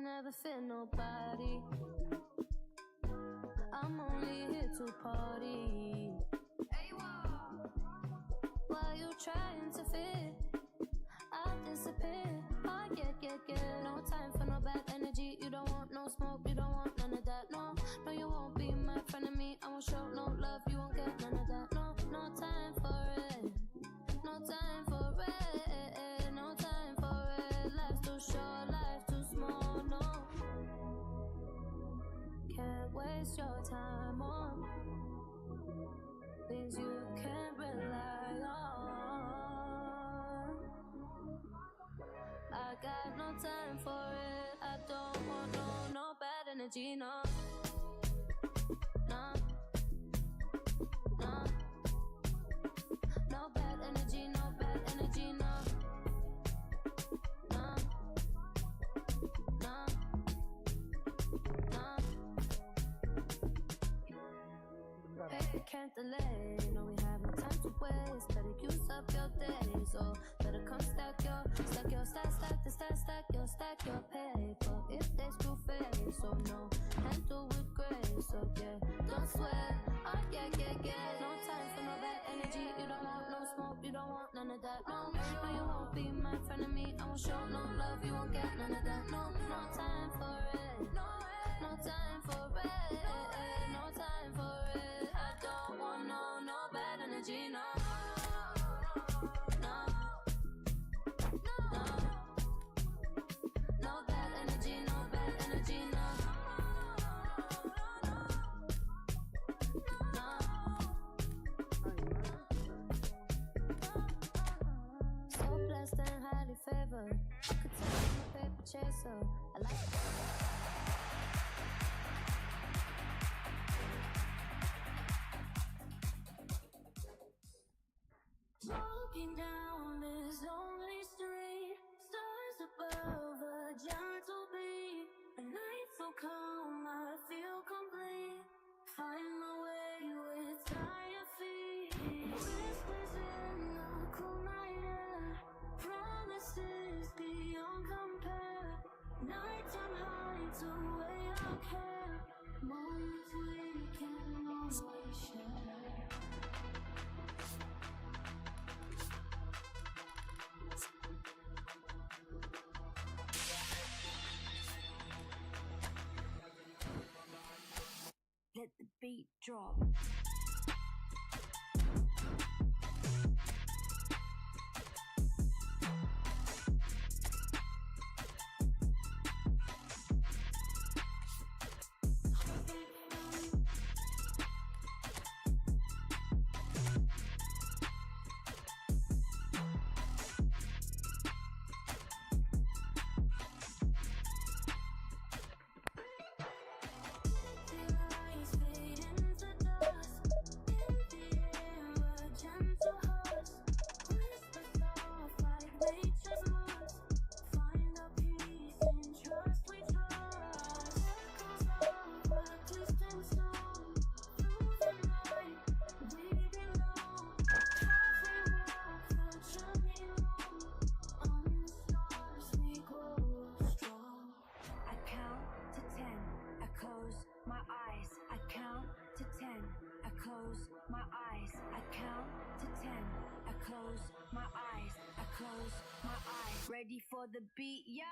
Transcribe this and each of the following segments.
never feel nobody. I'm only here to party. While you trying to fit, I'll disappear. Oh yeah. No time for no bad energy. You don't want no smoke, you don't want none of that. No, you won't be my friend of me. I won't show no love, you won't get none of that. No time for it. No time for it. No time for it. Life's too short, life's too small. No, can't waste your time on things you can't rely on. I got no time for it. I don't want no bad energy, no. No bad energy, no bad energy, no. Hey, can't delay, no, we have no time to waste. Better use up your days, or better come stack your stack your paper. If they screw face, so no, handle with grace, so yeah, don't sweat, oh yeah. No time for no bad energy, you don't want no smoke, you don't want none of that, no, you won't be my friend of me, I won't show no love, you won't get none of that, no time for it, no time for it, no time for it, I don't want no bad energy, no. Favor. I could tell I'm a paper chaser. I like it. Walking down this lonely street, stars above a gentle beat. A night so calm, I feel complete. Find my way with tired feet. Whispers in the cool night air. Promises beyond compare. Nighttime hides away our care. Moments we can always share. Let the beat drop. Ready for the beat, yeah?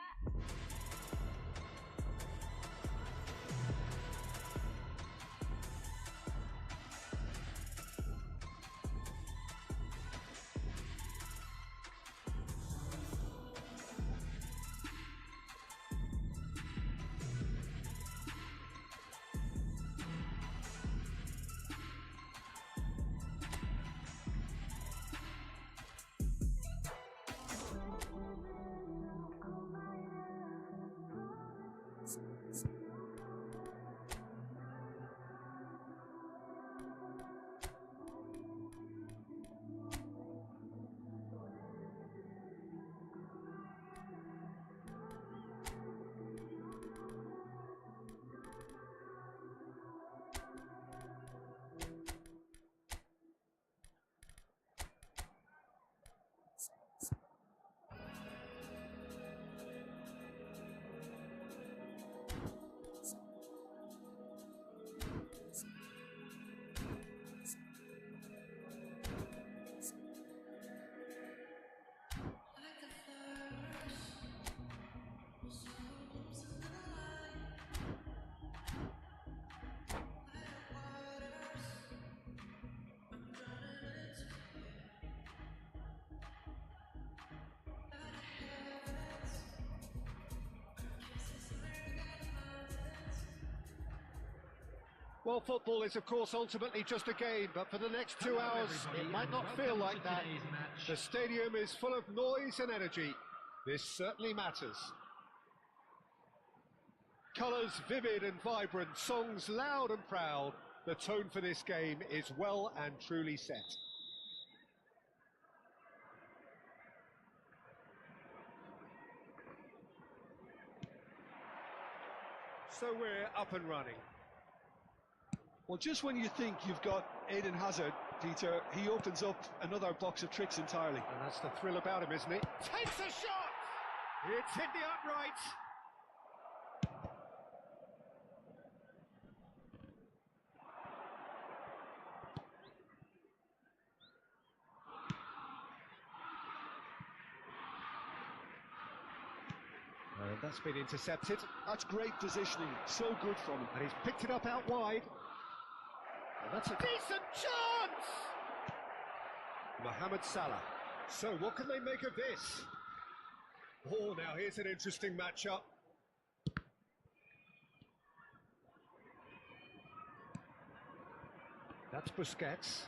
Well, football is, of course, ultimately just a game, but for the next 2 hours, it might not feel like that. The stadium is full of noise and energy. This certainly matters. Colours vivid and vibrant, songs loud and proud. The tone for this game is well and truly set. So we're up and running. Well, just when you think you've got Eden Hazard, Peter, he opens up another box of tricks entirely. And that's the thrill about him, isn't it? Takes a shot! It's hit the upright. And that's been intercepted. That's great positioning, so good from him. And he's picked it up out wide. And that's a decent chance! Mohamed Salah. So what can they make of this? Oh, now here's an interesting matchup. That's Busquets.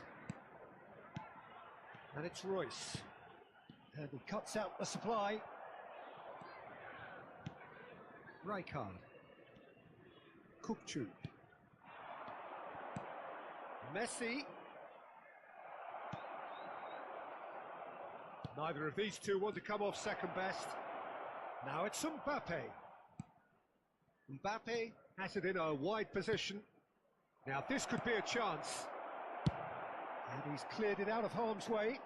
And it's Royce. And he cuts out the supply. Rijkaard. Kukçu. Messi. Neither of these two want to come off second best. Now it's Mbappe. Mbappe has it in a wide position. Now this could be a chance. And he's cleared it out of harm's way.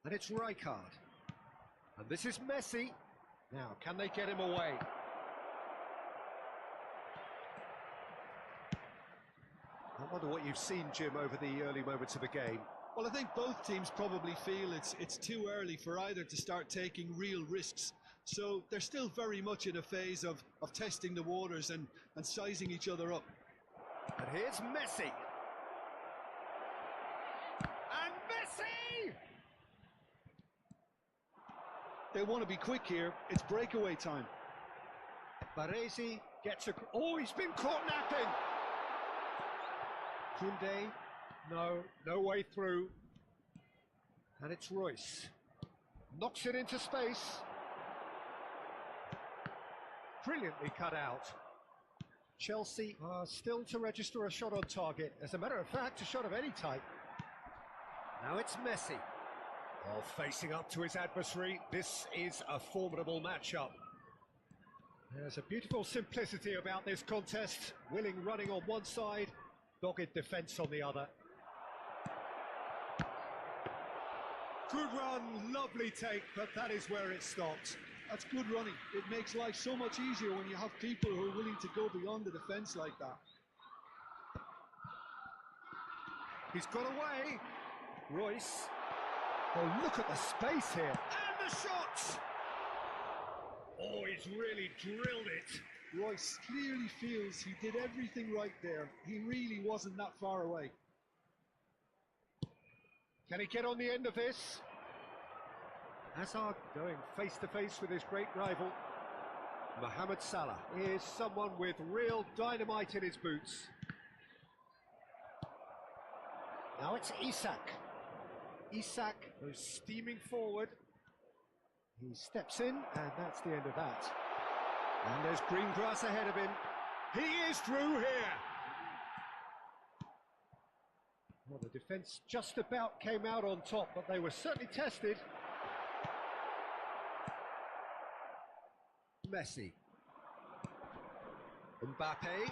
And it's Rijkaard. And this is Messi. Now, can they get him away? I wonder what you've seen, Jim, over the early moments of the game. Well, I think both teams probably feel it's too early for either to start taking real risks. So they're still very much in a phase of testing the waters and sizing each other up. And here's Messi. And Messi! They want to be quick here. It's breakaway time. Baresi gets a... Oh, he's been caught napping! Koundé, no way through. And it's Royce. Knocks it into space. Brilliantly cut out. Chelsea are still to register a shot on target. As a matter of fact, a shot of any type. Now it's Messi. Oh, facing up to his adversary. This is a formidable matchup. There's a beautiful simplicity about this contest. Willing running on one side, dogged defence on the other. Good run, lovely take, but that is where it stopped. That's good running. It makes life so much easier when you have people who are willing to go beyond the defence like that. He's got away. Royce. Oh, look at the space here. And the shot! Oh, he's really drilled it. Royce clearly feels he did everything right there. He really wasn't that far away. Can he get on the end of this? Hazard going face to face with his great rival. Mohamed Salah is someone with real dynamite in his boots. Now it's Isak. Isak goes steaming forward. He steps in, and that's the end of that. And there's green grass ahead of him. He is through here. Well, the defence just about came out on top, but they were certainly tested. Messi. Mbappe.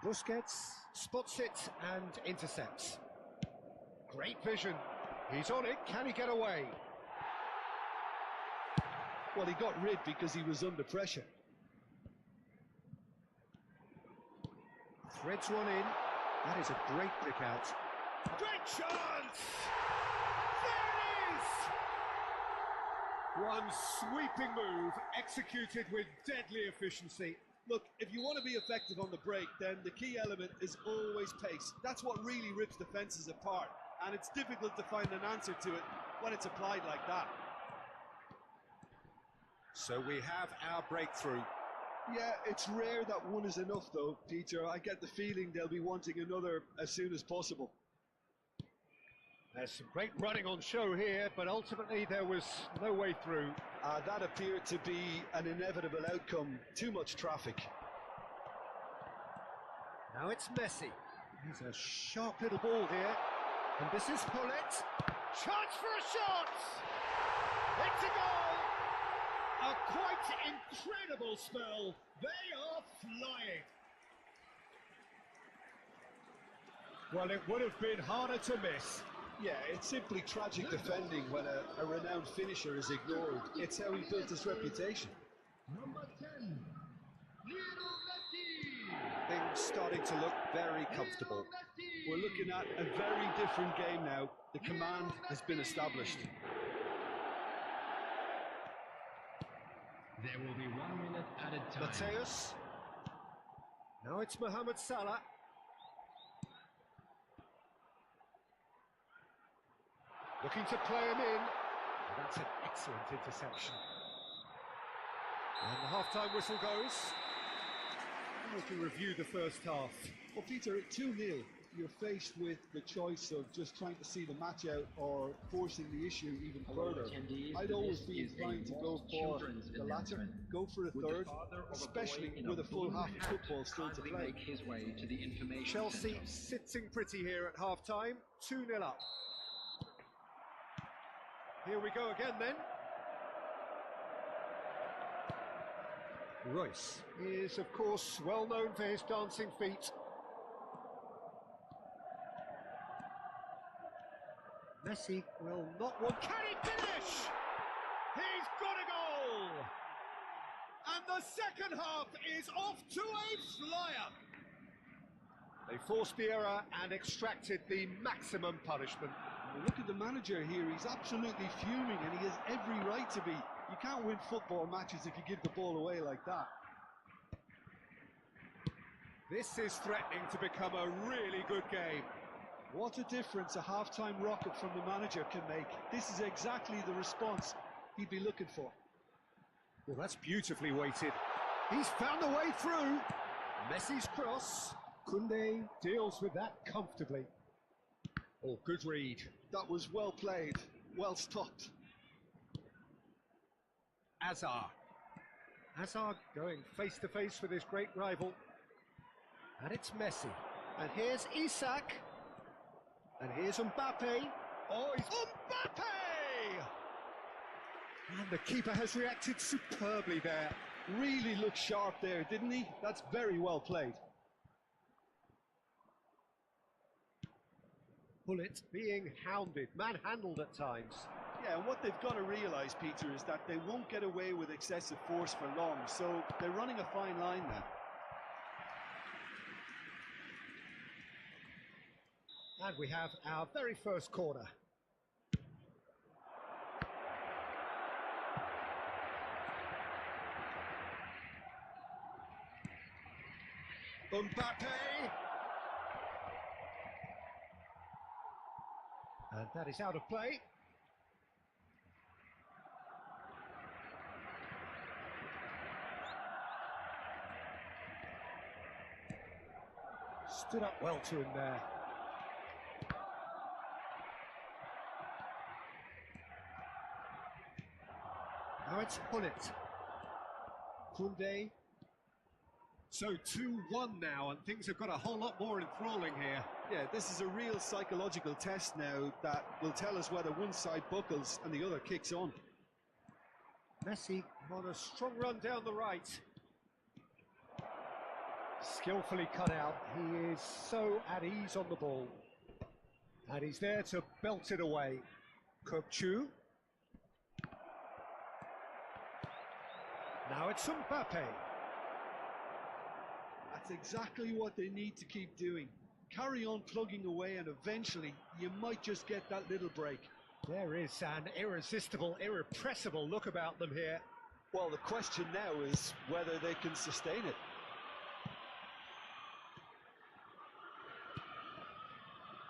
Busquets spots it and intercepts. Great vision. He's on it. Can he get away? Well, he got rid because he was under pressure. Threads one in. That is a great pick out. Great chance! There it is! One sweeping move, executed with deadly efficiency. Look, if you want to be effective on the break, then the key element is always pace. That's what really rips defences apart, and it's difficult to find an answer to it when it's applied like that. So we have our breakthrough. Yeah, it's rare that one is enough though, Peter. I get the feeling they'll be wanting another as soon as possible. There's some great running on show here, but ultimately there was no way through. That appeared to be an inevitable outcome. Too much traffic. Now it's Messi. He's a sharp little ball here. And this is Pullet. Chance for a shot! It's a goal! A quite incredible spell. They are flying. Well, it would have been harder to miss. Yeah, it's simply tragic defending when a renowned finisher is ignored. It's how he built his reputation. Number 10, Lionel Messi. Things starting to look very comfortable. We're looking at a very different game now. The command has been established. There will be 1 minute at a time. Mateus. Now it's Mohamed Salah. Looking to play him in. And that's an excellent interception. And the half-time whistle goes. And we can review the first half. Well, Peter, at 2-0, you're faced with the choice of just trying to see the match out or forcing the issue even further. I'd always be inclined to go for the latter, go for a third, especially with a full half of football still to play. Chelsea sitting pretty here at half-time, 2-0 up. Here we go again then. Royce is, of course, well known for his dancing feet. Messi will not want... Can he finish? He's got a goal! And the second half is off to a flyer. They forced the error and extracted the maximum punishment. Look at the manager here, he's absolutely fuming and he has every right to be. You can't win football matches if you give the ball away like that. This is threatening to become a really good game. What a difference a half-time rocket from the manager can make. This is exactly the response he'd be looking for. Well, that's beautifully weighted. He's found a way through. Messi's cross. Koundé deals with that comfortably. Oh, good read. That was well played, well stopped. Hazard. Hazard going face to face with his great rival. And it's Messi. And here's Isak. And here's Mbappe. Oh, he's Mbappe! And the keeper has reacted superbly there. Really looked sharp there, didn't he? That's very well played. Bullet being hounded, manhandled at times. Yeah, and what they've got to realise, Peter, is that they won't get away with excessive force for long, so they're running a fine line now. And we have our very first corner. Mbappe! And that is out of play. Stood up well to him there. Now it's Pullet. Koundé. So 2-1 now, and things have got a whole lot more enthralling here. Yeah, this is a real psychological test now that will tell us whether one side buckles and the other kicks on. Messi on a strong run down the right. Skillfully cut out. He is so at ease on the ball. And he's there to belt it away. Kopchu. Now it's Mbappe. That's exactly what they need to keep doing. Carry on plugging away and eventually you might just get that little break. There is an irresistible, irrepressible look about them here. Well, the question now is whether they can sustain it.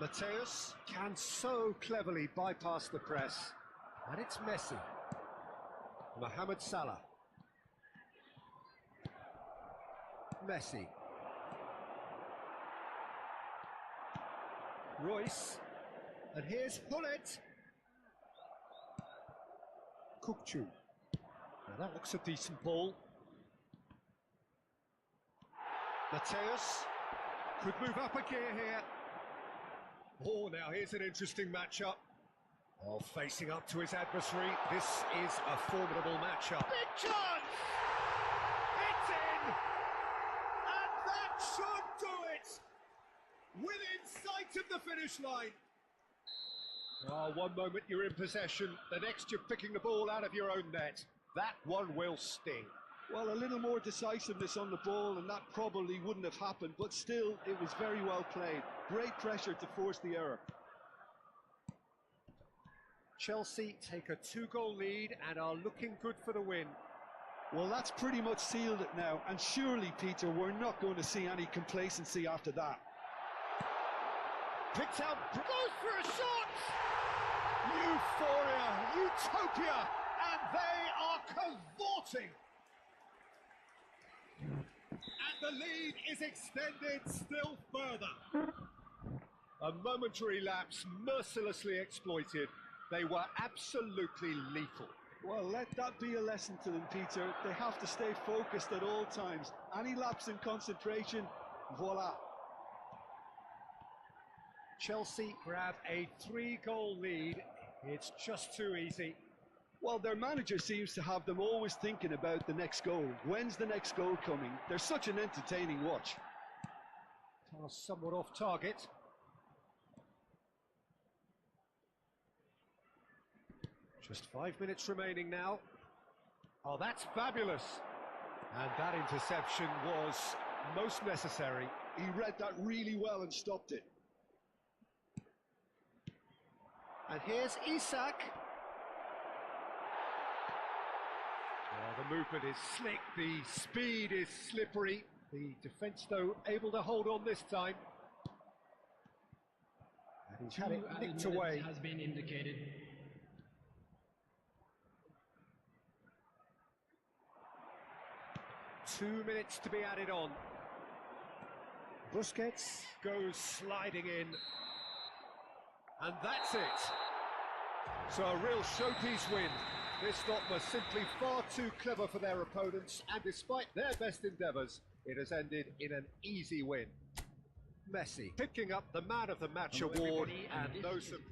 Mateus can so cleverly bypass the press. And it's Messi. Mohamed Salah. Messi. Royce. And here's Hullet. Kukçu. Now that looks a decent ball. Mateus could move up a gear here. Oh, now here's an interesting matchup. Oh, facing up to his adversary. This is a formidable matchup. Big chance! It's in! And that should do it! Within sight of the finish line. Oh, one moment you're in possession, the next you're picking the ball out of your own net. That one will sting. Well, a little more decisiveness on the ball and that probably wouldn't have happened, but still, it was very well played. Great pressure to force the error. Chelsea take a 2-goal lead and are looking good for the win. Well, that's pretty much sealed it now, and surely, Peter, we're not going to see any complacency after that. Picked out, goes for a shot! Euphoria, utopia, and they are cavorting. And the lead is extended still further. A momentary lapse mercilessly exploited. They were absolutely lethal. Well, let that be a lesson to them, Peter. They have to stay focused at all times. Any lapse in concentration, voila. Chelsea grab a 3-goal lead. It's just too easy. Well, their manager seems to have them always thinking about the next goal. When's the next goal coming? They're such an entertaining watch. Pass somewhat off target. Just 5 minutes remaining now. Oh, that's fabulous. And that interception was most necessary. He read that really well and stopped it. And here's Isak. Oh, the movement is slick, the speed is slippery. The defence, though, able to hold on this time. And he's had it nicked away. Has been indicated. Two minutes to be added on. Busquets goes sliding in. And that's it. So a real showpiece win. This lot was simply far too clever for their opponents, and despite their best endeavours, it has ended in an easy win. Messi picking up the Man of the Match award, and no surprise.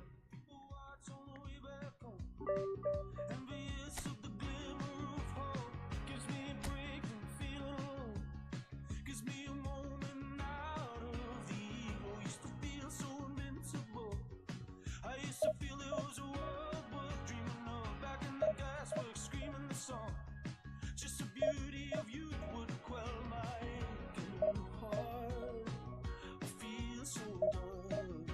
Just the beauty of youth would quell my aching heart. I feel so done.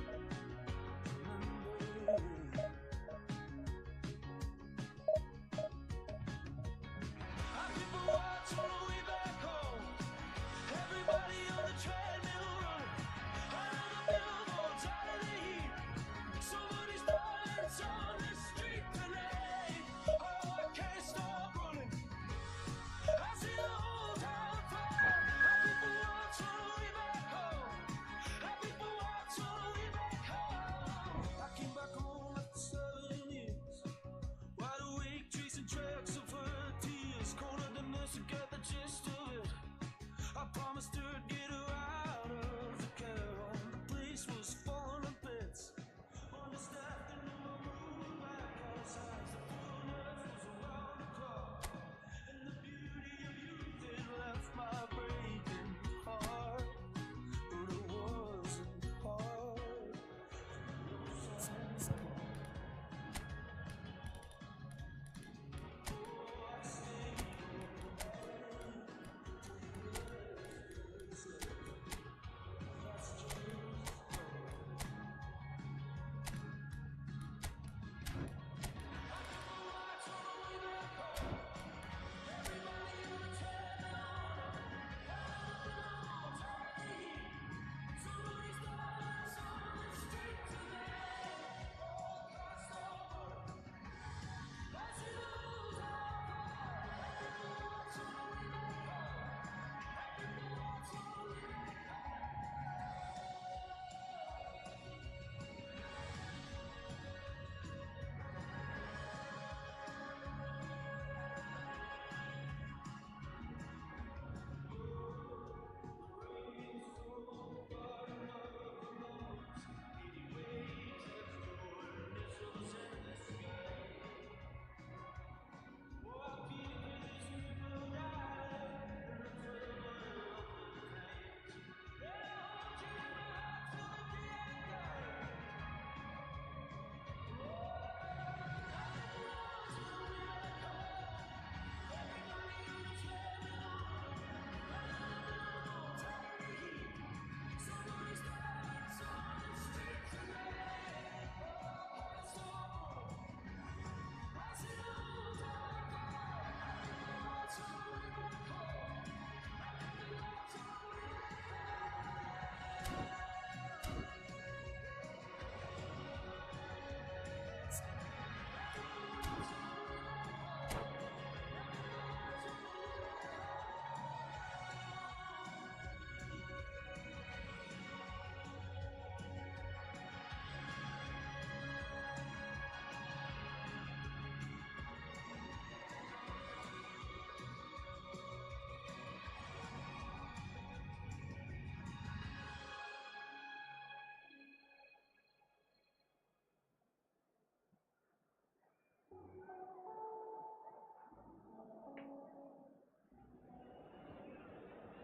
People watch on the way back home. Everybody on the treadmill running. Out of the billboards, out of the heat. Somebody's violence on the street today. Oh, I can't stop running. I see the whole town fall. People watch on the way back home. People watch on the way back home. I came back home after 7 years. Wide awake, chasing tracks of her tears. Colder than this, I got the gist of it. I promised her I'd get her out of the care home. The place was falling to bits. Understaffed and no room back outside. The full nurse was around the clock. And the beauty of youth, it left my breaking heart. But it wasn't hard.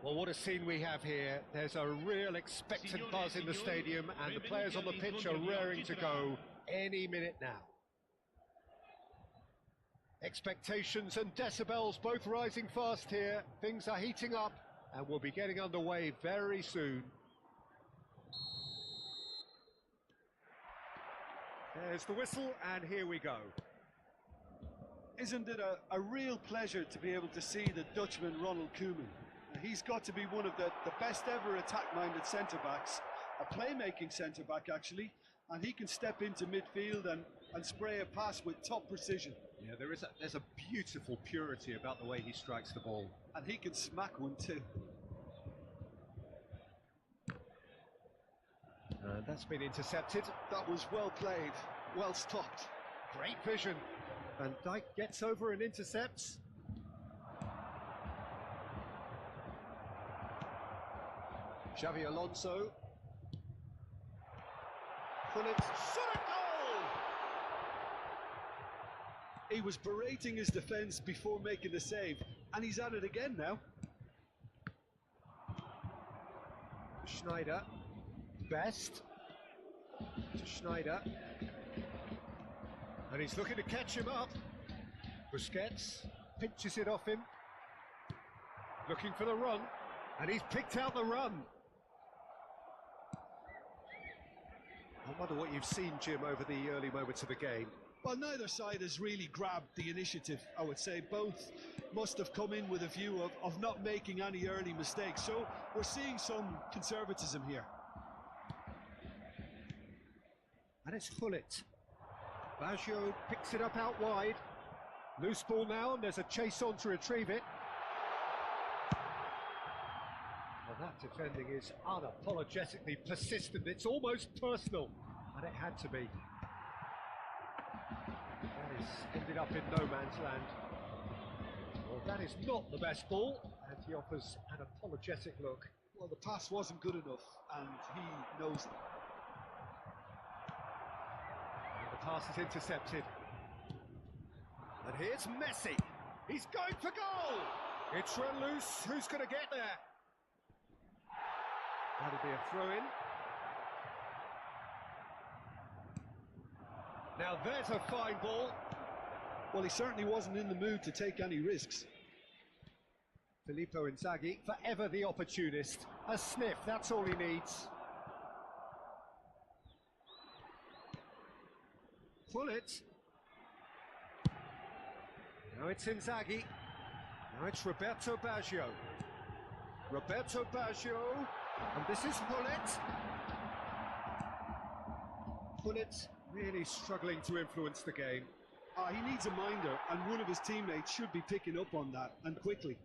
Well, what a scene we have here. There's a real expectant buzz in the stadium, and the players on the pitch are raring to go any minute now. Expectations and decibels both rising fast here. Things are heating up, and we'll be getting underway very soon. There's the whistle, and here we go. Isn't it a real pleasure to be able to see the Dutchman Ronald Koeman? He's got to be one of the best ever attack-minded centre-backs, a playmaking centre-back actually, and he can step into midfield and spray a pass with top precision. Yeah, there's a beautiful purity about the way he strikes the ball. And he can smack one too. And that's been intercepted. That was well played, well stopped. Great vision. Van Dijk gets over and intercepts. Xavi Alonso. Gullit, shot a goal! He was berating his defence before making the save, and he's at it again now. Schneider. Best. To Schneider. And he's looking to catch him up. Busquets pinches it off him. Looking for the run. And he's picked out the run. I wonder what you've seen, Jim, over the early moments of the game. Well, neither side has really grabbed the initiative, I would say. Both must have come in with a view of not making any early mistakes. So we're seeing some conservatism here. And it's Gullit. Baggio picks it up out wide. Loose ball now, and there's a chase on to retrieve it. Well, that defending is unapologetically persistent. It's almost personal, and it had to be. That is ended up in no man's land. Well, that is not the best ball, and he offers an apologetic look. Well, the pass wasn't good enough, and he knows that. The pass is intercepted. And here's Messi. He's going for goal! It's run loose. Who's going to get there? That'll be a throw-in. Now there's a fine ball. Well, he certainly wasn't in the mood to take any risks. Filippo Inzaghi, forever the opportunist. A sniff, that's all he needs. Gullit. Now it's Inzaghi. Now it's Roberto Baggio. Roberto Baggio. And this is Gullit. Gullit really struggling to influence the game. He needs a minder, and one of his teammates should be picking up on that, and quickly.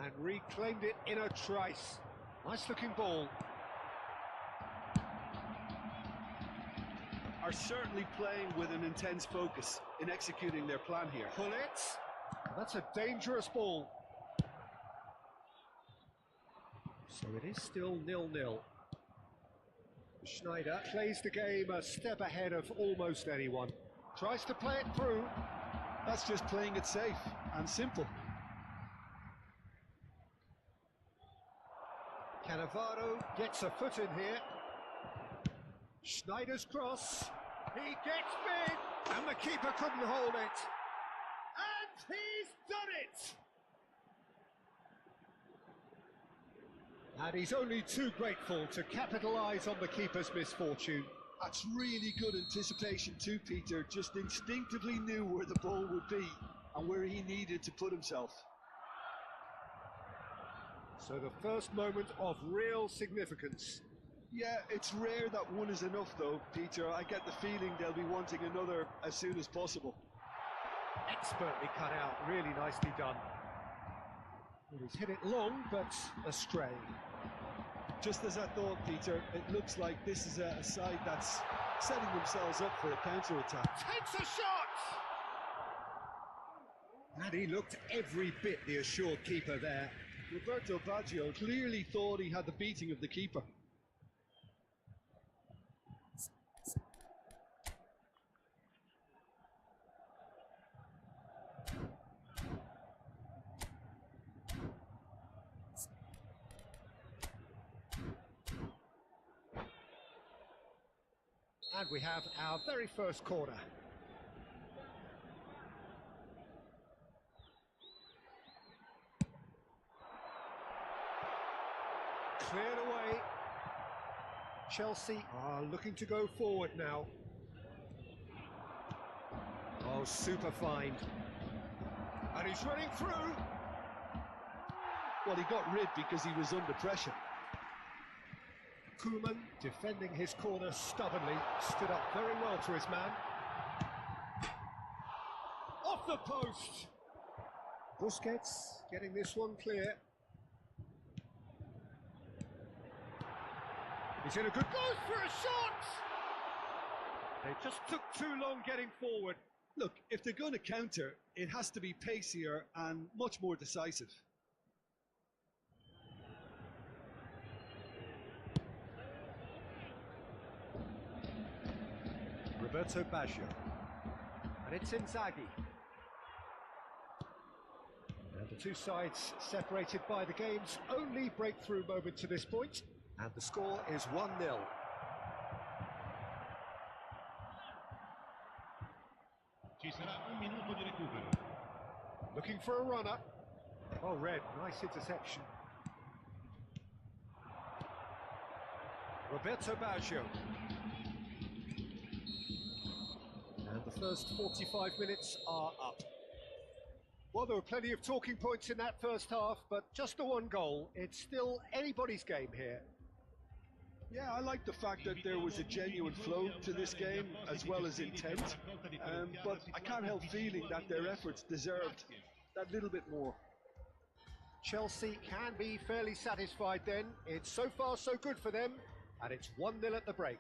And reclaimed it in a trice. Nice looking ball. Are certainly playing with an intense focus in executing their plan here. Gullit. That's a dangerous ball. So it is still 0-0. Schneider plays the game a step ahead of almost anyone. Tries to play it through. That's just playing it safe and simple. Cannavaro gets a foot in here. Schneider's cross. He gets big, and the keeper couldn't hold it. And he's done it! And he's only too grateful to capitalise on the keeper's misfortune. That's really good anticipation too, Peter. Just instinctively knew where the ball would be and where he needed to put himself. So the first moment of real significance. Yeah, it's rare that one is enough though, Peter. I get the feeling they'll be wanting another as soon as possible. Expertly cut out, really nicely done. Well, he's hit it long, but astray. Just as I thought, Peter, it looks like this is a side that's setting themselves up for a counter-attack. Takes a shot! And he looked every bit the assured keeper there. Roberto Baggio clearly thought he had the beating of the keeper. And we have our very first corner. Cleared away. Chelsea are looking to go forward now. Oh, super find. And he's running through. Well, he got rid because he was under pressure. Koeman, defending his corner stubbornly, stood up very well to his man. Off the post! Busquets getting this one clear. He's in a good goal for a shot! They just took too long getting forward. Look, if they're going to counter, it has to be pacier and much more decisive. Roberto Baggio. And it's Inzaghi. And the two sides separated by the game's only breakthrough moment to this point. And the score is 1-0. Ci sarà un minuto di recupero. Looking for a runner. Oh, Red, nice interception. Roberto Baggio. And the first 45 minutes are up. Well, there were plenty of talking points in that first half, but just the one goal. It's still anybody's game here. Yeah, I like the fact that there was a genuine flow to this game as well as intent, but I can't help feeling that their efforts deserved that little bit more. Chelsea can be fairly satisfied then. It's so far so good for them, and it's 1-0 at the break.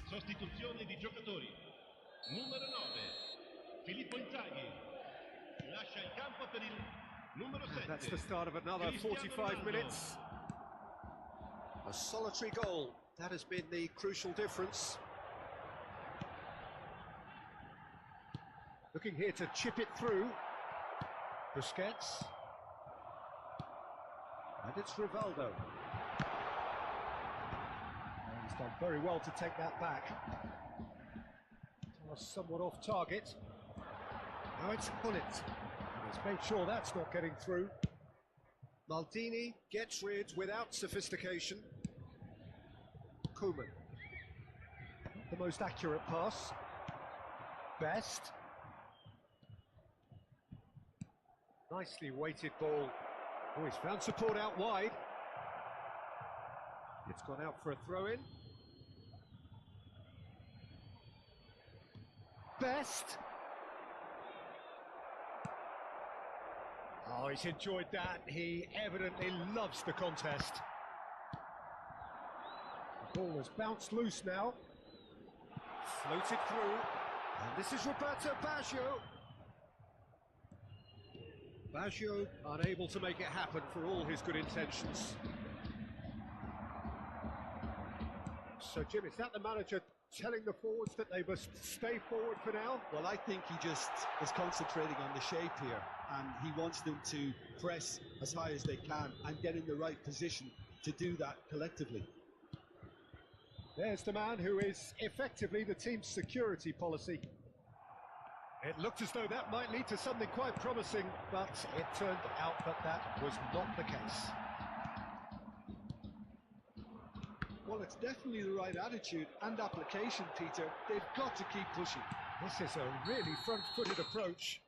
Sostituzione di giocatori. Numero 9, Filippo Inzaghi. Lascia il campo per il numero 7. That's the start of another 45 minutes. A solitary goal. That has been the crucial difference. Looking here to chip it through. Busquets. And it's Rivaldo. He's done very well to take that back. Somewhat off target. Now it's Bullet. He's made sure that's not getting through. Maldini gets rid without sophistication. Koeman. The most accurate pass. Best. Nicely weighted ball. Oh, he's found support out wide. It's gone out for a throw-in. Best. Oh, he's enjoyed that. He evidently loves the contest. The ball has bounced loose now. Floated through. And this is Roberto Baggio. Baggio unable to make it happen for all his good intentions. So, Jim, is that the manager telling the forwards that they must stay forward for now? Well, I think he just is concentrating on the shape here, and he wants them to press as high as they can and get in the right position to do that collectively. There's the man who is effectively the team's security policy. It looked as though that might lead to something quite promising, but it turned out that that was not the case. Well, it's definitely the right attitude and application, Peter. They've got to keep pushing. This is a really front-footed approach.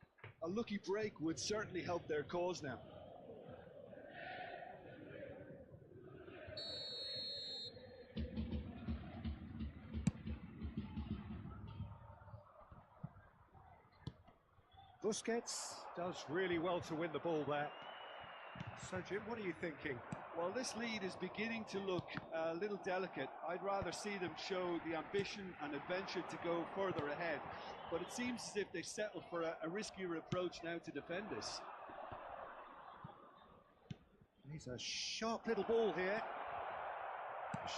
A lucky break would certainly help their cause now. Busquets does really well to win the ball there. So Jim, what are you thinking? Well, this lead is beginning to look a little delicate. I'd rather see them show the ambition and adventure to go further ahead. But it seems as if they've settled for a riskier approach now to defend this. He's a sharp little ball here.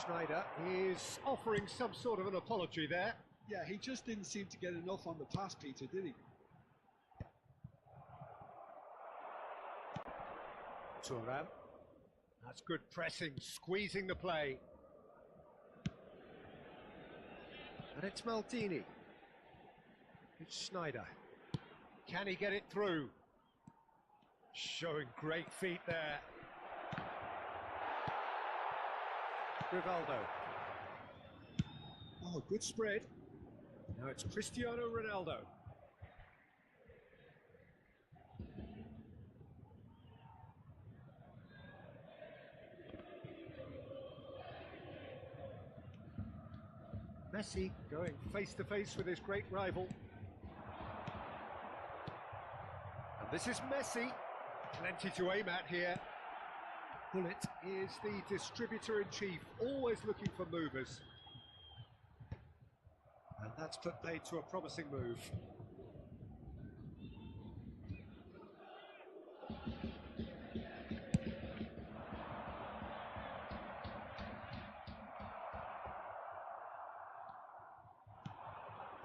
Schneider is offering some sort of an apology there. Yeah, he just didn't seem to get enough on the pass, Peter, did he? Thuram. That's good pressing, squeezing the play. And it's Maldini. It's Schneider. Can he get it through? Showing great feet there. Rivaldo. Oh, good spread. Now it's Cristiano Ronaldo. Messi going face to face with his great rival. And this is Messi. Plenty to aim at here. Bullet is the distributor-in-chief, always looking for movers. And that's put paid to a promising move.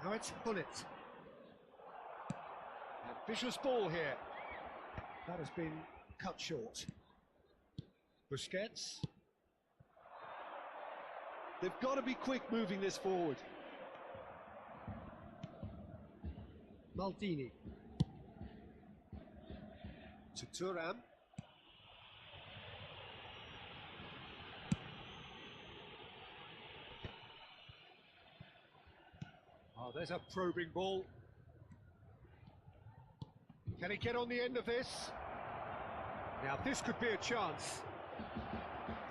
Now it's Bullet. Ambitious ball here. That has been cut short. Busquets. They've got to be quick moving this forward. Maldini. To Thuram. Oh, there's a probing ball. Can he get on the end of this? Now this could be a chance.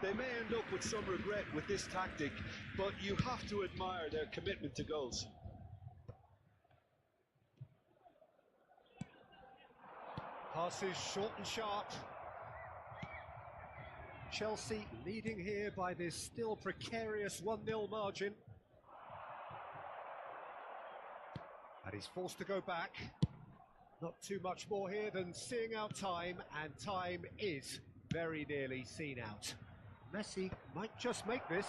They may end up with some regret with this tactic, but you have to admire their commitment to goals. Passes short and sharp. Chelsea leading here by this still precarious 1-0 margin. And he's forced to go back. Not too much more here than seeing out time, and time is very nearly seen out. Messi might just make this.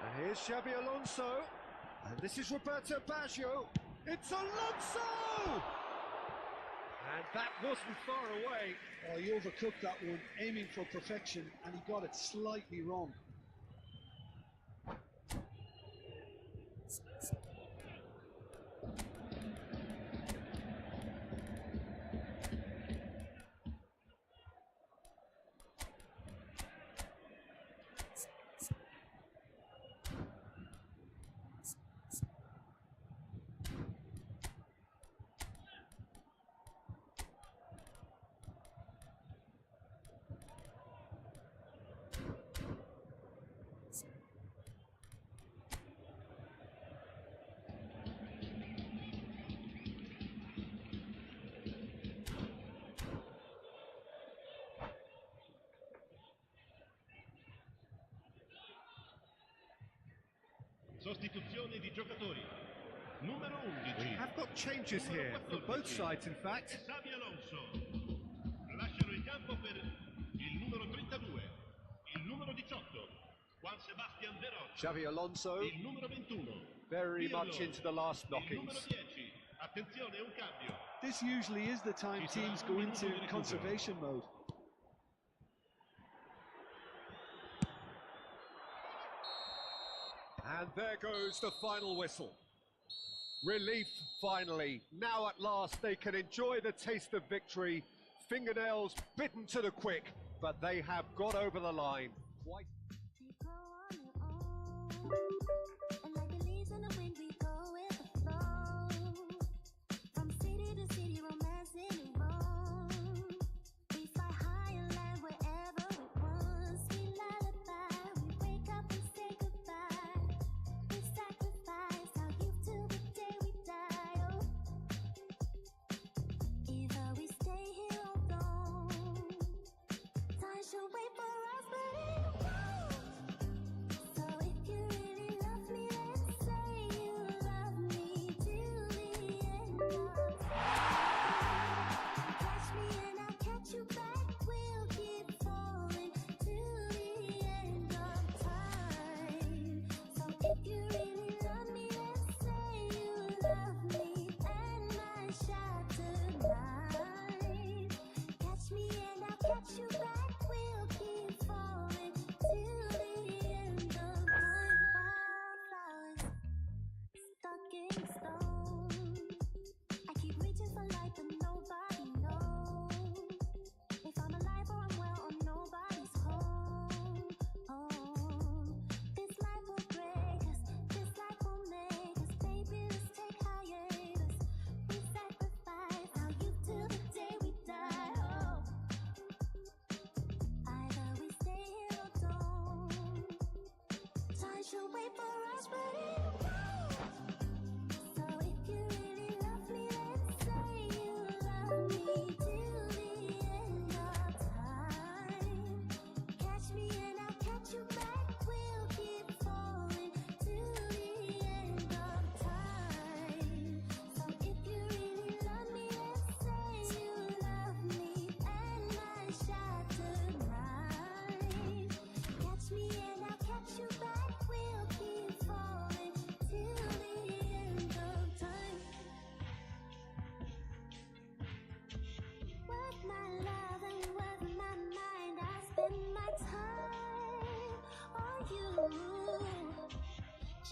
And here's Xabi Alonso. And this is Roberto Baggio. It's Alonso! And that wasn't far away. Oh, he overcooked that one, aiming for perfection, and he got it slightly wrong. Sostituzione di giocatori. Numero 11. We have got changes here, for both sides in fact. Xabi Alonso. Lasciano il campo per il numero 32, il numero 18, Juan Sebastian Veron. Xabi Alonso, Il numero 21. very Pirlo. much into the last Il numero knockings. 10. Attenzione, un cambio. This usually is the time teams go into conservation mode. And there goes the final whistle. Relief, finally. Now at last they can enjoy the taste of victory. Fingernails bitten to the quick, but they have got over the line. Quite. You go on your own, and like the leaves in the wind, we go with the flow. From city to city, romancing and roam. We fly high and land wherever we want. Sweet lullaby, we wake up and say goodbye. We sacrifice our youth till the day we die. Oh,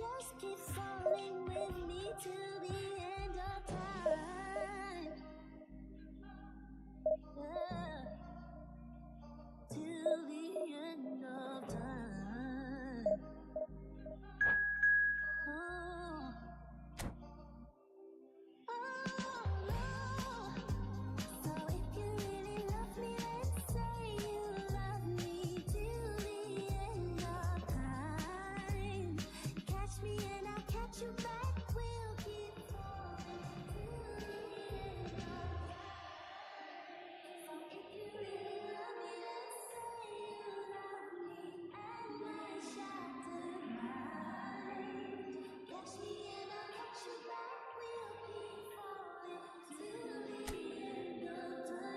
Just keep falling with me till the end of time. Yeah. Till the end of time. Oh. Oh, no. So if you really love me, then say you love me till the end of time. Catch me and I'll catch you back. We'll keep falling till the end of time. So if you really love me, then say you love me and my shattered mind. Catch me and I'll catch you back. We'll keep falling till the end of time.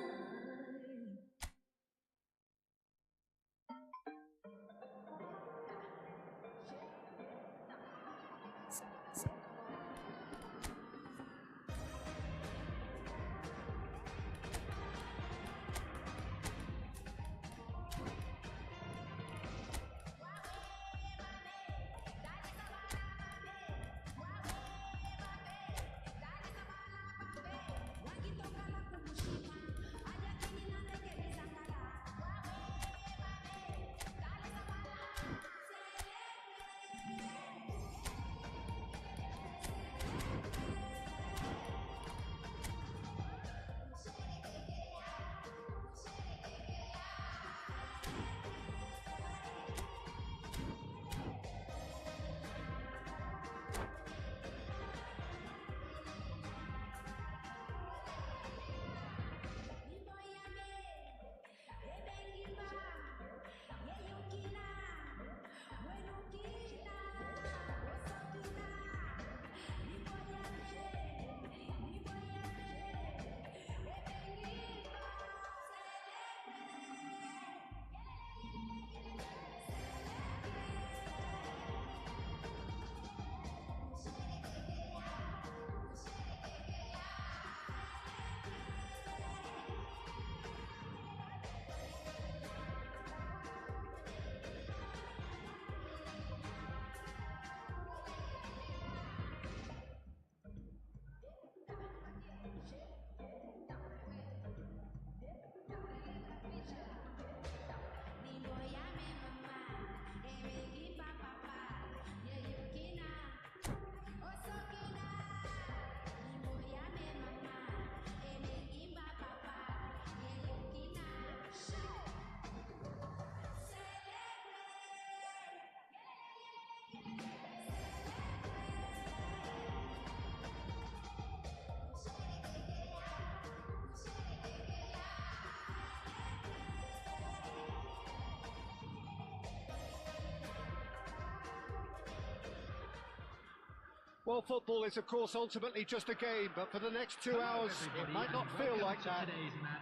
Well, football is, of course, ultimately just a game, but for the next 2 hours, it might not feel like that.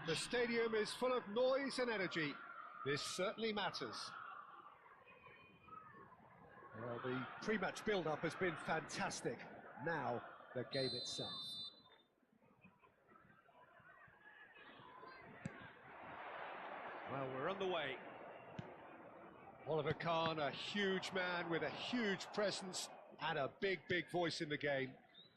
The stadium is full of noise and energy. This certainly matters. Well, the pre-match build-up has been fantastic. Now, the game itself. Well, we're on the way. Oliver Kahn, a huge man with a huge presence and a big, big voice in the game.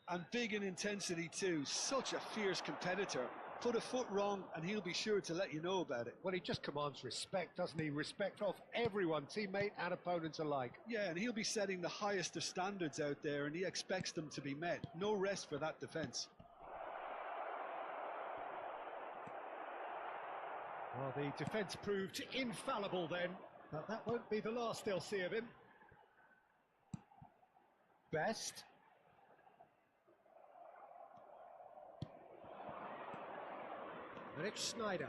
And big in intensity too. Such a fierce competitor. Put a foot wrong and he'll be sure to let you know about it. Well, he just commands respect, doesn't he? Respect of everyone, teammate and opponents alike. Yeah, and he'll be setting the highest of standards out there and he expects them to be met. No rest for that defence. Well, the defence proved infallible then, but that won't be the last they'll see of him. Best. And it's Snyder.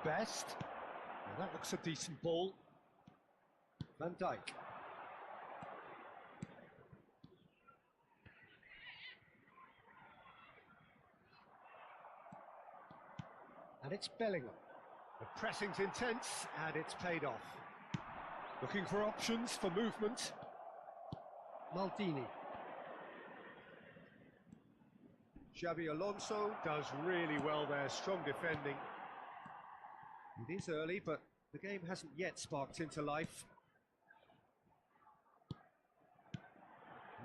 Best. Now that looks a decent ball. Van Dijk. And it's Bellingham. The pressing's intense and it's paid off. Looking for options for movement. Maldini. Xabi Alonso does really well there, strong defending. It is early, but the game hasn't yet sparked into life.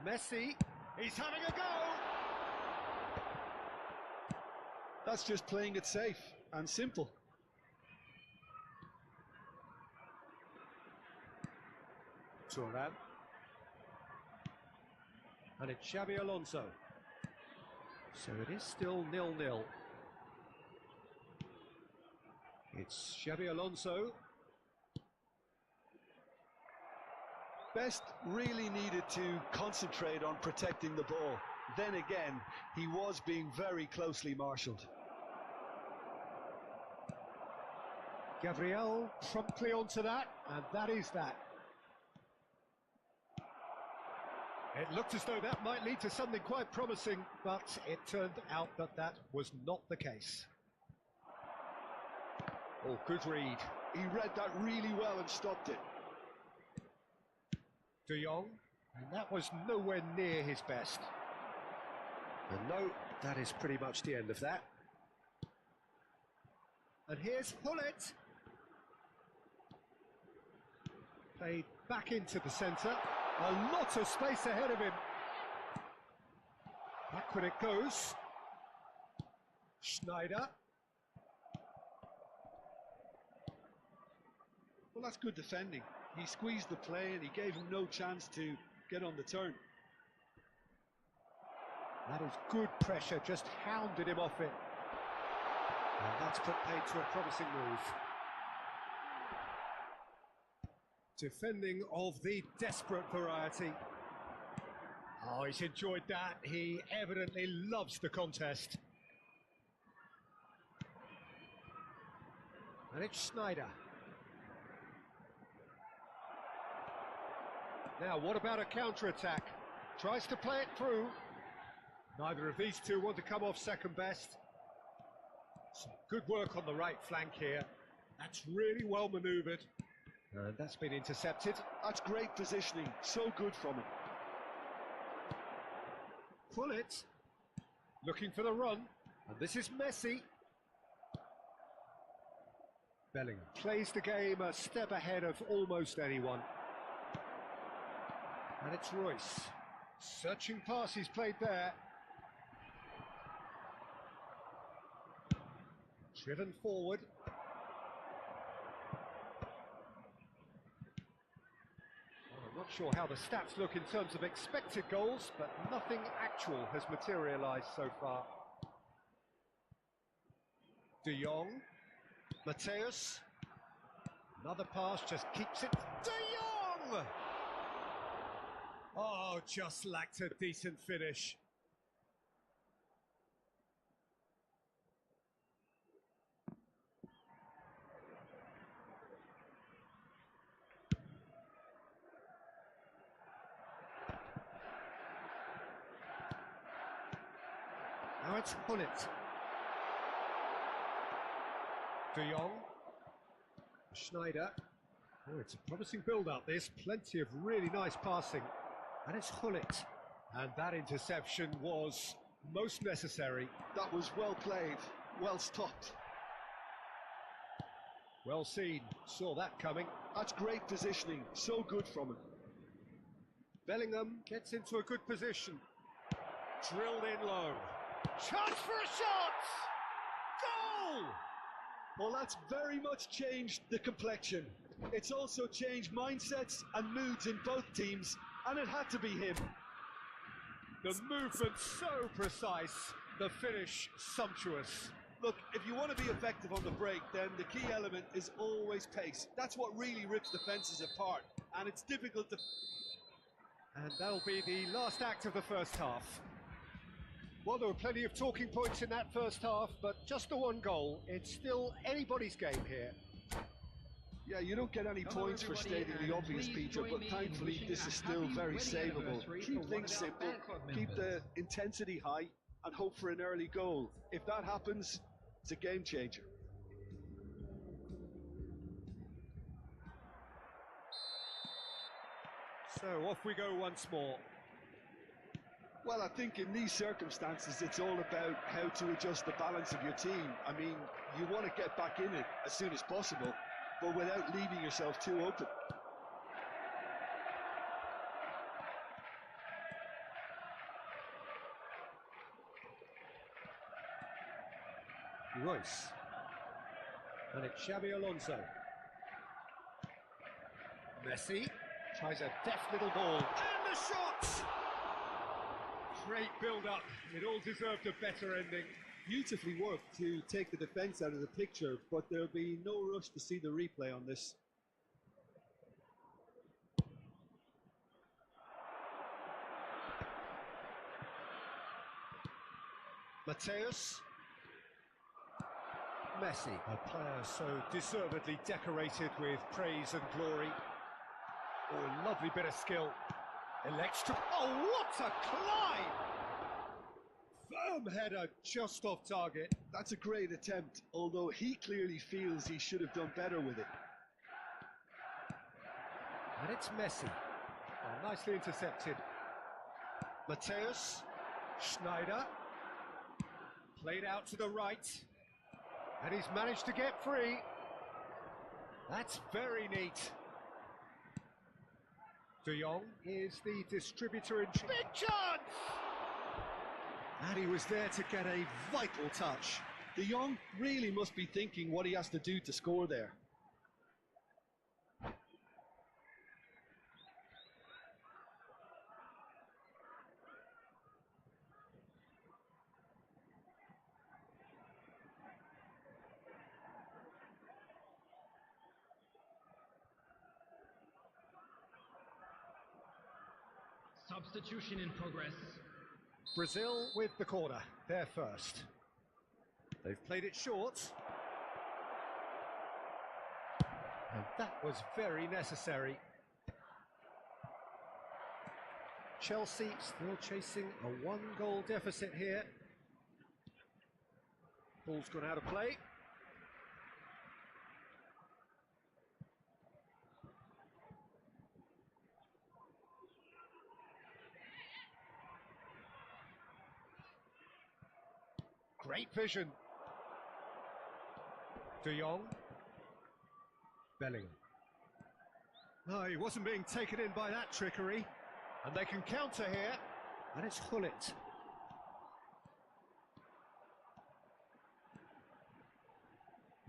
Messi, he's having a go! That's just playing it safe and simple. Turan. And it's Xabi Alonso. So it is still 0-0. It's Xabi Alonso. Best really needed to concentrate on protecting the ball. Then again, he was being very closely marshalled. Gabriel promptly onto that, and that is that. It looked as though that might lead to something quite promising, but it turned out that that was not the case. Oh, good read. He read that really well and stopped it. De Jong, and that was nowhere near his best. And no, that is pretty much the end of that. And here's Hullet. Played back into the centre. A lot of space ahead of him. Back when it goes. Schneider. Well, that's good defending. He squeezed the play and he gave him no chance to get on the turn. That is good pressure, just hounded him off it. And that's put paid to a promising move. Defending of the desperate variety. Oh, he's enjoyed that. He evidently loves the contest. And it's Schneider. Now, what about a counter-attack? Tries to play it through. Neither of these two want to come off second best. Some good work on the right flank here. That's really well manoeuvred. And that's been intercepted. That's great positioning. So good from him. Hullet. Looking for the run. And this is Messi. Bellingham plays the game a step ahead of almost anyone. And it's Royce. Searching pass he's played there. Driven forward. Well, I'm not sure how the stats look in terms of expected goals, but nothing actual has materialised so far. De Jong. Mateus. Another pass just keeps it. De Jong! Oh, just lacked a decent finish. Now it's Hullet. De Jong. Schneider. Oh, it's a promising build-up, this. Plenty of really nice passing. And it's Hullet. And that interception was most necessary. That was well played, well stopped. Well seen. Saw that coming. That's great positioning. So good from him. Bellingham gets into a good position. Drilled in low. Chance for a shot! Goal! Well, that's very much changed the complexion. It's also changed mindsets and moods in both teams, and it had to be him. The movement so precise, the finish sumptuous. Look, if you want to be effective on the break, then the key element is always pace. That's what really rips defences apart, and it's difficult to... And that'll be the last act of the first half. Well, there were plenty of talking points in that first half, but just the one goal. It's still anybody's game here. Yeah, you don't get any points for stating the obvious, Peter, but thankfully this is still very savable. Keep things simple, keep the intensity high, and hope for an early goal. If that happens, it's a game changer. So off we go once more. Well, I think in these circumstances, it's all about how to adjust the balance of your team. I mean, you want to get back in it as soon as possible, but without leaving yourself too open. Royce. And it's Xabi Alonso. Messi tries a deft little ball. And the shot! Great build-up. It all deserved a better ending. Beautifully worked to take the defence out of the picture, but there'll be no rush to see the replay on this. Mateus. Messi, a player so deservedly decorated with praise and glory. Oh, lovely bit of skill. Elects to... Oh, what a climb! Firm header just off target. That's a great attempt, although he clearly feels he should have done better with it. And it's Messi. Oh, nicely intercepted. Mateus. Schneider. Played out to the right. And he's managed to get free. That's very neat. De Jong is the distributor in... Big chance! And he was there to get a vital touch. De Jong really must be thinking what he has to do to score there. Substitution in progress. Brazil with the corner. They're first. They've played it short. And that was very necessary. Chelsea still chasing a one-goal deficit here. Ball's gone out of play. Great vision. De Jong. Bellingham. No, he wasn't being taken in by that trickery. And they can counter here. And it's Hullet.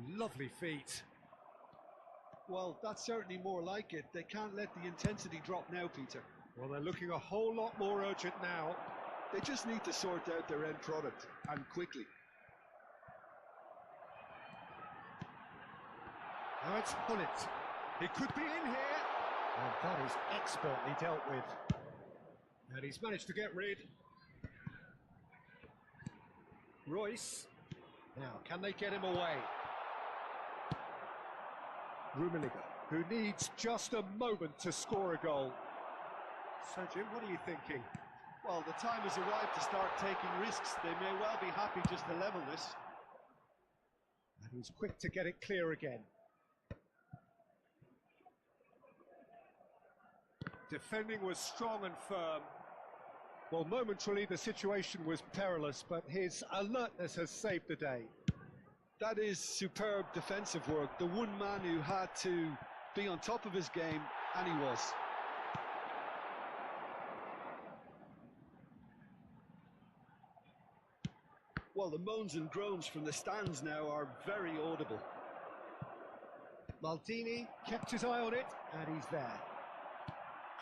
Lovely feet. Well, that's certainly more like it. They can't let the intensity drop now, Peter. Well, they're looking a whole lot more urgent now. They just need to sort out their end product, and quickly. Now it's Hullet. He could be in here. And that is expertly dealt with. And he's managed to get rid. Royce. Now, can they get him away? Rummenigge, who needs just a moment to score a goal. So, Jim, what are you thinking? Well, the time has arrived to start taking risks. They may well be happy just to level this. And he's quick to get it clear again. Defending was strong and firm. Well, momentarily the situation was perilous, but his alertness has saved the day. That is superb defensive work. The one man who had to be on top of his game, and he was. Well, the moans and groans from the stands now are very audible. Maldini kept his eye on it, and he's there.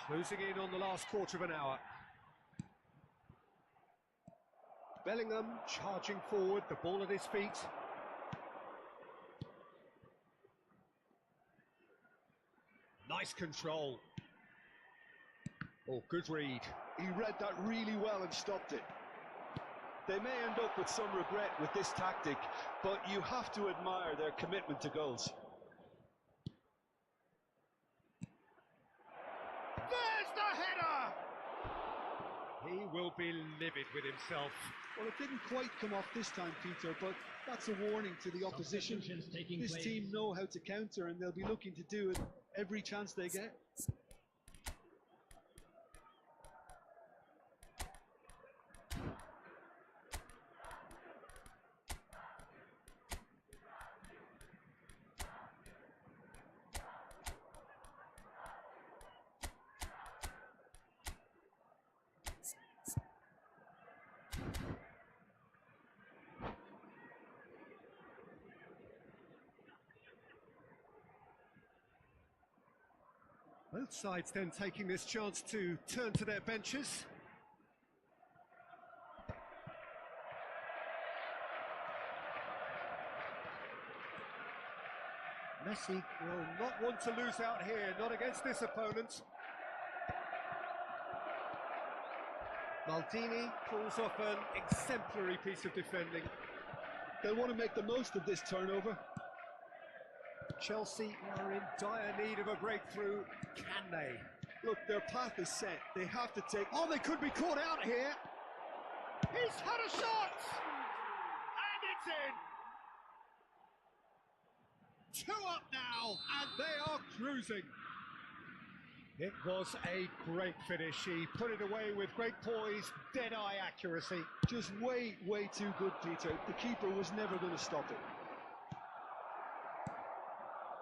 Closing in on the last quarter of an hour. Bellingham charging forward, the ball at his feet. Nice control. Oh, good read. He read that really well and stopped it. They may end up with some regret with this tactic, but you have to admire their commitment to goals. There's the header! He will be livid with himself. Well, it didn't quite come off this time, Peter, but that's a warning to the opposition. This team know how to counter, and they'll be looking to do it every chance they get. Both sides then taking this chance to turn to their benches. Messi will not want to lose out here, not against this opponent. Maldini pulls off an exemplary piece of defending. They'll want to make the most of this turnover. Chelsea are in dire need of a breakthrough. Can they? Look, their path is set. They have to take... Oh, they could be caught out here. He's had a shot! And it's in! 2 up now, and they are cruising. It was a great finish. He put it away with great poise, dead-eye accuracy. Just way too good, Peter. The keeper was never going to stop it.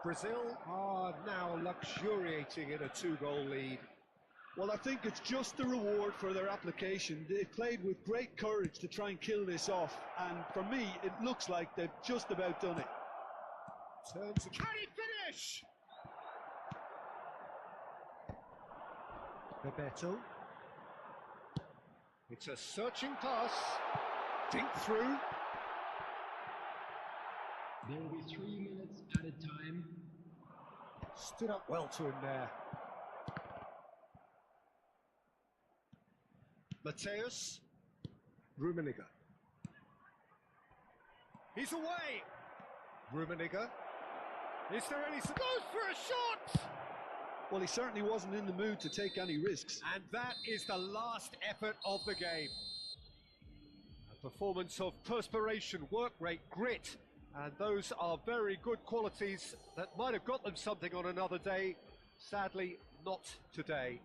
Brazil are now luxuriating in a 2-goal lead. Well, I think it's just the reward for their application. They played with great courage to try and kill this off, and for me, it looks like they've just about done it. Turns. Can he finish? Bebeto. It's a searching pass. Dink through. There will be 3 minutes added time. Stood up well to him there. Mateus. Rummenigge. He's away. Rummenigge. Is there any... Goes for a shot! Well, he certainly wasn't in the mood to take any risks. And that is the last effort of the game. A performance of perspiration, work rate, grit, and those are very good qualities that might have got them something on another day. Sadly, not today.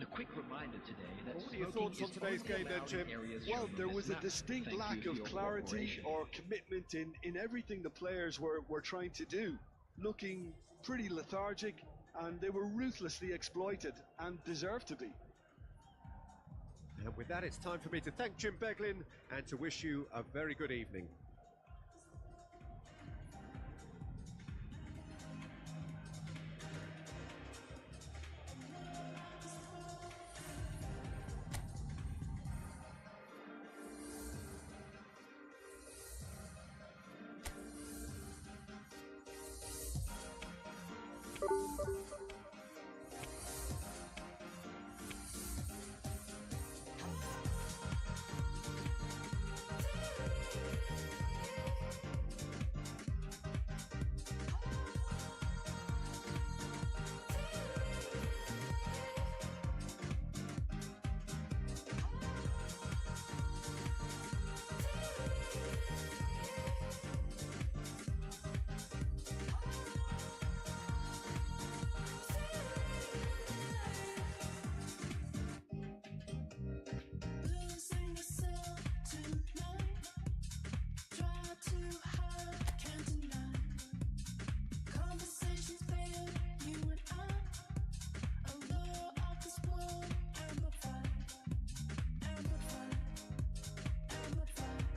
A quick reminder today that what are your thoughts on today's game then, Jim? Well, there was a distinct lack of clarity or commitment in everything the players were trying to do. Looking pretty lethargic, and they were ruthlessly exploited and deserved to be. And with that, it's time for me to thank Jim Beglin and to wish you a very good evening. Losing yourself tonight. Try too hard, can't deny. Conversations fail, you and I. Allure of this world, amplified. Amplified. Amplified.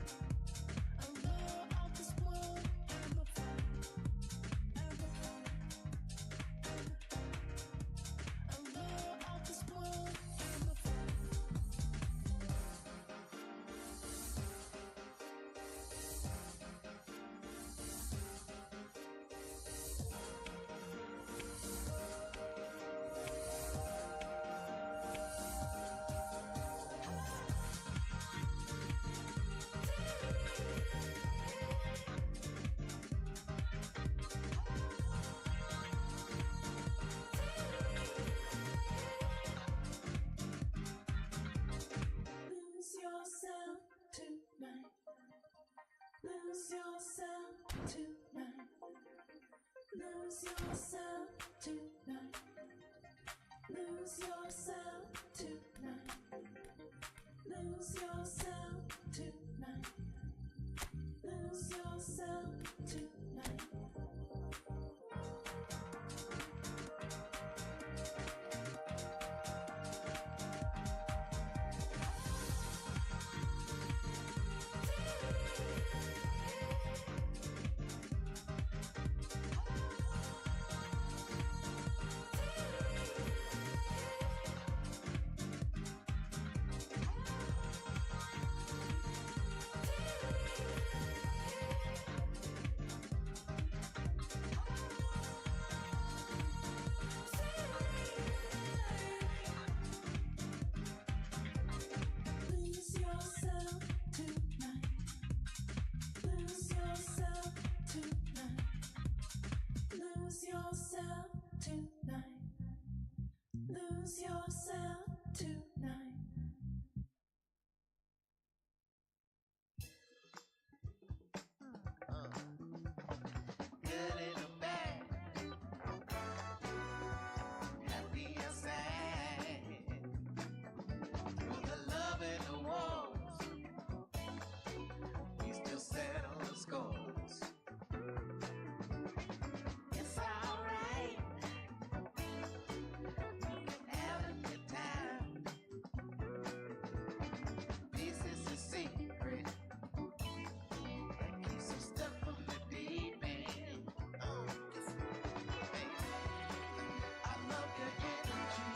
Allure of this world, amplified. Amplified. Allure of this world, amplified. Lose yourself tonight. Lose yourself tonight. Lose yourself tonight. Lose yourself tonight. Lose yourself tonight. Lose yourself tonight. lose yourself tonight. Good and bad, happy and sad, through the love and the wars, we still settle the scores. It's alright, have a good time. Peace is a secret that keeps us stuck from the deep end. Baby, I love your energy.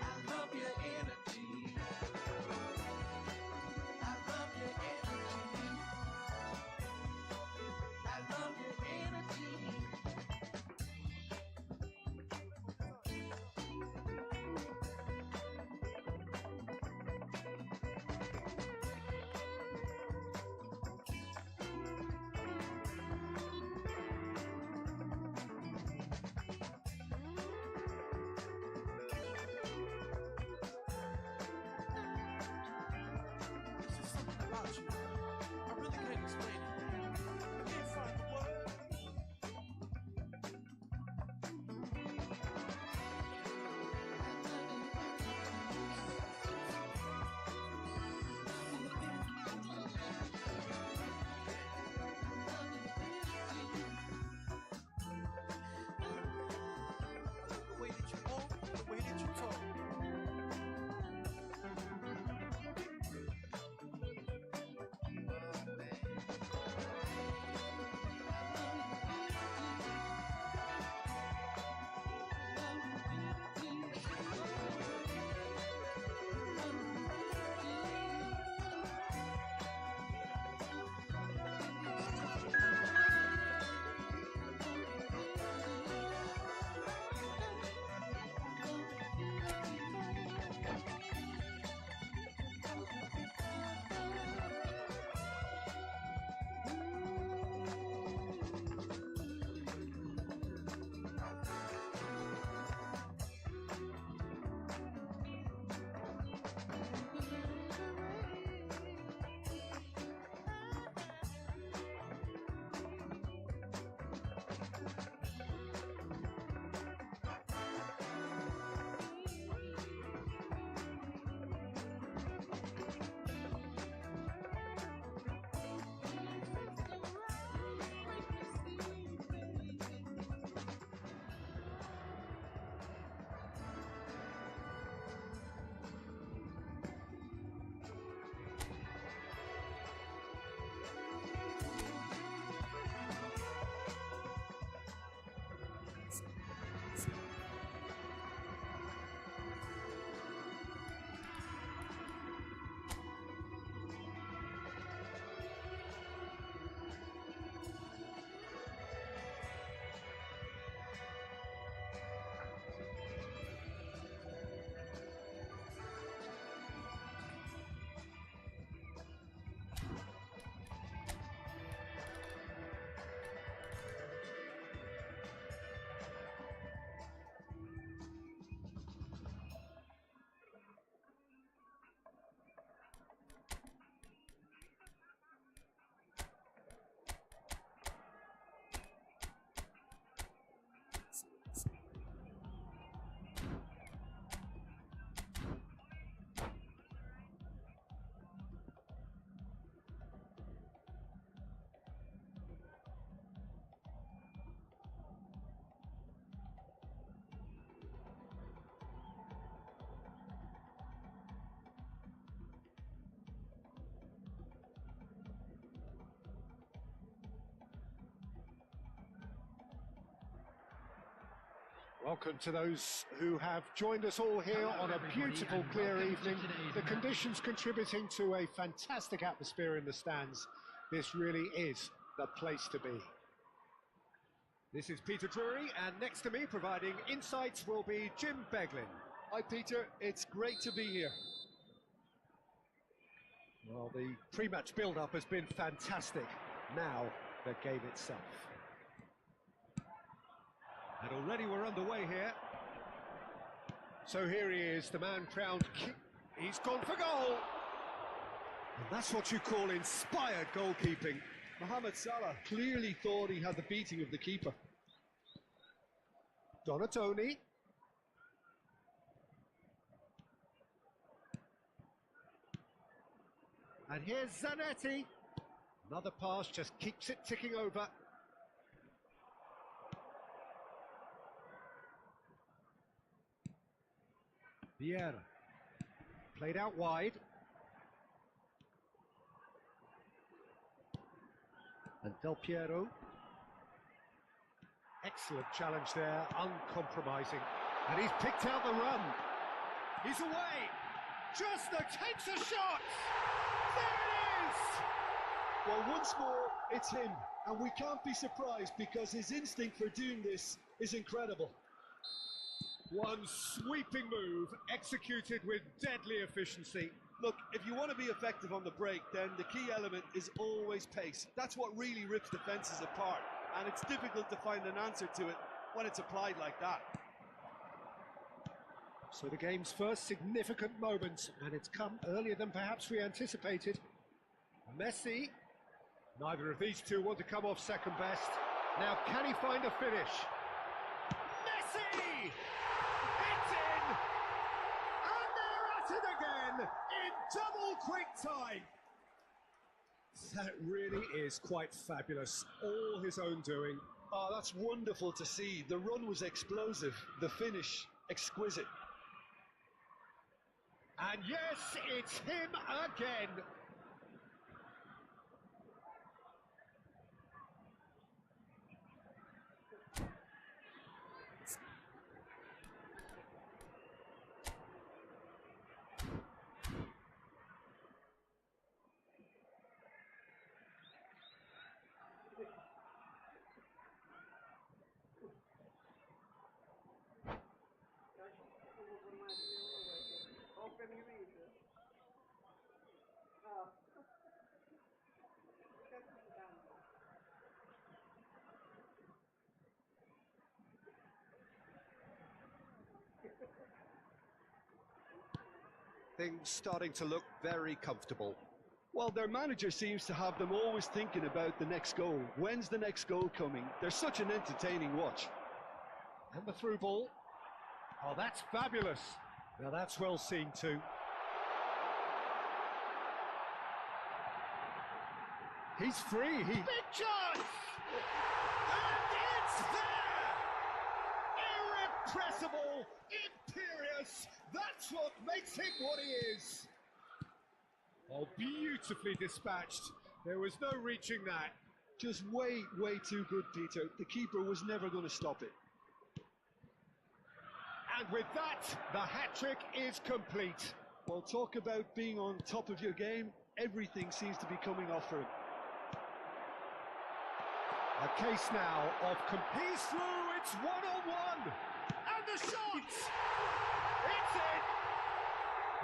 I love your energy. I love your energy. I love your energy. This is something about you. I really can't explain it. I can't find the word. The way that you walk, the way that you talk. Welcome to those who have joined us all here on a beautiful, clear evening. The conditions contributing to a fantastic atmosphere in the stands. This really is the place to be. This is Peter Drury, and next to me, providing insights, will be Jim Beglin. Hi, Peter. It's great to be here. Well, the pre-match build-up has been fantastic. Now, the game itself. And already we're underway here. So here he is, the man crowned king. He's gone for goal. And that's what you call inspired goalkeeping. Mohamed Salah clearly thought he had the beating of the keeper. Donatoni. And here's Zanetti. Another pass just keeps it ticking over. Vieira. Played out wide. And Del Piero. Excellent challenge there, uncompromising. And he's picked out the run. He's away. Just takes a shot. There it is. Well, once more, it's him. And we can't be surprised because his instinct for doing this is incredible. One sweeping move, executed with deadly efficiency. Look, if you want to be effective on the break, then the key element is always pace. That's what really rips defences apart. And it's difficult to find an answer to it when it's applied like that. So the game's first significant moment, and it's come earlier than perhaps we anticipated. Messi. Neither of these two want to come off second best. Now, can he find a finish? Messi! It's in! And they're at it again in double quick time! That really is quite fabulous. All his own doing. Oh, that's wonderful to see. The run was explosive, the finish exquisite. And yes, it's him again. Things starting to look very comfortable. Well, their manager seems to have them always thinking about the next goal. When's the next goal coming? They're such an entertaining watch. And the through ball. Oh, that's fabulous. Now that's well seen too. He's free. Big chance! And it's there! Irrepressible, imperious. That's what makes him what he is. Oh, beautifully dispatched. There was no reaching that. Just way too good, Peter. The keeper was never going to stop it. And with that, the hat-trick is complete. Well, talk about being on top of your game. Everything seems to be coming off for him. A case now of he's through, it's one-on-one. And the shot! It's in!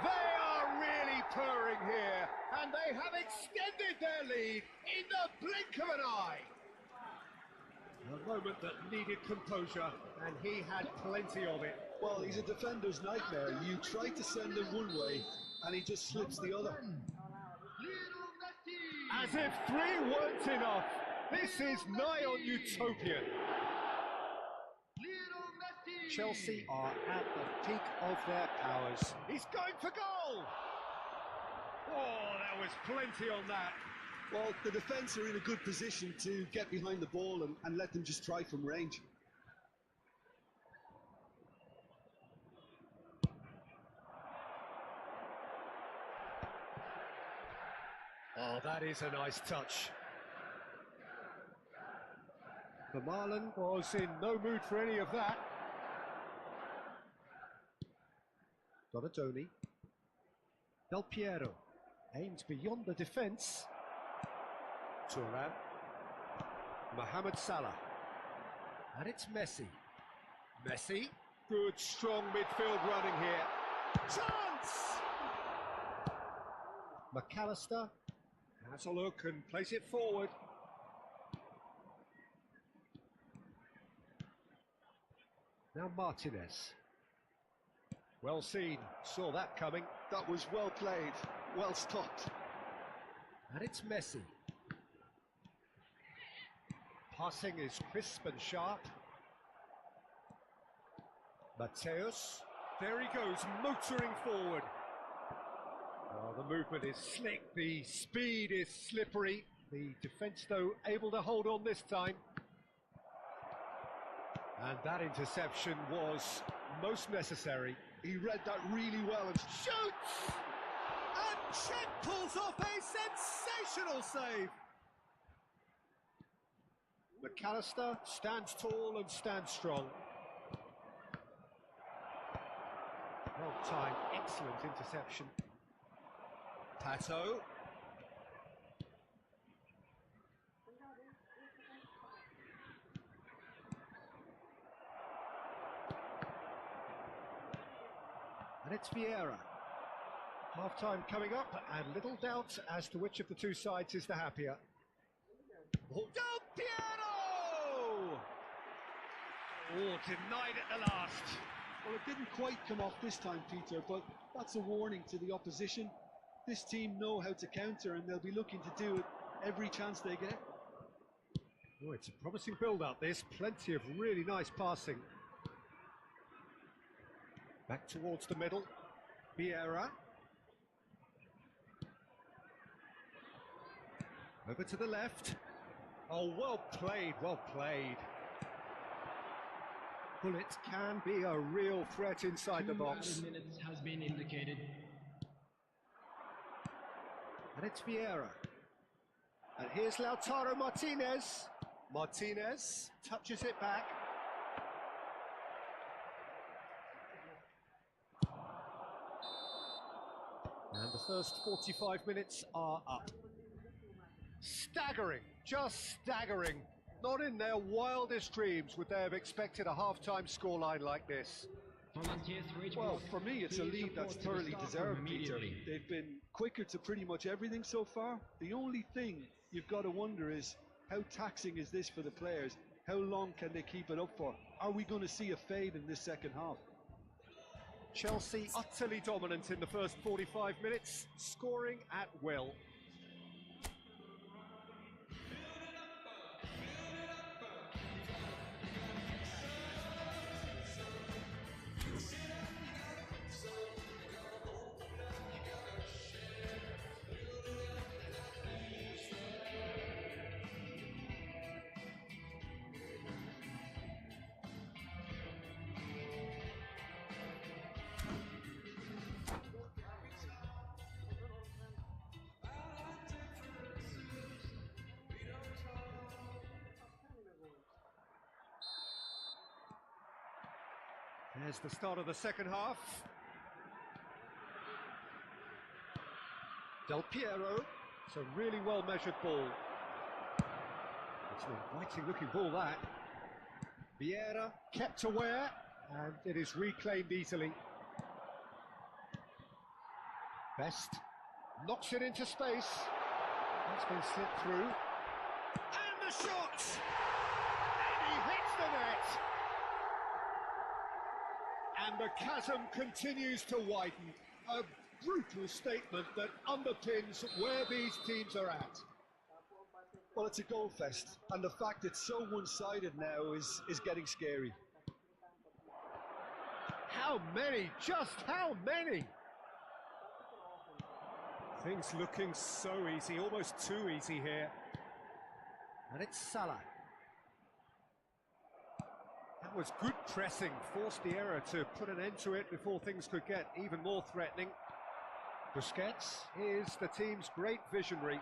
They are really purring here, and they have extended their lead in the blink of an eye. A moment that needed composure, and he had plenty of it. Well, he's a defender's nightmare. You try to send him one way, and he just slips the other. As if three weren't enough. This is nigh on utopian. Chelsea are at the peak of their powers. He's going for goal! Oh, there was plenty on that. Well, the defence are in a good position to get behind the ball and let them just try from range. Oh, that is a nice touch. Vermaelen was in no mood for any of that. Donatoni. Del Piero aims beyond the defence. Thuram. Mohamed Salah. And it's Messi. Messi. Good, strong midfield running here. Chance! McAllister has a look and plays it forward. Now Martinez. Well seen, saw that coming. That was well played, well stopped. And it's Messi. Passing is crisp and sharp. Mateus. There he goes, motoring forward. Oh, the movement is slick, the speed is slippery. The defence, though, able to hold on this time. And that interception was most necessary. He read that really well and Shoots! And Czech pulls off a sensational save. McAllister stands tall and stands strong. Well timed, excellent interception. Pato. And it's Vieira. Half-time coming up, and little doubt as to which of the two sides is the happier. Oh, Del Piero! Oh, denied at the last. well, it didn't quite come off this time, Peter, but that's a warning to the opposition. This team know how to counter, and they'll be looking to do it every chance they get. Oh, it's a promising build-up, this. Plenty of really nice passing. Back towards the middle. Vieira. Over to the left. Oh, well played, well played. Bullets can be a real threat inside the box. 2 minutes has been indicated. And it's Vieira. And here's Lautaro Martinez. Martinez touches it back. And the first 45 minutes are up. Staggering, just staggering. Not in their wildest dreams would they have expected a half-time scoreline like this. Volunteers reach Well, for for me, it's a Please lead that's report to the thoroughly staff room deserved, Peter. immediately. They've been quicker to pretty much everything so far. The only thing you've got to wonder is, how taxing is this for the players? How long can they keep it up for? Are we going to see a fade in this second half? Chelsea utterly dominant in the first 45 minutes, scoring at will. There's the start of the second half. Del Piero, it's a really well measured ball. It's an inviting looking ball, that. Vieira kept aware, and it is reclaimed easily. Best knocks it into space. That's been slipped through. And the shot! And he hits the net! And the chasm continues to widen. A brutal statement that underpins where these teams are at. Well, it's a goal fest, and the fact it's so one-sided now is getting scary. How many? Just how many? Things looking so easy, almost too easy here. And it's Salah. That was good pressing, forced the error to put an end to it before things could get even more threatening. Busquets is the team's great visionary.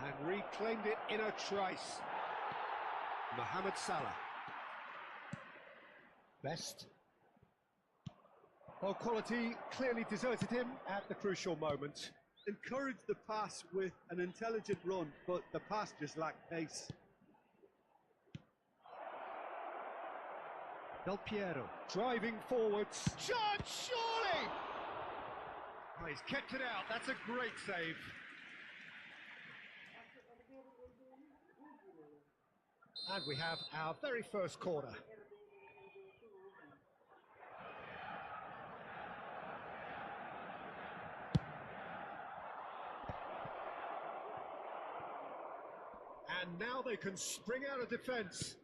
And reclaimed it in a trice. Mohamed Salah. Best. Well, quality clearly deserted him at the crucial moment. Encouraged the pass with an intelligent run, but the pass just lacked pace. Del Piero driving forwards. Shot, surely! Oh, he's kept it out. That's a great save. And we have our very first corner. And now they can spring out of defence.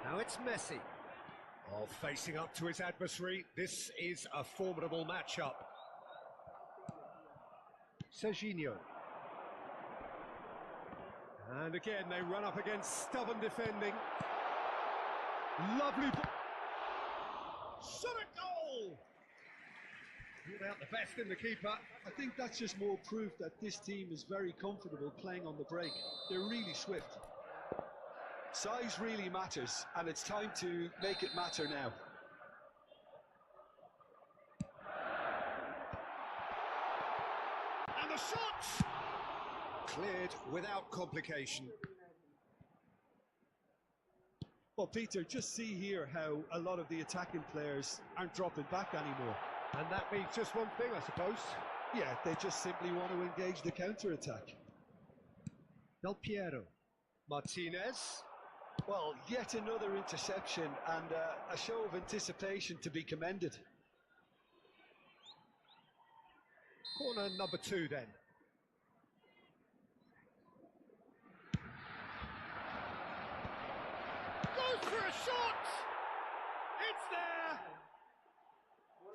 Now it's Messi. Oh, facing up to his adversary. This is a formidable matchup. Serginho. And again, they run up against stubborn defending. Lovely ball. Shot a goal! Ruled out the best in the keeper. I think that's just more proof that this team is very comfortable playing on the break. They're really swift. Size really matters, and it's time to make it matter now. And the shot! Cleared without complication. Well, Peter, just see here how a lot of the attacking players aren't dropping back anymore. And that means just one thing, I suppose. Yeah, they just simply want to engage the counter-attack. Del Piero. Martinez. Well, yet another interception and a show of anticipation to be commended. Corner number 2 then. Goes for a shot! It's there!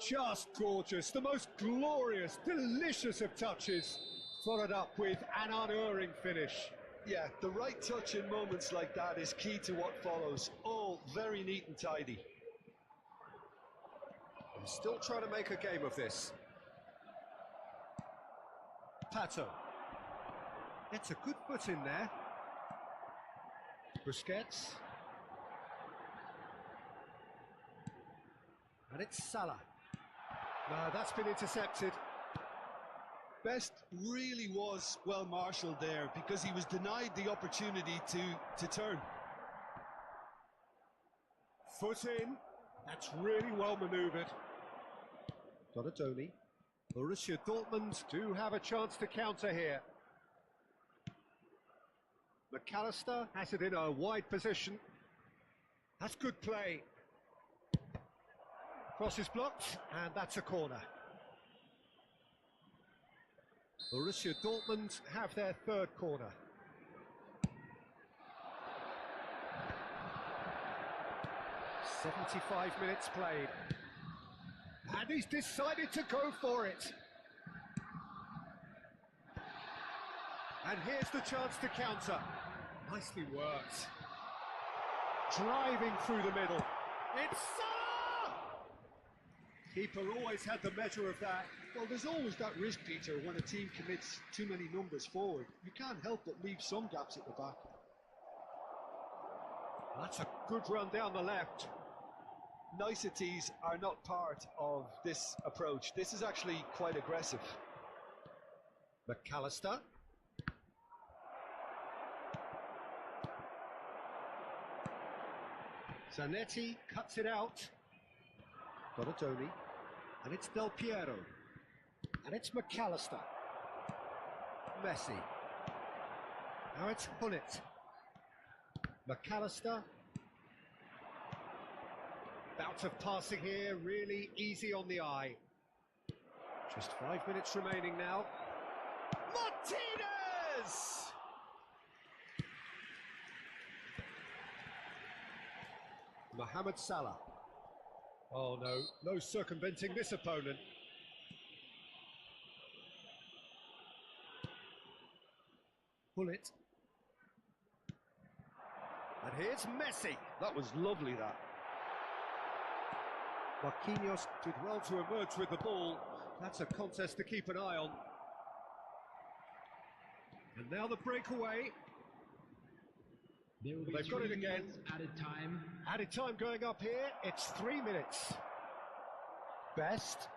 Just gorgeous, the most glorious, delicious of touches, followed up with an unerring finish. Yeah, the right touch in moments like that is key to what follows. All very neat and tidy. I'm still trying to make a game of this. Pato. It's a good foot in there. Busquets. And it's Salah. No, that's been intercepted. Best really was well marshalled there because he was denied the opportunity to turn. Foot in. That's really well manoeuvred. Donatoni. Borussia Dortmund do have a chance to counter here. McAllister has it in a wide position. That's good play. Cross is blocked, and that's a corner. Borussia Dortmund have their third corner. "75 minutes played. And he's decided to go for it. And here's the chance to counter. Nicely worked. Driving through the middle. It's Salah! Keeper always had the measure of that. Well, there's always that risk, Peter, when a team commits too many numbers forward. You can't help but leave some gaps at the back. That's a good run down the left. Niceties are not part of this approach. This is actually quite aggressive. McAllister. Zanetti cuts it out. Donatoni. And it's Del Piero. And it's McAllister. Messi. Now it's Hullet. McAllister. Bout of passing here, really easy on the eye. Just 5 minutes remaining now. Martinez! Mohamed Salah. Oh no, no circumventing this opponent. Hullet. And here's Messi. That was lovely, that. Marquinhos did well to emerge with the ball. That's a contest to keep an eye on. And now the breakaway. There will be They've got it 3 again. minutes added time. Added time going up here. It's 3 minutes. Best.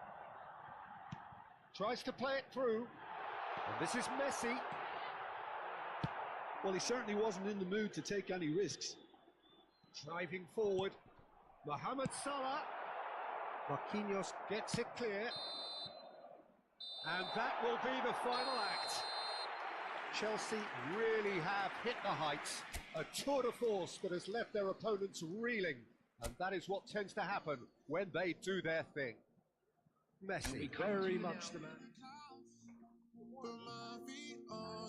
Tries to play it through. And this is Messi. Well, he certainly wasn't in the mood to take any risks. Driving forward. Mohamed Salah. Marquinhos gets it clear. And that will be the final act. Chelsea really have hit the heights. A tour de force that has left their opponents reeling. And that is what tends to happen when they do their thing. Messi, very much the man. Put my feet on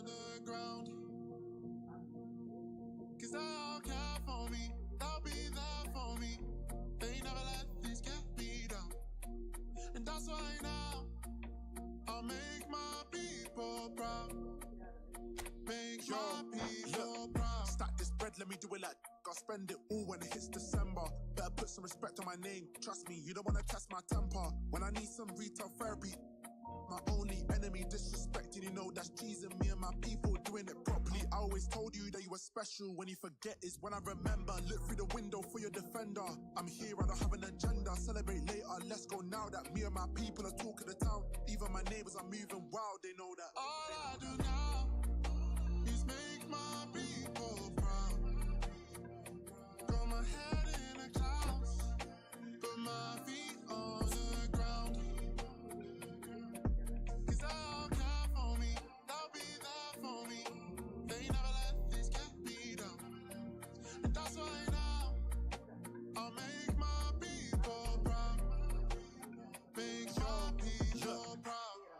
Cause they all care for me, they'll be there for me. They never let things get me down. And that's why now I'll make my people proud. Make my people proud. Stack this bread, let me do it like I'll spend it all when it hits December. Better put some respect on my name. Trust me, you don't wanna test my temper. When I need some retail therapy, my only enemy disrespecting, you know that's G's and me and my people doing it properly. I always told you that you were special. When you forget is when I remember. Look through the window for your defender. I'm here, I don't have an agenda. Celebrate later, let's go now that me and my people are talking the town. Even my neighbors are moving wild, they know that. All I do now is make my people proud. Got my head in the clouds, put my feet on the ground. Cause they all care for me, they'll be there for me. They never let this get me down. And that's why now I'll make my people proud. Make your people proud.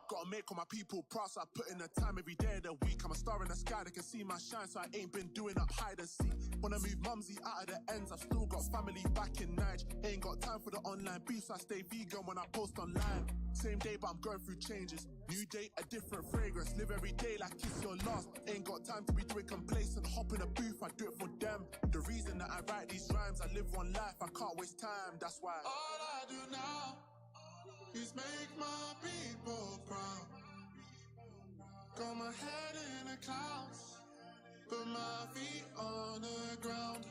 Gotta make all my people proud, so I put in the time every day of the week. I'm a star in the sky, they can see my shine, so I ain't been doing up hide and seek. Wanna move mumsy out of the ends, I've still got family back in Niger. Ain't got time for the online beef, so I stay vegan when I post online. Same day, but I'm going through changes. New day, a different fragrance. Live every day like it's your last. Ain't got time to be doing complacent. Hop in a booth, I do it for them. The reason that I write these rhymes, I live one life, I can't waste time, that's why. All I do now is make my people proud. Got my head in the clouds, put my feet on the ground.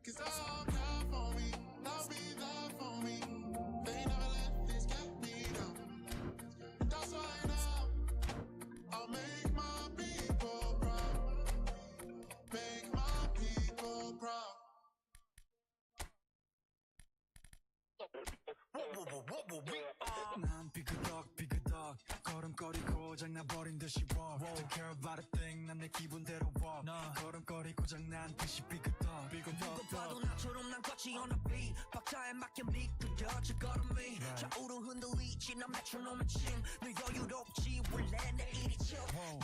Cause they all care for me, they'll be there for me. They never let this get me down. And that's why now I'll make my people proud. Make my people proud. 난 삐그덕 걸음걸이 고장나버린 듯이 walk Don't care about a thing 난 내 기분대로 walk 걸음걸이 고장난 듯이 삐그덕 누가 봐도 나처럼 난 걷지 on a beat 박자에 맞게 미끄러져 걸음이 좌우로 흔들리지 난 메트로놈의 침늘 여유롭지 원래 내 일이죠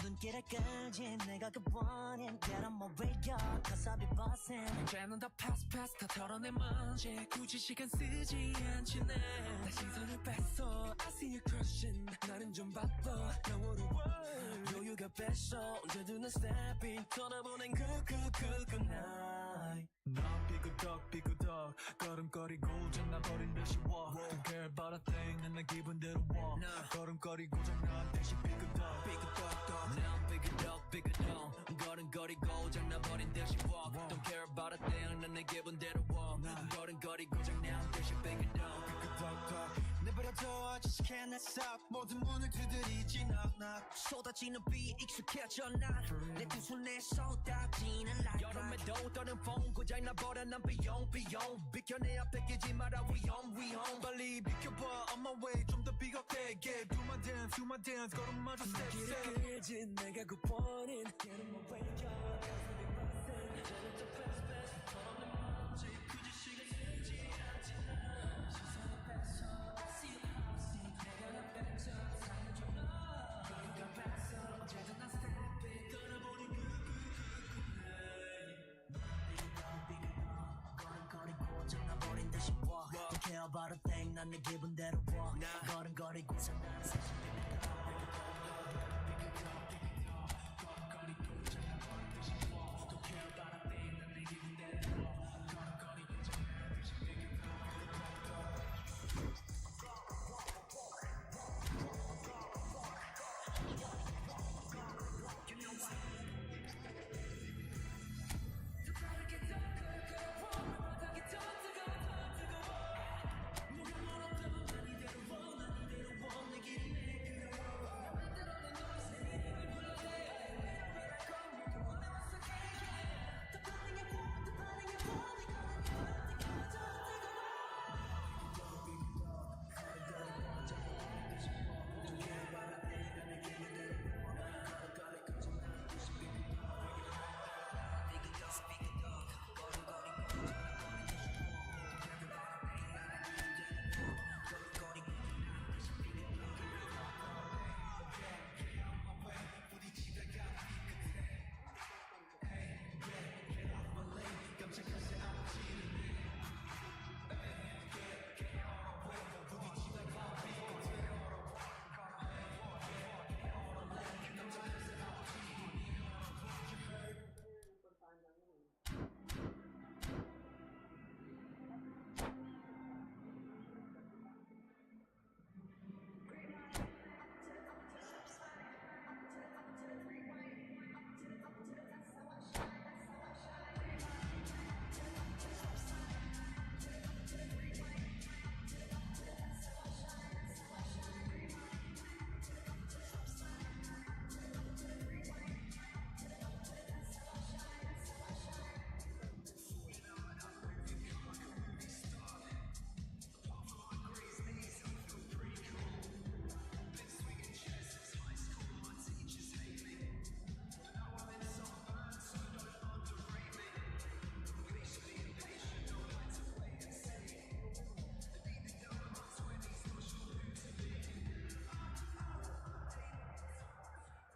눈길을 끌지 내가 그 원인 Get on my radio cause I'll be bossing 이제는 다 pass 다 털어내 먼지 굳이 시간 쓰지 않지 내 시선을 뺐어 I see you crushing 나는 좀 바빠 Now what a world 여유가 뺐어 언제든 난 stepping 떠나보낸 good night 난 삐그덕 걸음걸이 고장나버린 듯이 walk Don't care about a thing 난 내 기분대로 walk 걸음걸이 고장난 듯이 삐그덕 난 삐그덕 걸음걸이 고장나버린 듯이 walk Don't care about a thing 난 내 기분대로 walk 걸음걸이 고장난 듯이 삐그덕 내버려둬 I just can't stop 모든 문을 두드리지 knock 쏟아지는 비 익숙해져 난내 두 손에 쏟아지는 light 여름에도 떠는 폰 고장나버려 난 비용 비켜내 앞에 끼지 마라 위험 빨리 비켜봐 on my way 좀 더 비겁되게 Do my dance 걸음마저 step 길을 끌지 내가 그 원인 Get on my way 저는 더 fast 털어내 먼지 굳이 시간 쓰지 않지 난 시선을 뺐어 I see you crossing 내가 난 뺐죠 사는 좀 너희가 뺐어 언제든 난 stepping 떠나보니 걸음걸이 고장나버린 듯이 walk Don't care about a thing 난 내 기분대로 walk 걸음걸이 고장나는 사실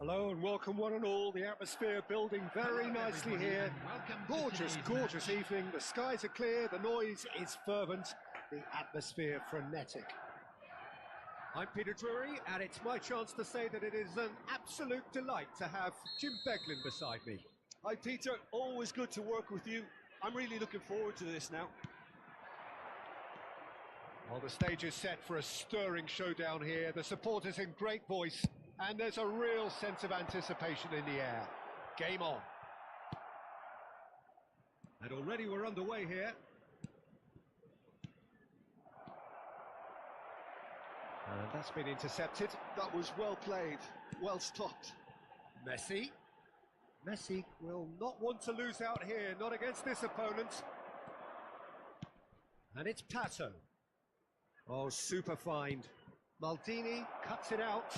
Hello and welcome one and all. The atmosphere building very nicely here. Gorgeous, gorgeous evening. The skies are clear, the noise is fervent, the atmosphere frenetic. I'm Peter Drury, and it's my chance to say that it is an absolute delight to have Jim Beglin beside me. Hi Peter, always good to work with you. I'm really looking forward to this now. Well, the stage is set for a stirring showdown here. The supporters in great voice, and there's a real sense of anticipation in the air. Game on. And already we're underway here. And that's been intercepted. That was well played, well stopped. Messi. Messi will not want to lose out here, not against this opponent. And it's Pato. Oh, super find. Maldini cuts it out.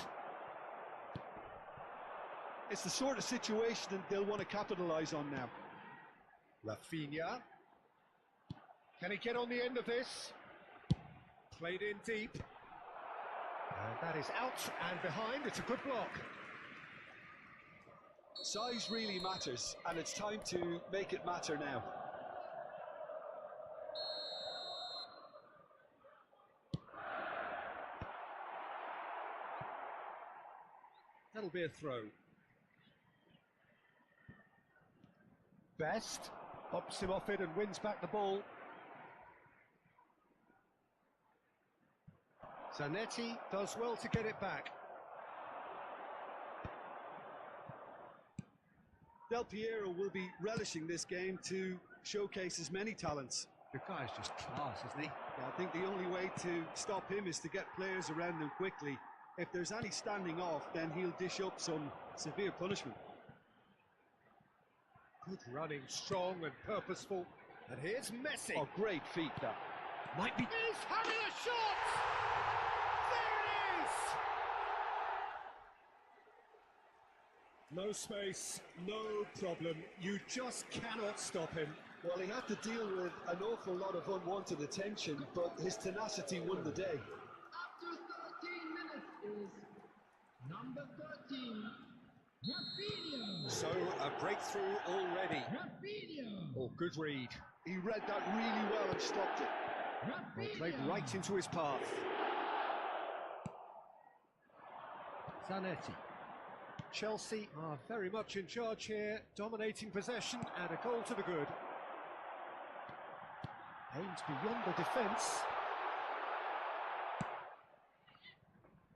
It's the sort of situation that they'll want to capitalise on now. Rafinha. Can he get on the end of this? Played in deep. And that is out and behind. It's a good block. Size really matters, and it's time to make it matter now. That'll be a throw. Best bumps him off it and wins back the ball. Zanetti does well to get it back. Del Piero will be relishing this game to showcase his many talents. The guy's just class, isn't he? Yeah, I think the only way to stop him is to get players around him quickly. If there's any standing off, then he'll dish up some severe punishment. Good running, strong and purposeful. And here's Messi. Oh, great feat that. Might be... He's having a shot! There it is! No space, no problem. You just cannot stop him. Well, he had to deal with an awful lot of unwanted attention, but his tenacity won the day. After 13 minutes is number 13, Rafinha. So, a breakthrough already. Rafinha. Oh, good read. He read that really well and stopped it. Well, played right into his path. Zanetti. Chelsea are very much in charge here, dominating possession and a goal to the good. Aims beyond the defence.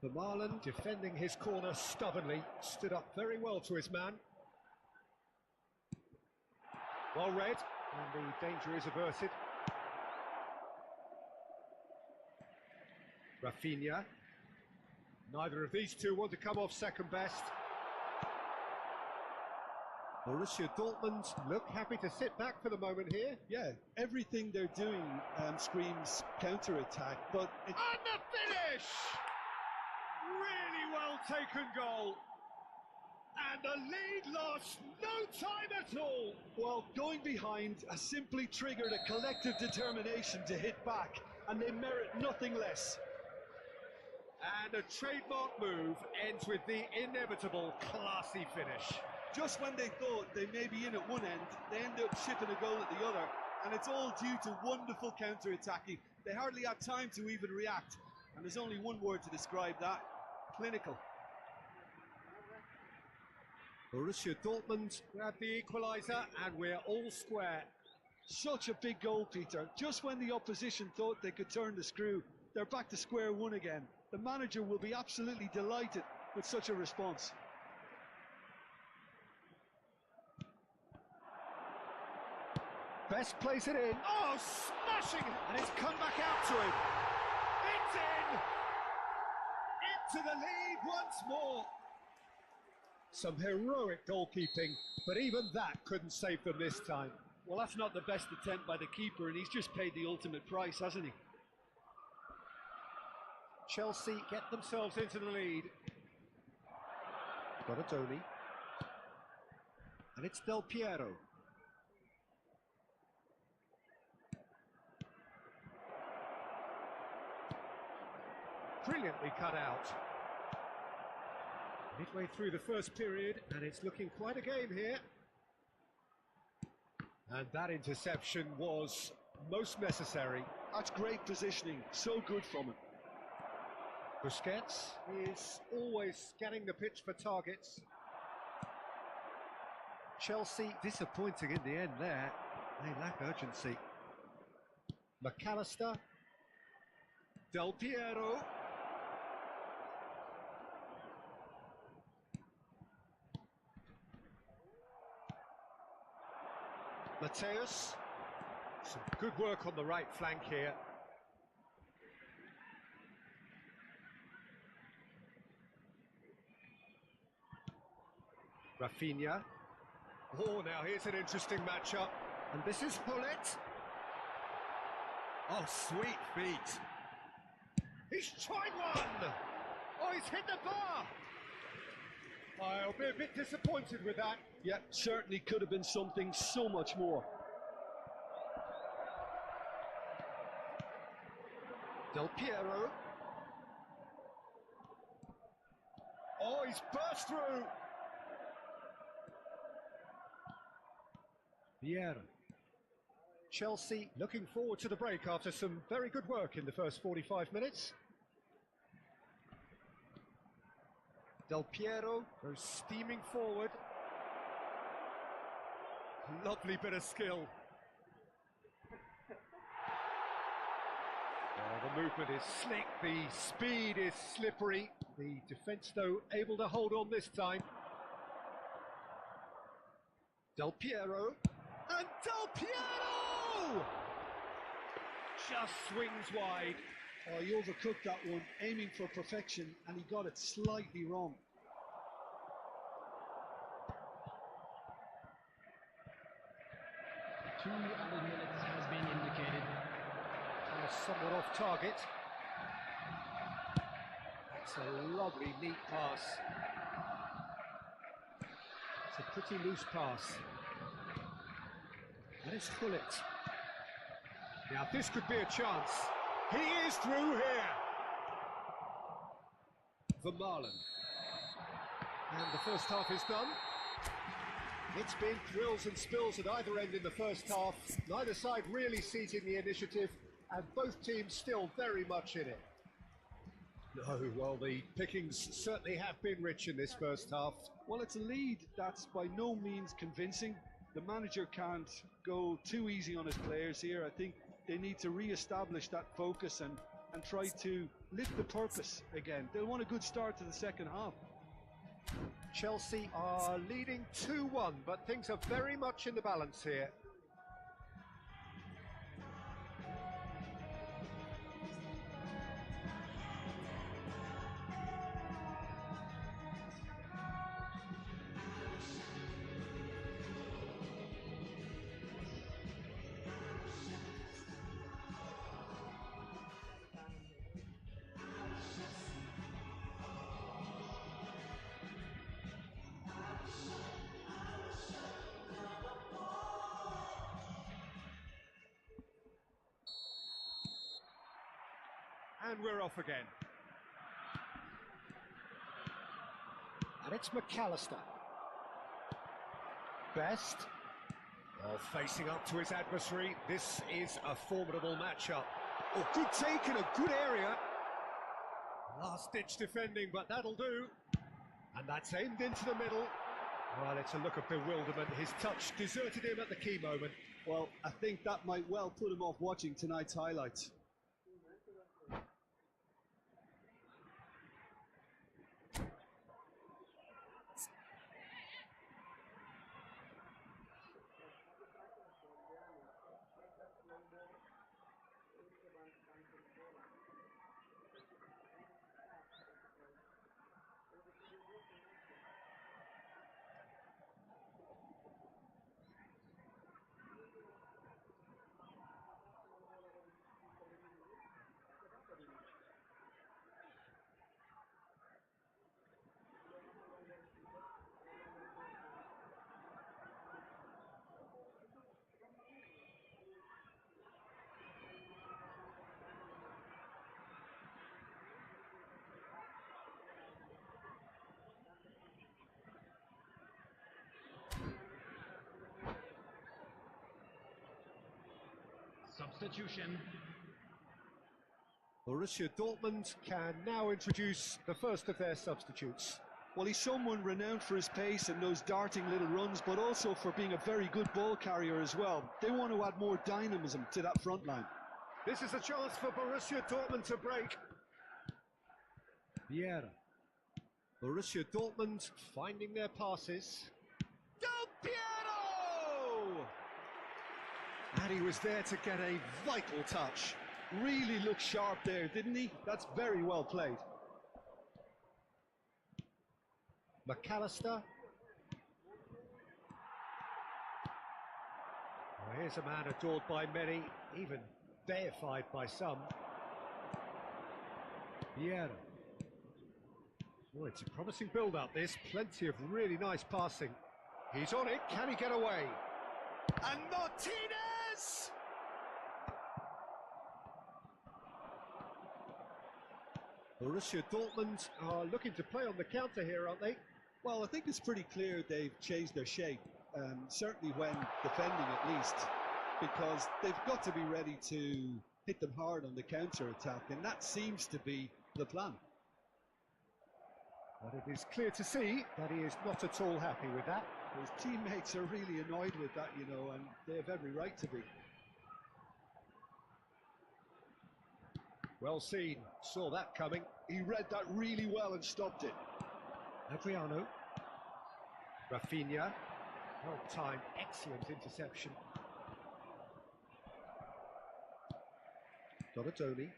Vermaelen defending his corner stubbornly, stood up very well to his man. Well read, and the danger is averted. Rafinha. Neither of these two want to come off second best. Borussia Dortmund look happy to sit back for the moment here. Yeah, everything they're doing screams counter-attack, but... And the finish! Really well taken goal. And the lead lost no time at all. Well, going behind has simply triggered a collective determination to hit back, and they merit nothing less. And a trademark move ends with the inevitable classy finish. Just when they thought they may be in at one end, they end up shipping a goal at the other, and it's all due to wonderful counter-attacking. They hardly had time to even react, and there's only one word to describe that: clinical. Borussia Dortmund grab the equaliser, and we're all square. Such a big goal, Peter. Just when the opposition thought they could turn the screw, they're back to square one again. The manager will be absolutely delighted with such a response. Best plays it in. Oh, smashing! And it's come back out to him. It's in! Into the lead once more. Some heroic goalkeeping, but even that couldn't save them this time. Well, that's not the best attempt by the keeper, and he's just paid the ultimate price, hasn't he? Chelsea get themselves into the lead. Got a Tony. And it's Del Piero. Brilliantly cut out. Midway through the first period, and it's looking quite a game here. And that interception was most necessary. That's great positioning, so good from him. Busquets is always scanning the pitch for targets. Chelsea disappointing in the end there. They lack urgency. McAllister. Del Piero. Mateus. Some good work on the right flank here. Rafinha. Oh, now here's an interesting matchup. And this is Hullet. Oh, sweet feet. He's tried one! Oh, he's hit the bar! I'll be a bit disappointed with that. Yeah, certainly could have been something so much more. Del Piero. Oh, he's burst through! Vieira. Chelsea looking forward to the break after some very good work in the first 45 minutes. Del Piero goes steaming forward. Lovely bit of skill. Oh, the movement is slick, the speed is slippery. The defence, though, able to hold on this time. Del Piero. And Del Piero! Just swings wide. Oh, he overcooked that one, aiming for perfection, and he got it slightly wrong. Two added minutes has been indicated. And somewhat off target. That's a lovely, neat pass. It's a pretty loose pass. That is Hullet. Now this could be a chance. He is through here. Vermaelen. And the first half is done. It's been thrills and spills at either end in the first half. Neither side really seizing the initiative, and both teams still very much in it. No, well, the pickings certainly have been rich in this first half. Well, it's a lead that's by no means convincing. The manager can't go too easy on his players here. I think they need to re-establish that focus and try to lift the purpose again. They'll want a good start to the second half. Chelsea are leading 2-1, but things are very much in the balance here. And we're off again. And it's McAllister. Best. Oh, facing up to his adversary. This is a formidable matchup. Oh, good take in a good area. Last-ditch defending, but that'll do. And that's aimed into the middle. Well, it's a look of bewilderment. His touch deserted him at the key moment. Well, I think that might well put him off watching tonight's highlights. Substitution. Borussia Dortmund can now introduce the first of their substitutes. Well, he's someone renowned for his pace and those darting little runs, but also for being a very good ball carrier as well. They want to add more dynamism to that front line. This is a chance for Borussia Dortmund to break. Vieira. Borussia Dortmund finding their passes. Del Piero! And he was there to get a vital touch. Really looked sharp there, didn't he? That's very well played. McAllister. Oh, here's a man adored by many, even deified by some. Vieira. Oh, it's a promising build-up, this. Plenty of really nice passing. He's on it. Can he get away? And Martinez! Borussia Dortmund are looking to play on the counter here, aren't they? Well, I think it's pretty clear they've changed their shape, certainly when defending at least, because they've got to be ready to hit them hard on the counter-attack, and that seems to be the plan. But it is clear to see that he is not at all happy with that. His teammates are really annoyed with that, you know, and they have every right to be. Well seen, saw that coming. He read that really well and stopped it. Adriano. Rafinha. Well timed, excellent interception. Donatoni.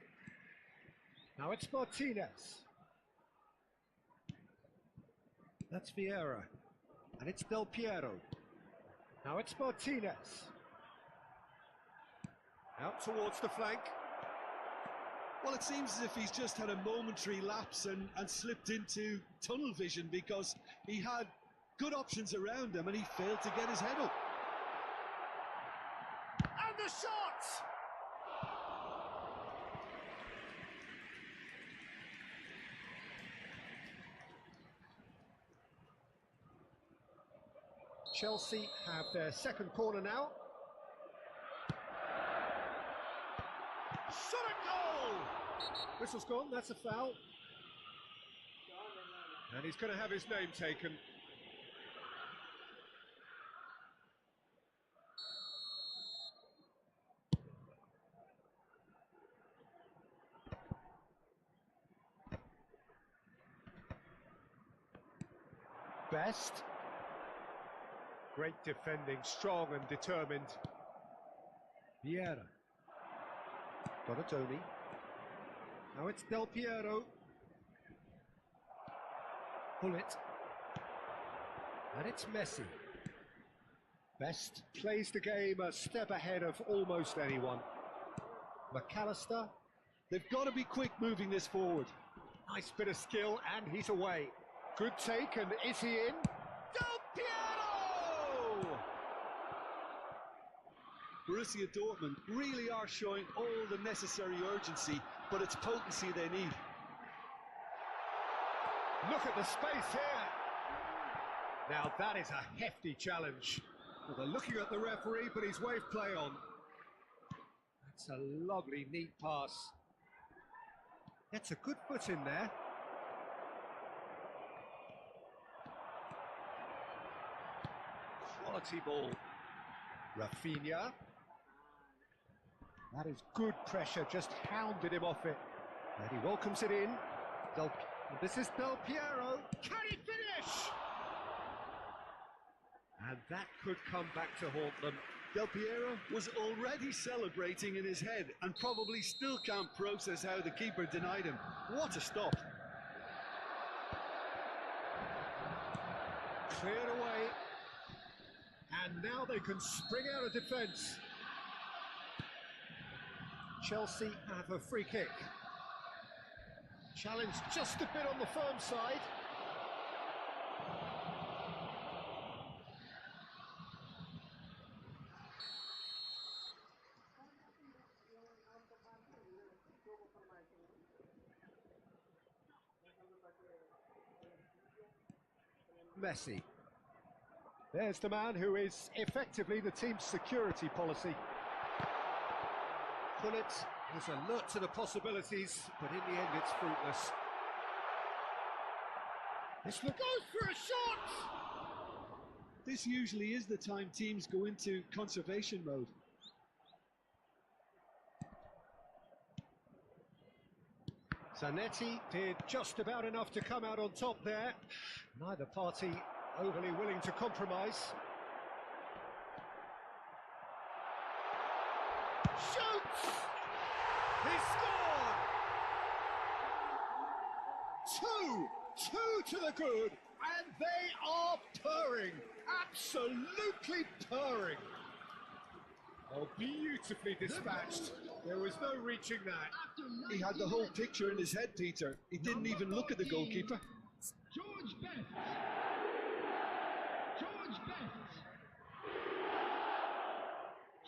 Now it's Martinez. That's Vieira. And it's Del Piero. Now it's Martinez. Out towards the flank. Well, it seems as if he's just had a momentary lapse and slipped into tunnel vision, because he had good options around him and he failed to get his head up. And the shot! Chelsea have their second corner now. Shot at goal! Whistle's gone, that's a foul. And he's going to have his name taken. Best. Great defending, strong and determined. Vieira. Donatoni. Now it's Del Piero. Pull it. And it's Messi. Best plays the game a step ahead of almost anyone. McAllister. They've got to be quick moving this forward. Nice bit of skill, and he's away. Good take, and is he in? Del Piero! Borussia Dortmund really are showing all the necessary urgency, but it's potency they need. Look at the space here. Now that is a hefty challenge. Well, they're looking at the referee, but he's waved play on. That's a lovely, neat pass. That's a good foot in there. Quality ball. Rafinha. That is good pressure, just hounded him off it. And he welcomes it in. This is Del Piero. Can he finish? And that could come back to haunt them. Del Piero was already celebrating in his head and probably still can't process how the keeper denied him. What a stop. Cleared away. And now they can spring out of defence. Chelsea have a free kick. Challenge just a bit on the firm side. Messi. There's the man who is effectively the team's security policy. Pullet was alert to the possibilities, but in the end it's fruitless. This will go for a shot! This usually is the time teams go into conservation mode. Zanetti did just about enough to come out on top there. Neither party overly willing to compromise. Shoots! He scored! Two to the good, and they are purring, absolutely purring. Oh, beautifully dispatched. There was no reaching that. He had the whole picture in his head, Peter. He didn't even look at the goalkeeper. George Best. George Best.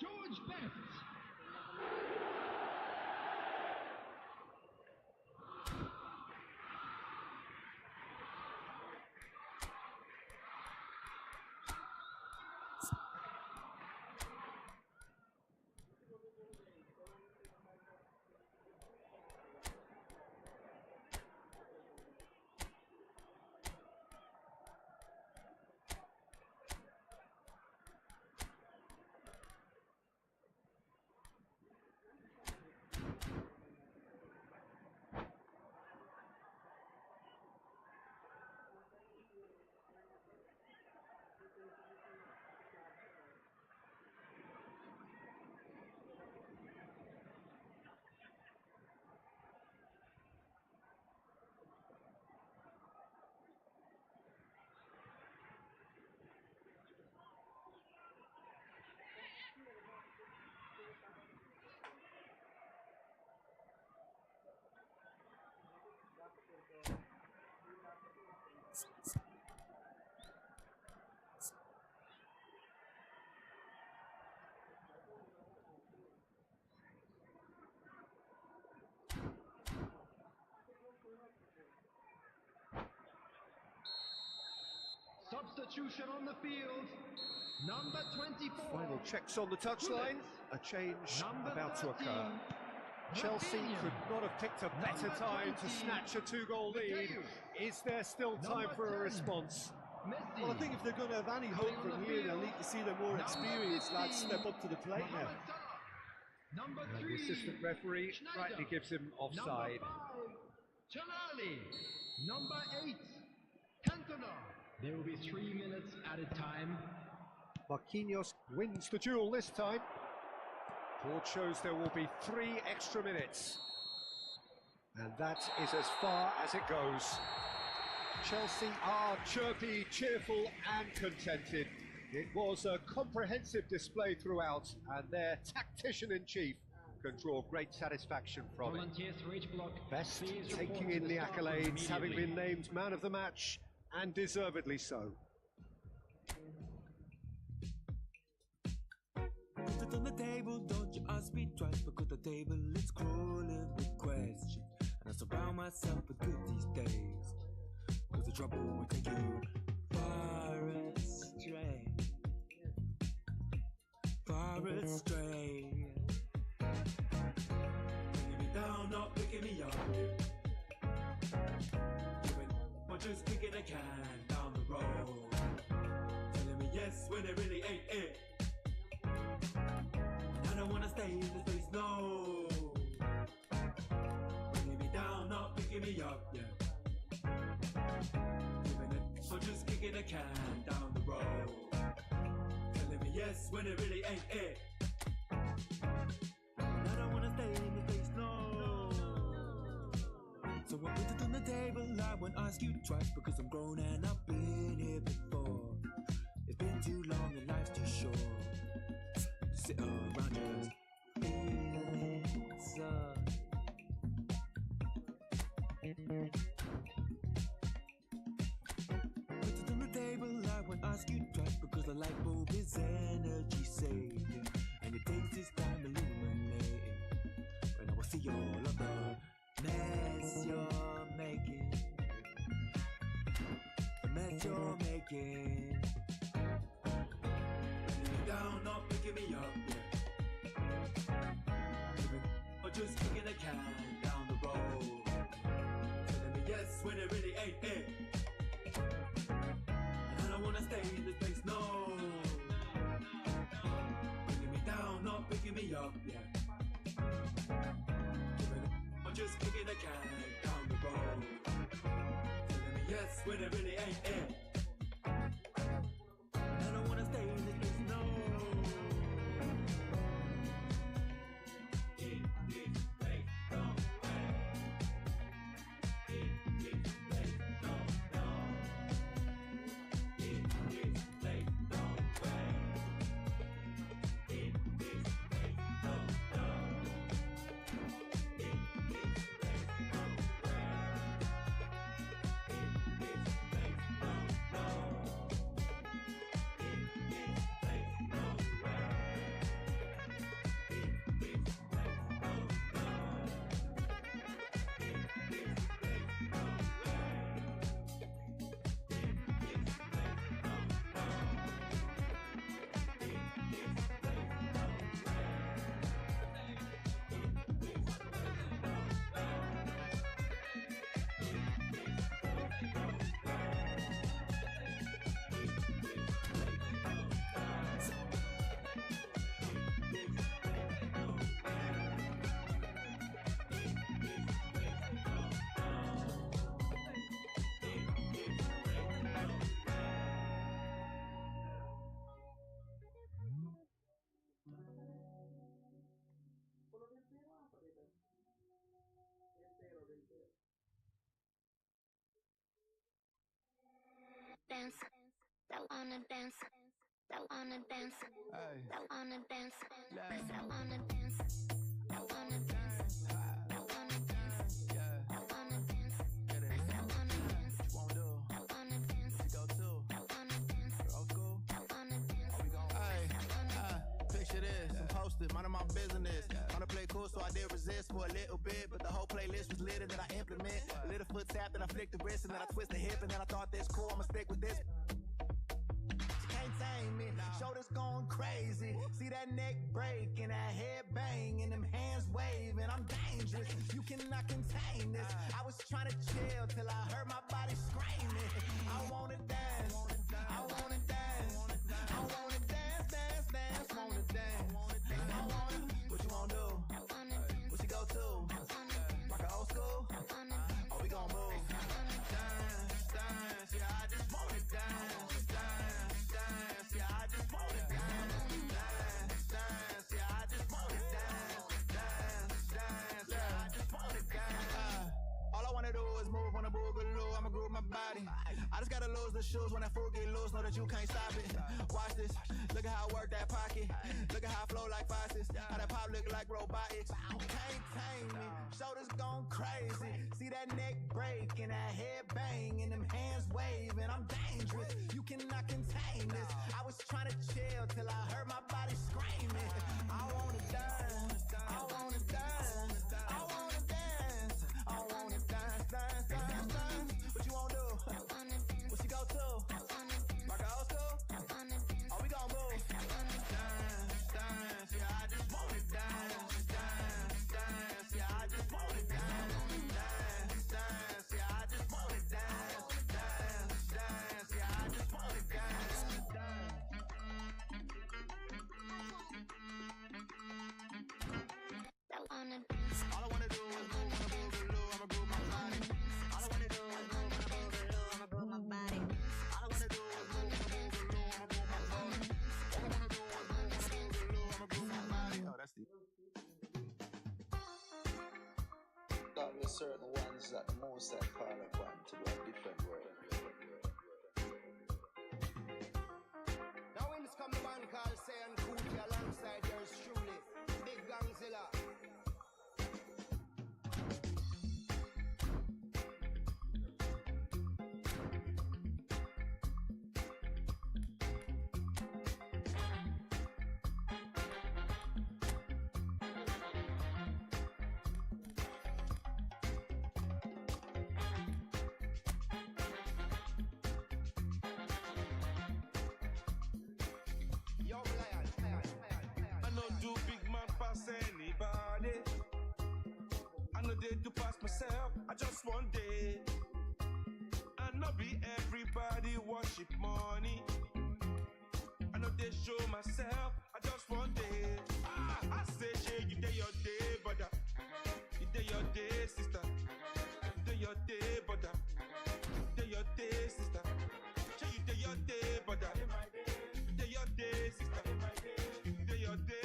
George Best. Substitution on the field. Number 24. Final checks on the touchline. A change about to occur. Chelsea could not have picked a better time to snatch a two-goal lead. Is there still time for a response? Well, I think if they're going to have any hope from here, they'll need to see the more experienced lads step up to the plate now. Number And 3. the assistant referee rightly gives him offside. Number 5. Tonali. Number 8. Cantona. There will be 3 minutes added time. Marquinhos wins the duel this time. Board shows there will be 3 extra minutes. And that is as far as it goes. Chelsea are chirpy, cheerful and contented. It was a comprehensive display throughout, and their tactician-in-chief can draw great satisfaction from it. Volunteers for each block. Best Please report taking to in the staff room accolades, having immediately. been named man of the match, and deservedly so. Put it on the table, don't you ask me twice, because the table is crawling with questions. And I surround myself with good these days, cause the trouble will take you far astray. Far astray. Bringing me down, not picking me up. Or just kicking a can down the road. Telling me yes when it really ain't it. I don't wanna stay in this place, no. Bringing me down, not picking me up, yeah. Giving it, or just kicking a can down the road. Telling me yes when it really ain't it. I don't wanna stay in this place, no. So I put it on the table, I won't ask you twice, because I'm grown and I've been here before. It's been too long and life's too short to sit around just feeling so. Put it on the table, I won't ask you twice, because the light bulb is energy saving, and it takes its time illuminating. When I will see all of the mess you're making, the mess you're making. Bringing me down, not picking me up, yeah. Giving or just kicking a can down the road. Telling me yes when it really ain't it. And I don't wanna stay in this place, no. Bringing me down, not picking me up, yeah. Or just kicking a can down the road. Telling me yes when it really ain't it. And I don't wanna stay in this place, no. Dance, that wanna dance, that wanna dance, that wanna dance, that wanna dance, that wanna dance, that wanna dance, that wanna dance, that wanna dance, that wanna dance, that wanna dance, that wanna dance. Picture this, I'm posted, minding my business. Wanna play cool, so I did resist for a little bit, but the whole playlist was lit and then I implement. A little foot tap, then I flick the wrist, and then I twist the hip, and then I thought this cool, I'ma stick with this. She can't tame me, shoulders going crazy. See that neck break and that head bang and them hands waving. I'm dangerous, you cannot contain this. I was trying to chill till I heard my body screaming. I wanna dance, I wanna dance, I wanna dance, dance, dance, wanna dance. I wanna, what you wanna do? What you go to? Rock a old school? Oh, we gon' move. Dance, dance, yeah, I just wanna dance, dance, dance, yeah, I just wanna dance, dance, dance, yeah, I just wanna dance, dance, dance, yeah, I just wanna dance. All I wanna do is move on the boogaloo, I'ma groove my body. I just gotta lose the shoes when that fool get loose, know that you can't stop it. Watch this, look at how I work that pocket. Look at how I flow like faucets, how that pop look like robotics. You can't tame me, shoulders gone crazy. See that neck break and that head bang and them hands waving. I'm dangerous, you cannot contain this. I was trying to chill till I heard my body screaming. I wanna dance, I wanna dance, I wanna dance, I wanna dance, dance, dance, dance. What you wanna do? What you go to? Rock a old school? Oh, we gon' move. Dance, dance, yeah, I just wanna dance, dance, dance, yeah, I just wanna dance, dance, dance, yeah, I just wanna dance, dance, dance, yeah, I just wanna dance. That wanna dance. All I wanna do is move on the boogaloo, I'ma groove my body. All I wanna do is move on the boogaloo, I'ma groove my body. All I wanna do is move on the boogaloo, I'ma groove my body. All I wanna do is move on the boogaloo, I'ma groove my body. Oh, that's the. There's certain ones that the most I call upon to do a different work. Now when this come the man called Say and Cootie alongside yours truly, Big Gangzilla. Yo, day to pass myself. I just one day. I not be everybody worship money. I know they show myself. I just one day. I say, shey, you day your day, brother. You day your day, sister. You day your day, brother. You day your day, sister. Shey, you day your day, brother. You day your day, sister. You day your day.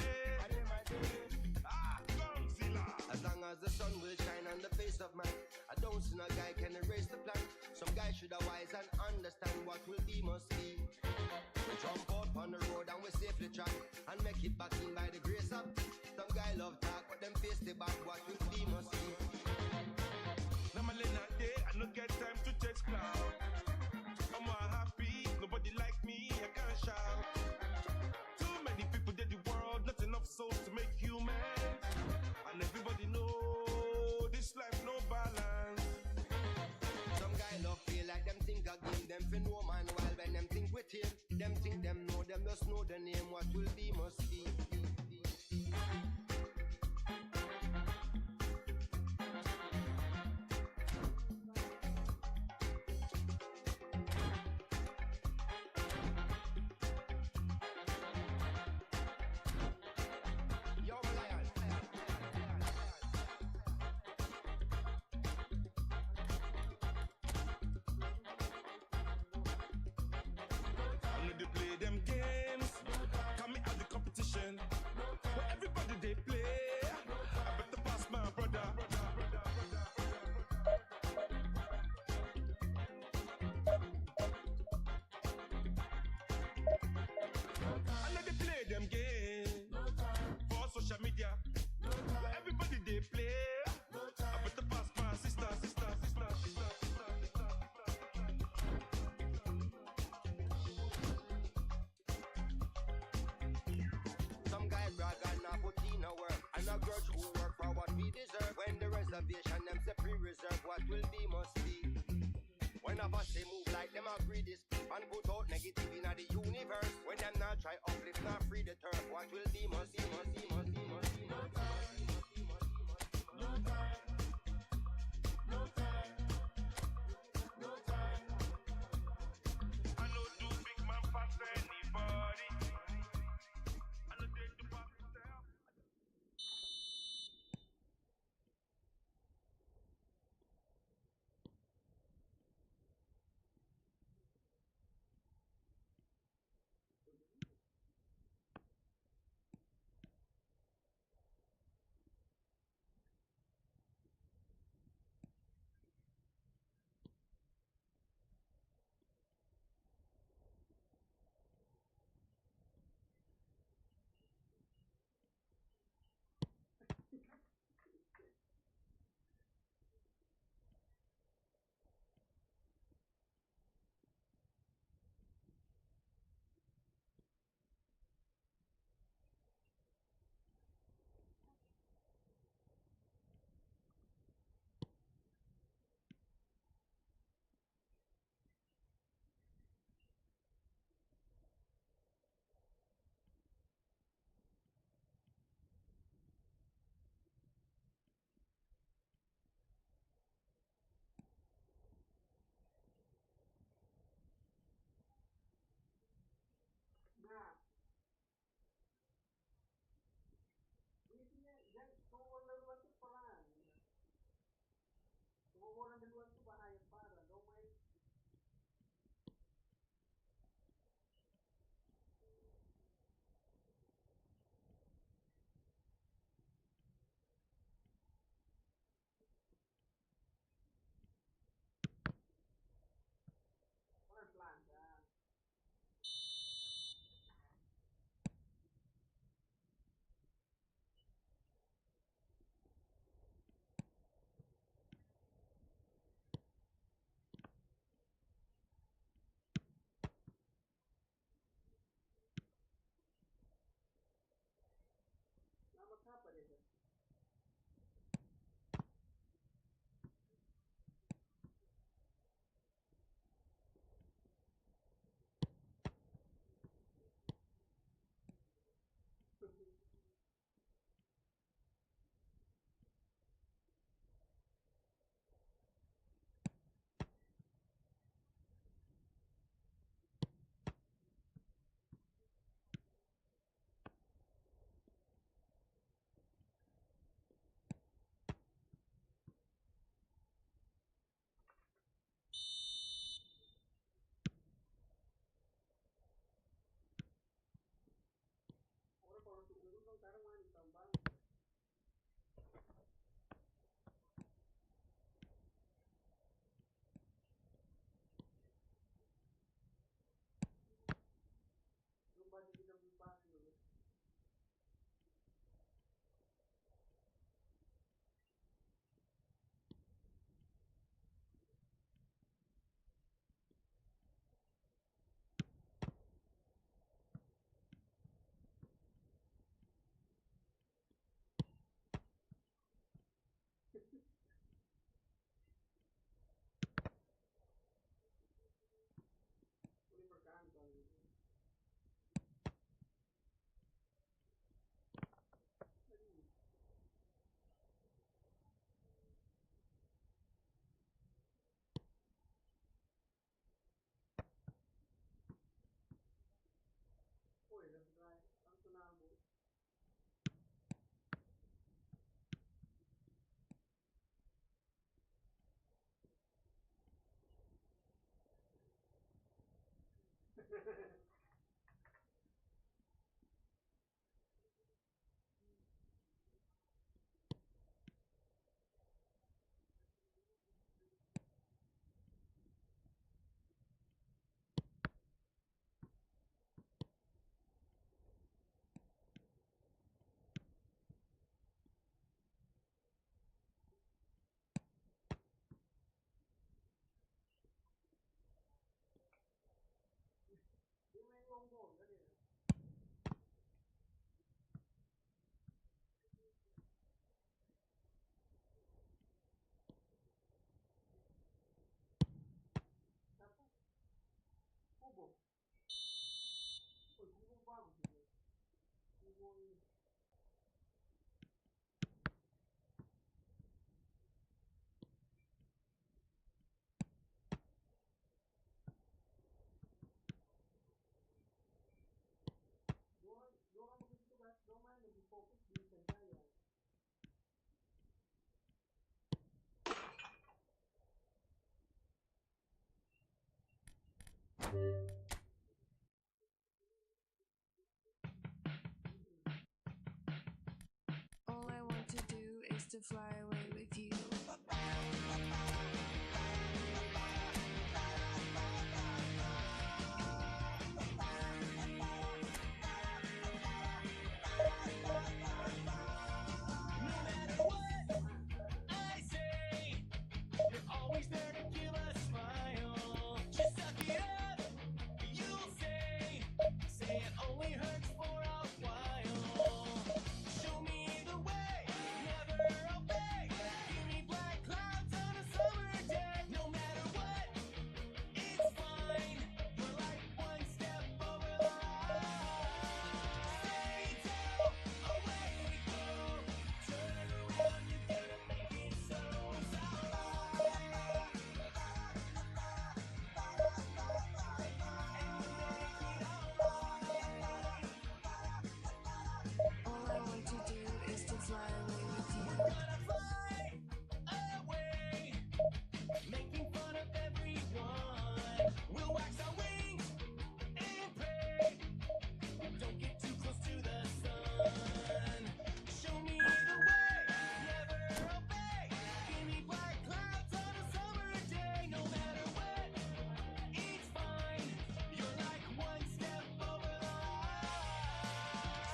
Godzilla. As long as the sun will shine on the face of man, I don't see no guy can erase the plan. Some guy should have wise and understand what will be must be. We jump out on the road and we safely track and make it back in by the grace of. Some guy love talk, but them face the back. What will be must be. Now my late day, I no get time to chase cloud. I'm more happy, nobody like me, I can't shout. Too many people did the world, not enough souls to make humans. And everybody know this life no balance. Some guy love feel like them think I game them for no man, while when them think with him, them think them just know the name. What will be must be. I know they play them games, coming out the competition. Where everybody they play, I better pass my brother. I know they play them games for social media. Where everybody they play, I better pass my sister. Some guy brag and not put in a work, and a grudge who work for what we deserve. When the reservation them say pre-reserve, what will be must be. When a boss they move like them agree this and put out negative in the universe. When them not try uplift, not free the turf, what will be must be. I know do big man pass anybody. I know they do pass myself. All I want to do is to fly away with you. Always there to give a smile. Just suck it up, you'll say it only hurts for a while. Show me the way, never obey. Give me black clouds on a summer day. No matter what, it's fine. You're like one step over the line. Say so, away we go. Turn around, you're gonna make it so. All I want to do is to fly away with you. Gonna fly away, making fun of everyone. We'll wax our wings and pray. Don't get too close to the sun. Show me the way, never obey. Give me black clouds on a summer day. No matter what, it's fine. You're like one step over the line.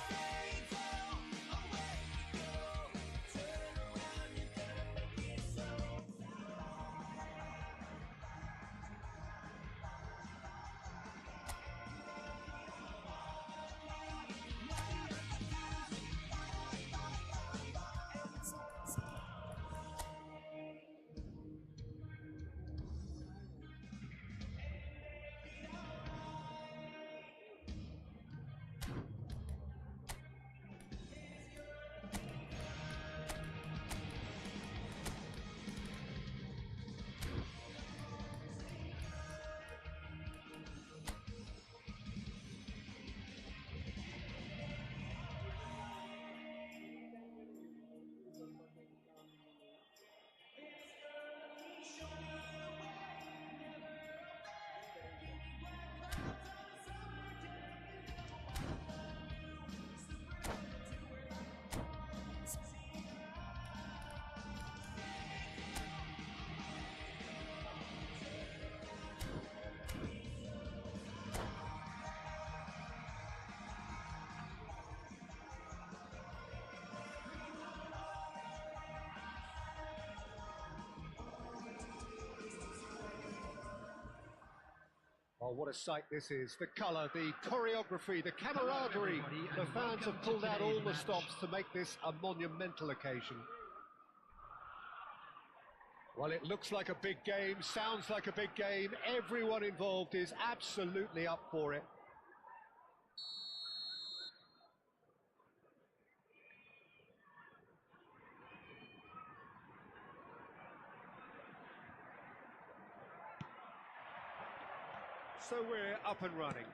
Say so, away we go. Turn around, you're gonna make it so. Oh, what a sight this is. The colour, the choreography, the camaraderie. The fans have pulled out all the stops to make this a monumental occasion. Well, it looks like a big game, sounds like a big game. Everyone involved is absolutely up for it. So we're up and running.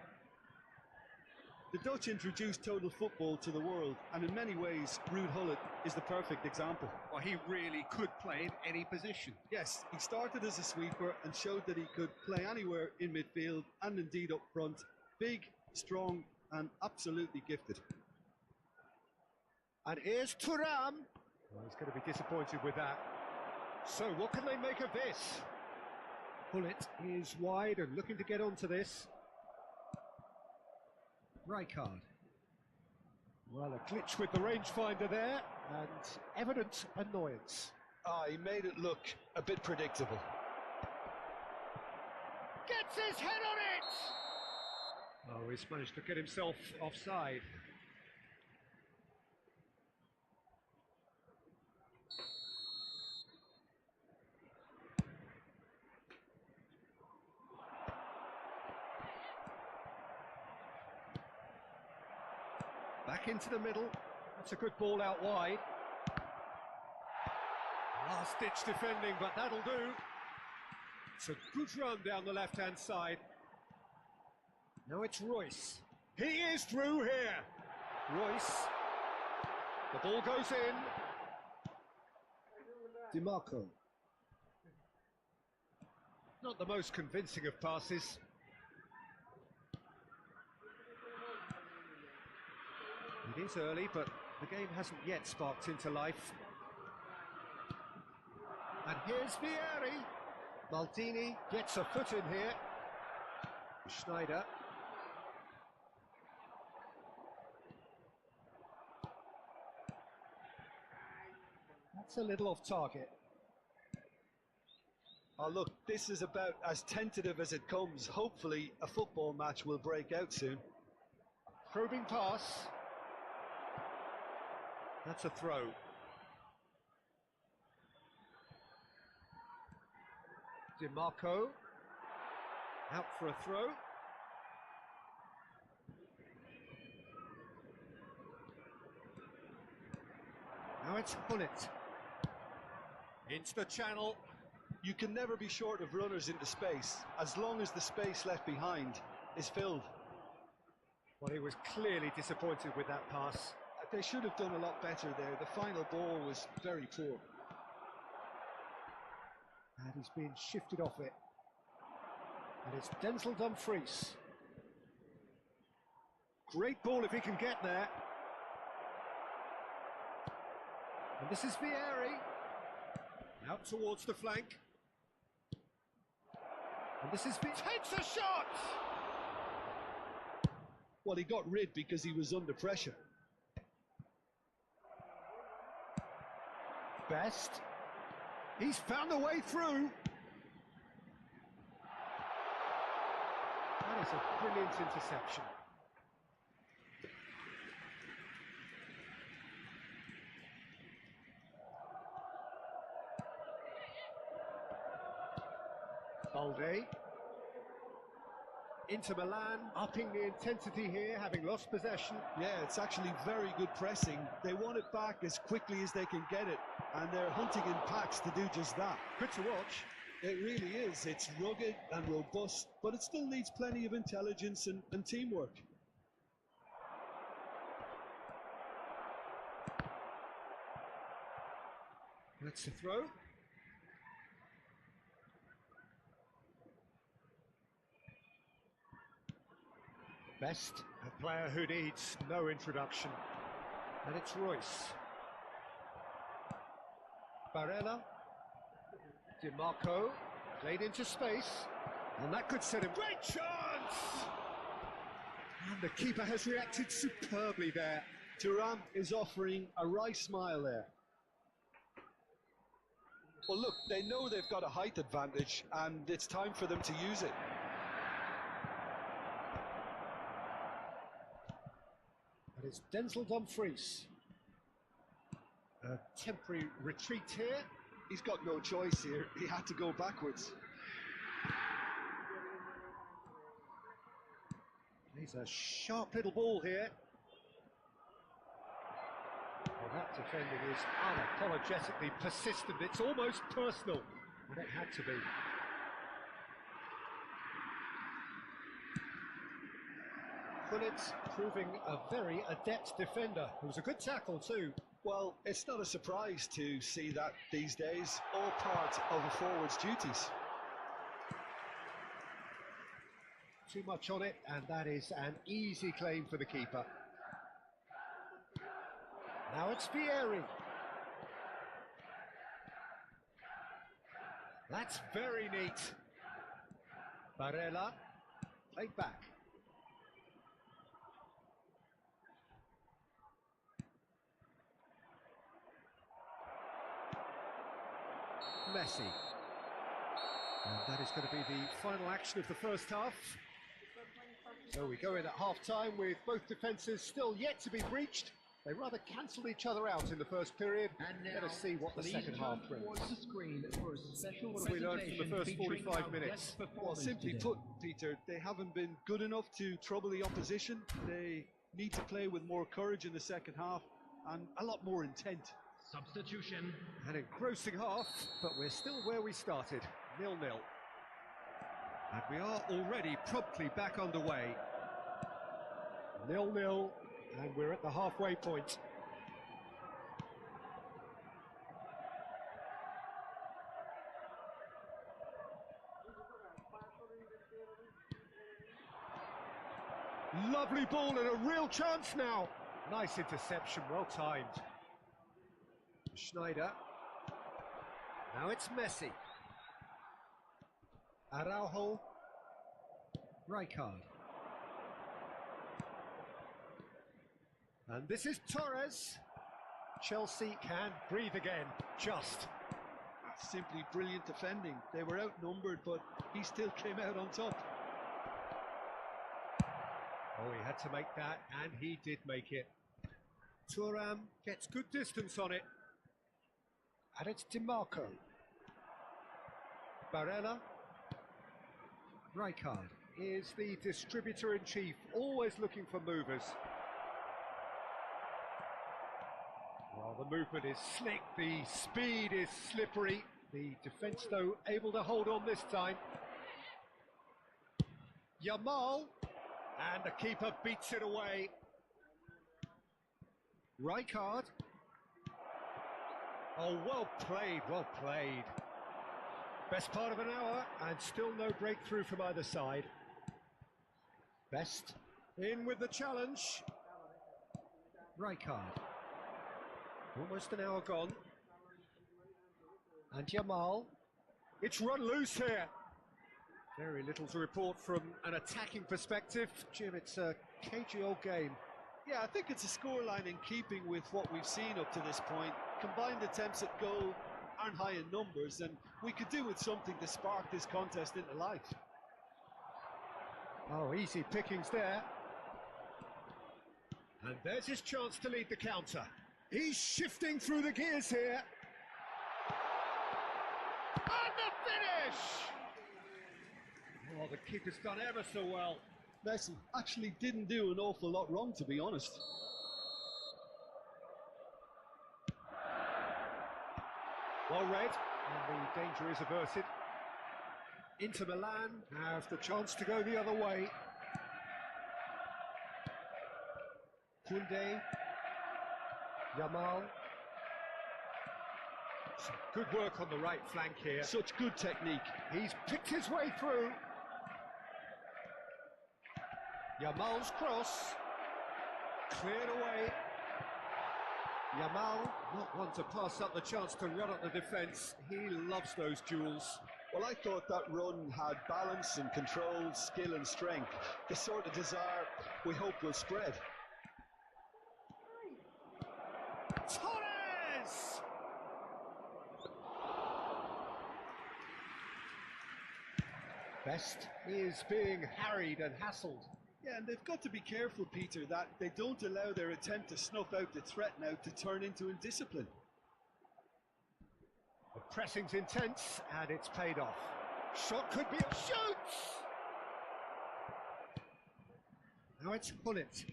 The Dutch introduced total football to the world, and in many ways, Ruud Gullit is the perfect example. Well, he really could play in any position. Yes, he started as a sweeper and showed that he could play anywhere in midfield and indeed up front. Big, strong, and absolutely gifted. And here's Thuram. Well, he's going to be disappointed with that. So what can they make of this? Gullit is wide and looking to get onto this. Rijkaard. Well, a glitch with the rangefinder there, and evident annoyance. He made it look a bit predictable. Gets his head on it! Oh, he's managed to get himself offside. Back into the middle. That's a good ball out wide. Last-ditch defending, but that'll do. It's a good run down the left-hand side. Now it's Royce. He is through here. Royce. The ball goes in. DiMarco. Not the most convincing of passes. It is early, but the game hasn't yet sparked into life. And here's Vieri. Maldini gets a foot in here. Schneider. That's a little off target. Oh, look, this is about as tentative as it comes. Hopefully, a football match will break out soon. Probing pass. That's a throw. DiMarco. Out for a throw. Now it's Gullit. Into the channel. You can never be short of runners into space, as long as the space left behind is filled. Well, he was clearly disappointed with that pass. They should have done a lot better there. The final ball was very poor. And he's being shifted off it. And it's Denzel Dumfries. Great ball if he can get there. And this is Vieri. Out towards the flank. And this is takes a shot! Well, he got rid because he was under pressure. Best. He's found a way through. That is a brilliant interception. Balde. Inter Milan upping the intensity here, having lost possession. Yeah, it's actually very good pressing. They want it back as quickly as they can get it, and they're hunting in packs to do just that. Good to watch. It really is. It's rugged and robust, but it still needs plenty of intelligence and teamwork. That's a throw. Best, a player who needs no introduction. And it's Royce. Barella. DiMarco. Played into space. And that could set him. Great chance! And the keeper has reacted superbly there. Thuram is offering a wry smile there. Well, look, they know they've got a height advantage, and it's time for them to use it. And it's Denzel Dumfries. A temporary retreat here. he's got no choice here. He had to go backwards. He's a sharp little ball here. Well, that defending is unapologetically persistent. It's almost personal, and it had to be. Gullit proving a very adept defender. It was a good tackle too. Well, it's not a surprise to see that these days, all part of a forward's duties. Too much on it, and that is an easy claim for the keeper. Now it's Vieri. That's very neat. Barella, played back. Messi. And that is going to be the final action of the first half. So we go in at half-time with both defences still yet to be breached. They rather cancelled each other out in the first period. Let us see what the second half brings. What have we learned from the first 45 minutes? Well, simply put, Peter, they haven't been good enough to trouble the opposition. They need to play with more courage in the second half and a lot more intent. Substitution. An engrossing half, but we're still where we started, 0-0. And we are already promptly back underway. 0-0, and we're at the halfway point. Lovely ball and a real chance now. Nice interception, well timed. Schneider. Now it's Messi. Araujo. Rijkaard. And this is Torres. Chelsea can breathe again, just. Simply brilliant defending. They were outnumbered, but he still came out on top. Oh, he had to make that, and he did make it. Thuram gets good distance on it. And it's DiMarco. Barella. Rijkaard is the distributor-in-chief, always looking for movers. Well, the movement is slick, the speed is slippery. The defence, though, able to hold on this time. Yamal, and the keeper beats it away. Rijkaard. Oh, well played, well played. Best part of an hour, and still no breakthrough from either side. Best in with the challenge. Rijkaard. Almost an hour gone. And Yamal. It's run loose here. Very little to report from an attacking perspective. Jim, it's a cagey old game. Yeah, I think it's a scoreline in keeping with what we've seen up to this point. Combined attempts at goal aren't high in numbers, and we could do with something to spark this contest into life. Oh, easy pickings there. And there's his chance to lead the counter. He's shifting through the gears here. And the finish! Oh, the keeper's done ever so well. Messi actually didn't do an awful lot wrong, to be honest. Well read, and the danger is averted. Inter Milan have the chance to go the other way. Koundé, Yamal. Some good work on the right flank here. Such good technique. He's picked his way through. Yamal's cross. Cleared away. Yamal, not one to pass up the chance to run at the defence. He loves those duels. Well, I thought that run had balance and control, skill and strength. The sort of desire we hope will spread. Torres! Best is being harried and hassled. Yeah, and they've got to be careful, Peter, that they don't allow their attempt to snuff out the threat now to turn into indiscipline. A Pressing's intense, and it's paid off. Shot could be a shoot! Now it's Hullet.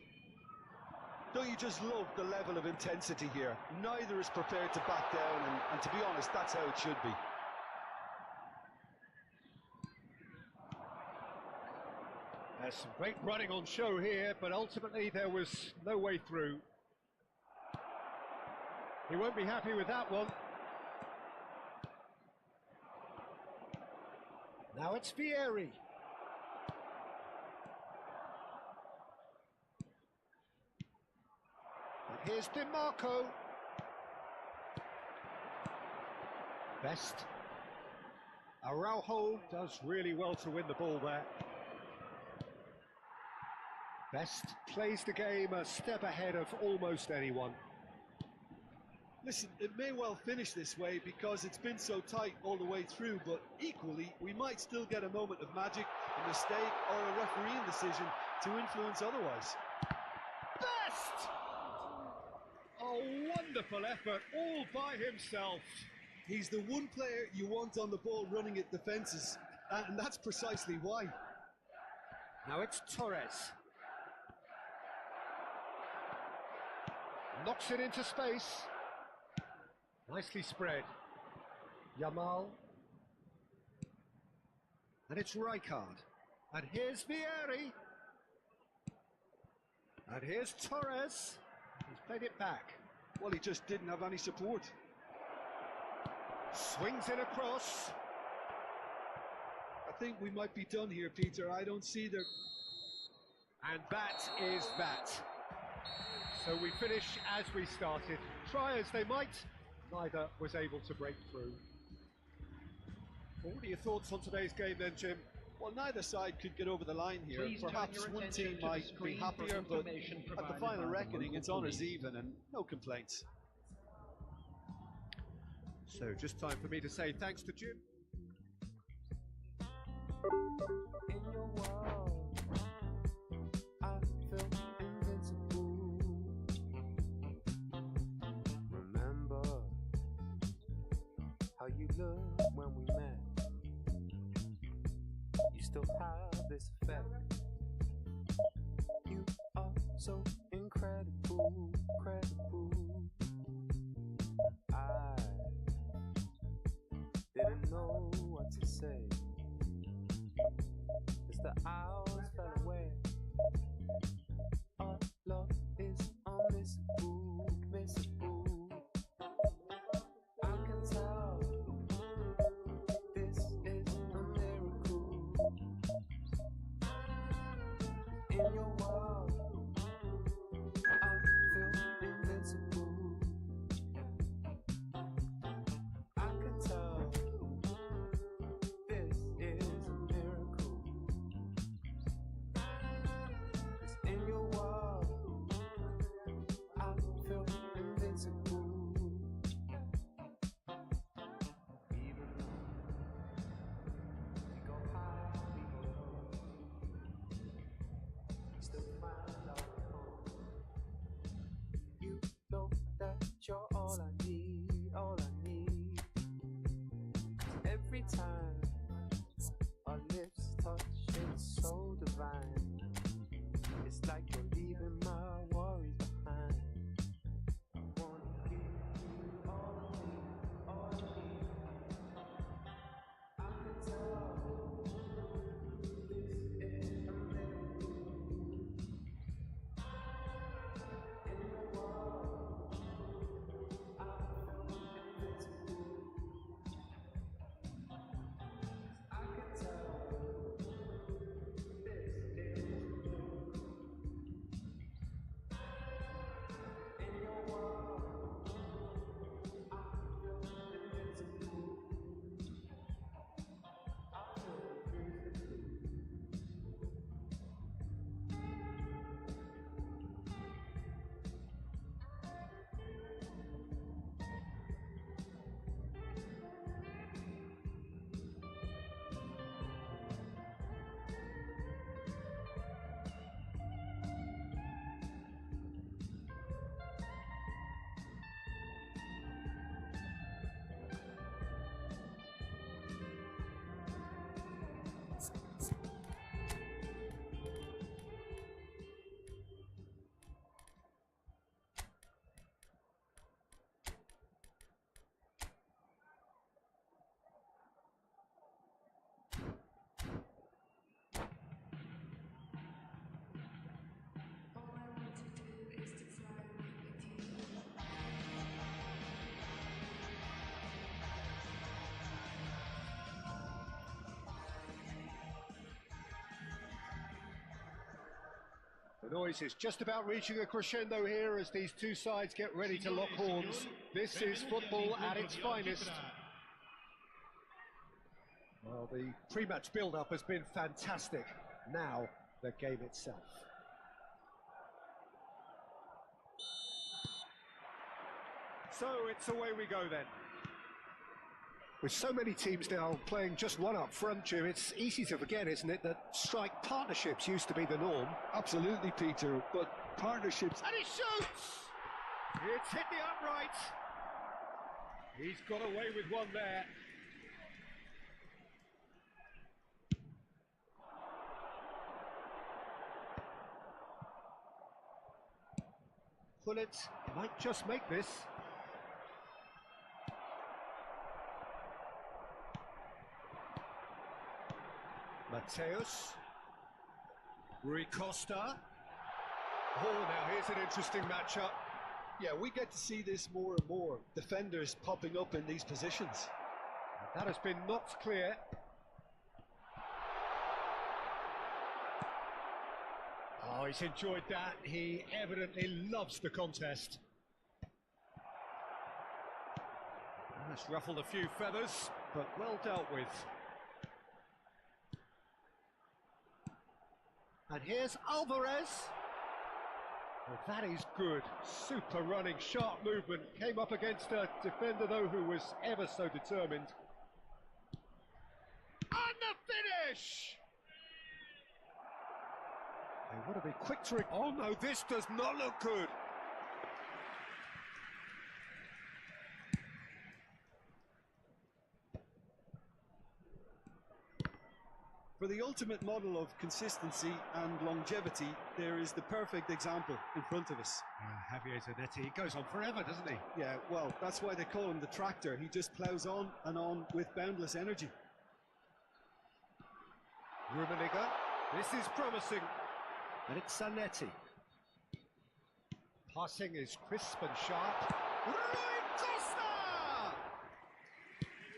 Don't you just love the level of intensity here? Neither is prepared to back down, and to be honest, that's how it should be. There's some great running on show here, but ultimately there was no way through. He won't be happy with that one. Now it's Vieri. And here's DiMarco. Best. Araujo does really well to win the ball there. Best plays the game a step ahead of almost anyone. Listen, it may well finish this way because it's been so tight all the way through, but equally, we might still get a moment of magic, a mistake, or a refereeing decision to influence otherwise. Best! A wonderful effort all by himself. He's the one player you want on the ball running at defences, and that's precisely why. Now it's Torres. Knocks it into space. Nicely spread. Yamal. And it's Rijkaard. And here's Vieri. And here's Torres. He's played it back. Well, he just didn't have any support. Swings it across. I think we might be done here, Peter. I don't see there. And that is that. So we finish as we started. Try as they might, neither was able to break through. What are your thoughts on today's game then, Jim? Well, neither side could get over the line here. Perhaps one team might be happier, but at the final reckoning, it's honours even and no complaints. So just time for me to say thanks to Jim. In your world, I feel invincible. Remember how you looked when we met. You still have this effect. You are so incredible, credible. I didn't know what to say as the hours fell away. Our love is unmissable, missable. I can tell this is a miracle. In your world, I feel invincible. I can tell this is a miracle. 'Cause in your world, I feel invincible. Even though we go high, we go low, we still find our home. You know that you're all I need, all I need. Every time our lips touch, it's so divine. It's like you're leaving my worries behind. I wanna give you all of me, all of me. I can tell this is a miracle. In your world, I feel invincible. The noise is just about reaching a crescendo here as these two sides get ready to lock horns. This is football at its finest. Well, the pre-match build-up has been fantastic. Now, the game itself. So it's away we go then. With so many teams now playing just one up front, Jim, it's easy to forget, isn't it, that strike partnerships used to be the norm. Absolutely, Peter, but partnerships... And he shoots! It's hit the upright. He's got away with one there. Pullet might just make this. Mateus. Rui Costa. Oh, now here's an interesting matchup. Yeah, we get to see this more and more. Defenders popping up in these positions. That has been knocked clear. Oh, he's enjoyed that. He evidently loves the contest. That's ruffled a few feathers, but well dealt with. And here's Alvarez. Well, that is good. Super running, sharp movement. Came up against a defender, though, who was ever so determined. And the finish! They want to be quick to... Oh, no, this does not look good. For the ultimate model of consistency and longevity, there is the perfect example in front of us. Javier Zanetti, he goes on forever, doesn't he? Yeah, well, that's why they call him the tractor. He just ploughs on and on with boundless energy. Rummenigge, this is promising. And it's Zanetti. Passing is crisp and sharp. Rui Costa!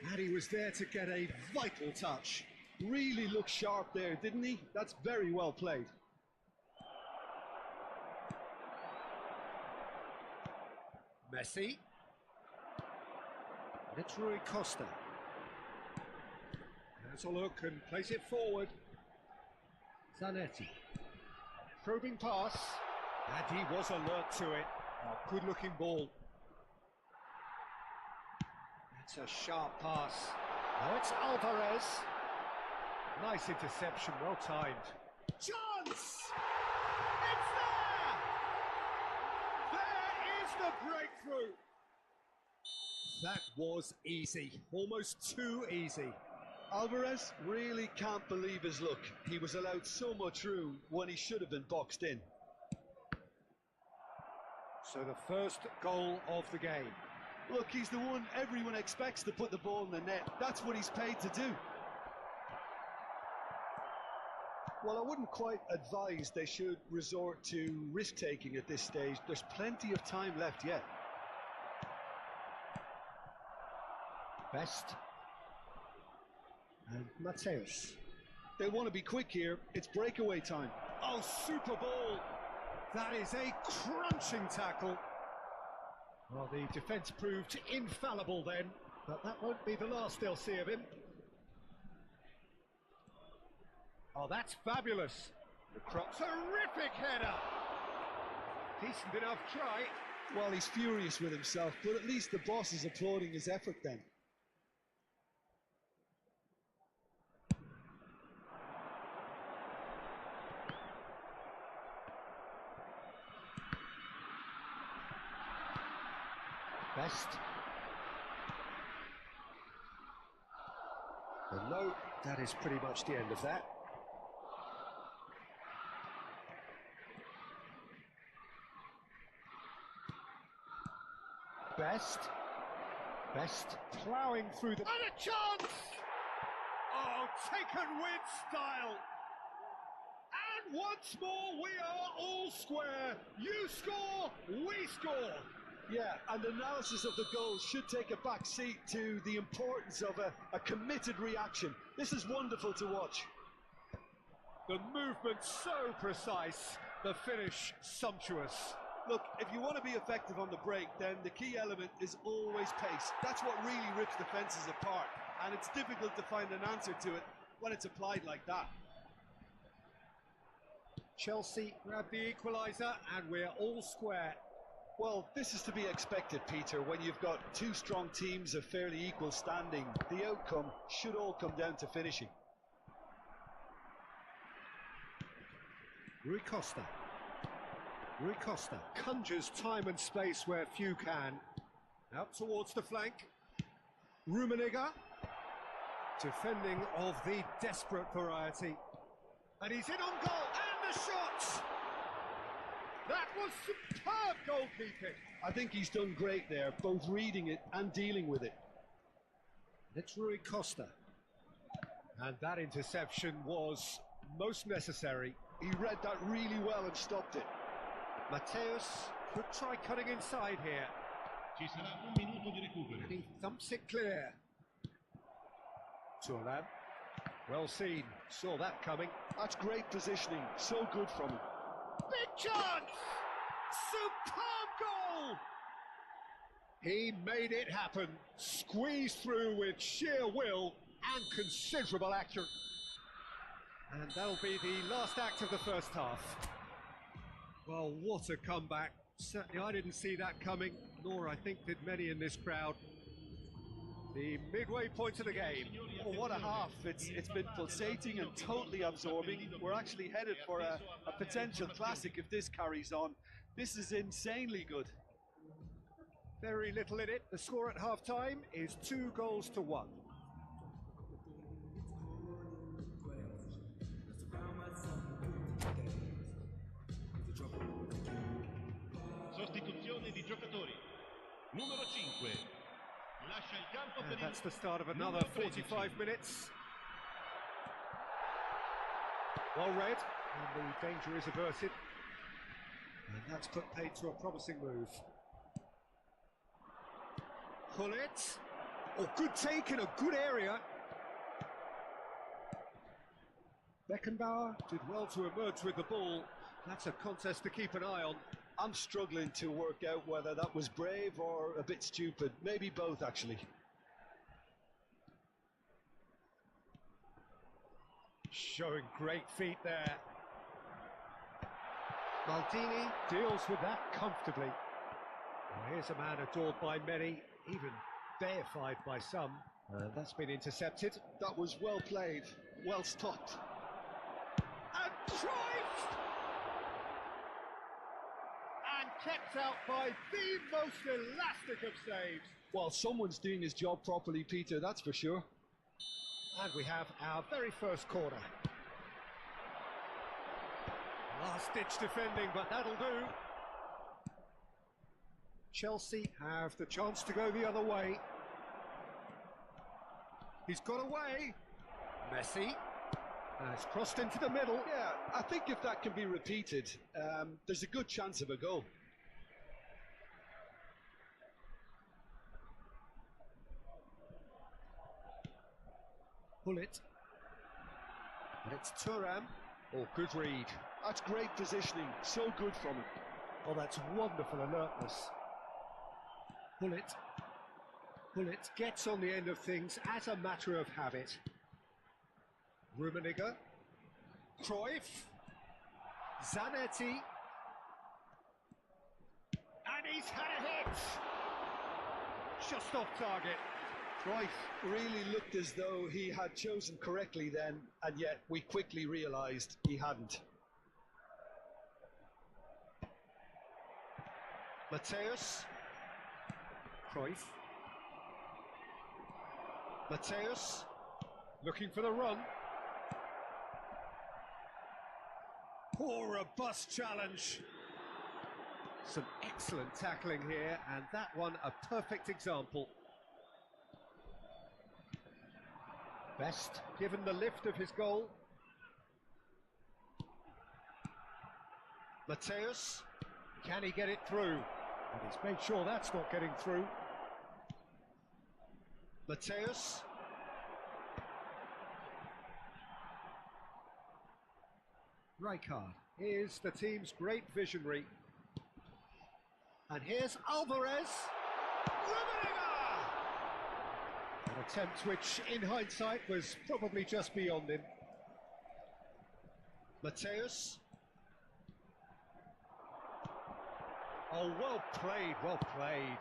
And he was there to get a vital touch. Really looked sharp there, didn't he? That's very well played. Messi. And it's Rui Costa. Has a look and plays it forward. Zanetti. Probing pass. And he was alert to it. Oh, good looking ball. It's a sharp pass. Now it's Alvarez. Nice interception, well timed. Chance! It's there! There is the breakthrough! That was easy, almost too easy. Alvarez really can't believe his luck. He was allowed so much room when he should have been boxed in. So the first goal of the game. Look, he's the one everyone expects to put the ball in the net. That's what he's paid to do. Well, I wouldn't quite advise they should resort to risk-taking at this stage. There's plenty of time left yet. Best. And Mateus. They want to be quick here. It's breakaway time. Oh, super ball! That is a crunching tackle. Well, the defence proved infallible then, but that won't be the last they'll see of him. Oh, that's fabulous. The crop, terrific header. Decent enough try. Well, he's furious with himself, but at least the boss is applauding his effort then. Best. And no, that is pretty much the end of that. Best ploughing through the... And a chance! Oh, taken with style. And once more, we are all square. You score, we score. Yeah, and analysis of the goal should take a back seat to the importance of a committed reaction. This is wonderful to watch. The movement so precise. the finish sumptuous. Look, if you want to be effective on the break, then the key element is always pace. That's what really rips defences apart, and it's difficult to find an answer to it when it's applied like that. Chelsea grab the equaliser, and we're all square. Well, this is to be expected, Peter. When you've got two strong teams of fairly equal standing, the outcome should all come down to finishing. Rui Costa conjures time and space where few can. Out towards the flank. Rummenigge, defending of the desperate variety. And he's in on goal, and the shot! That was superb goalkeeping. I think he's done great there, both reading it and dealing with it. It's Rui Costa. And that interception was most necessary. He read that really well and stopped it. Mateus could try cutting inside here. Ci sarà un minuto di recupero. And he thumps it clear. Thuram. Well seen. Saw that coming. That's great positioning. So good from him. Big chance! Superb goal! He made it happen. Squeezed through with sheer will and considerable accuracy. And that'll be the last act of the first half. Well, what a comeback. Certainly I didn't see that coming, nor I think did many in this crowd. The midway point of the game. Oh, what a half. It's been pulsating and totally absorbing. We're actually headed for a potential classic if this carries on. This is insanely good. Very little in it. The score at half-time is 2-1. Sostituzione di giocatori. Numero 5. Lascia il campo per And that's the start of another 45 minutes. Well read, and the danger is averted. And that's put paid to a promising move. Hullet. Oh, good take in a good area. Beckenbauer did well to emerge with the ball. That's a contest to keep an eye on. I'm struggling to work out whether that was brave or a bit stupid. Maybe both, actually. Showing great feet there. Maldini deals with that comfortably. Well, here's a man adored by many, even deified by some. That's been intercepted. That was well played, well stopped. And Cruyff! And kept out by the most elastic of saves. Well, someone's doing his job properly, Peter, that's for sure. And we have our very first corner. Last-ditch defending, but that'll do. Chelsea have the chance to go the other way. He's got away. Messi has crossed into the middle. Yeah, I think if that can be repeated, there's a good chance of a goal. Hullet. And it's Thuram. Oh, good read. That's great positioning. So good from him. Oh, that's wonderful alertness. Hullet. Hullet gets on the end of things as a matter of habit. Rummenigge. Cruyff. Zanetti. And he's had a hit! Just off target. Cruyff really looked as though he had chosen correctly then, and yet we quickly realised he hadn't. Mateus. Cruyff. Mateus. Looking for the run. Poor robust challenge. Some excellent tackling here, and that one a perfect example. Best given the lift of his goal. Mateus, can he get it through? And he's made sure that's not getting through. Mateus. Rijkaard is the team's great visionary. And here's Alvarez. An attempt which, in hindsight, was probably just beyond him. Mateus. Oh, well played, well played.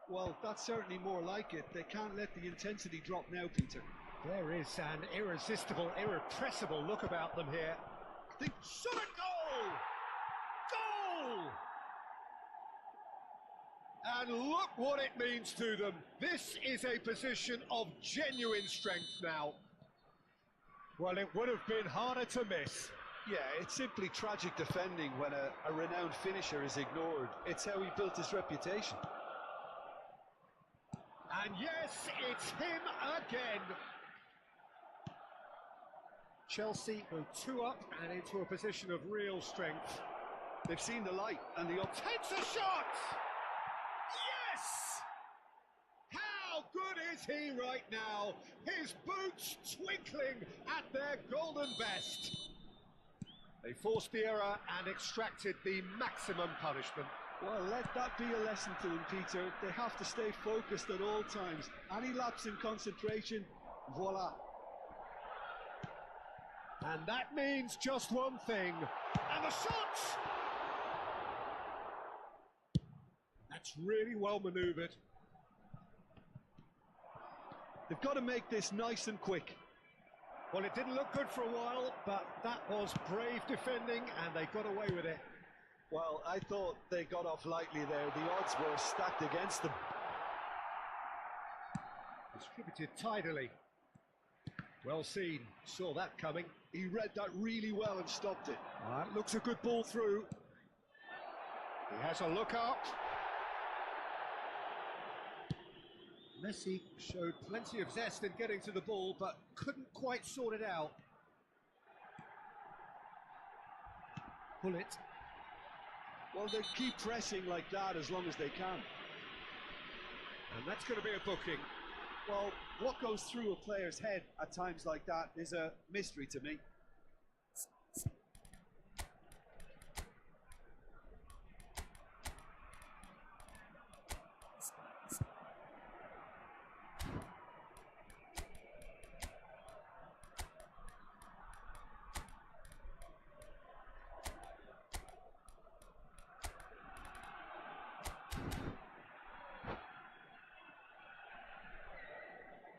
Well, that's certainly more like it. They can't let the intensity drop now, Peter. There is an irresistible, irrepressible look about them here. I think shot a goal! Goal! And look what it means to them. This is a position of genuine strength now. Well, it would have been harder to miss. Yeah, it's simply tragic defending when a renowned finisher is ignored. It's how he built his reputation. And yes, it's him again. Chelsea go 2 up and into a position of real strength. They've seen the light and the takes a shot! Yes! How good is he right now? His boots twinkling at their golden best. They forced the error and extracted the maximum punishment. Well, let that be a lesson to them, Peter. They have to stay focused at all times. Any lapse in concentration, voila. And that means just one thing. And the shot! That's really well manoeuvred. They've got to make this nice and quick. Well, it didn't look good for a while, but that was brave defending, and they got away with it. Well, I thought they got off lightly there. The odds were stacked against them. Distributed tidily. Well seen. Saw that coming. He read that really well and stopped it. That looks a good ball through. He has a look up. Messi showed plenty of zest in getting to the ball, but couldn't quite sort it out. Pull it. Well, they keep pressing like that as long as they can. And that's going to be a booking. Well, what goes through a player's head at times like that is a mystery to me.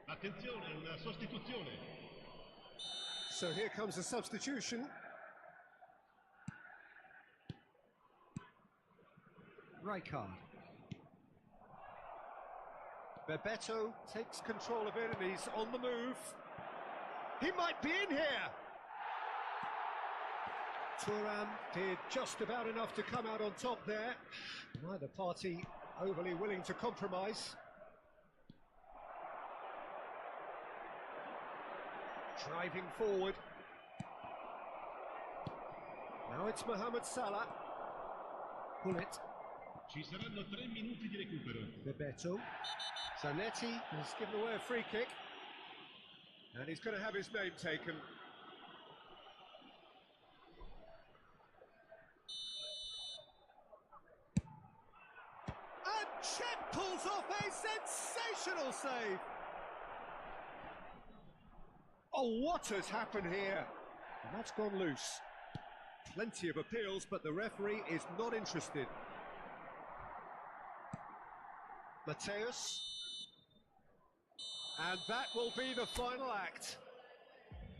Attenzione, una sostituzione. So here comes a substitution. Rijkaard. Bebeto takes control of it and he's on the move. He might be in here! Thuram did just about enough to come out on top there. Neither party overly willing to compromise. Driving forward. Now it's Mohamed Salah. Pull it. Ci saranno 3 minuti di recupero. Bebeto. Zanetti has given away a free kick. And he's going to have his name taken. And Chet pulls off a sensational save. Oh, what has happened here? And that's gone loose. Plenty of appeals, but the referee is not interested. Mateus. And that will be the final act.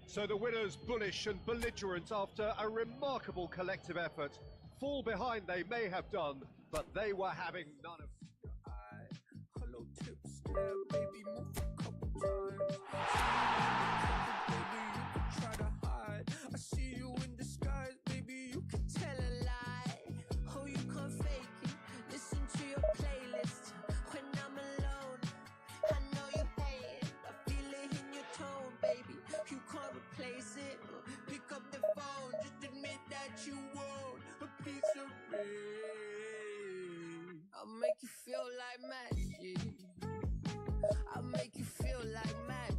So the winners, bullish and belligerent after a remarkable collective effort. Fall behind they may have done, but they were having none of it. Hello, tips there, baby, move a couple times. Baby, you can try to hide. I see you in disguise, baby, you can tell a lie. Oh, you can't fake it. Listen to your playlist. When I'm alone, I know you hate it. I feel it in your tone, baby. You can't replace it. Pick up the phone, just admit that you won't. A piece of me. I'll make you feel like magic. I'll make you feel like magic.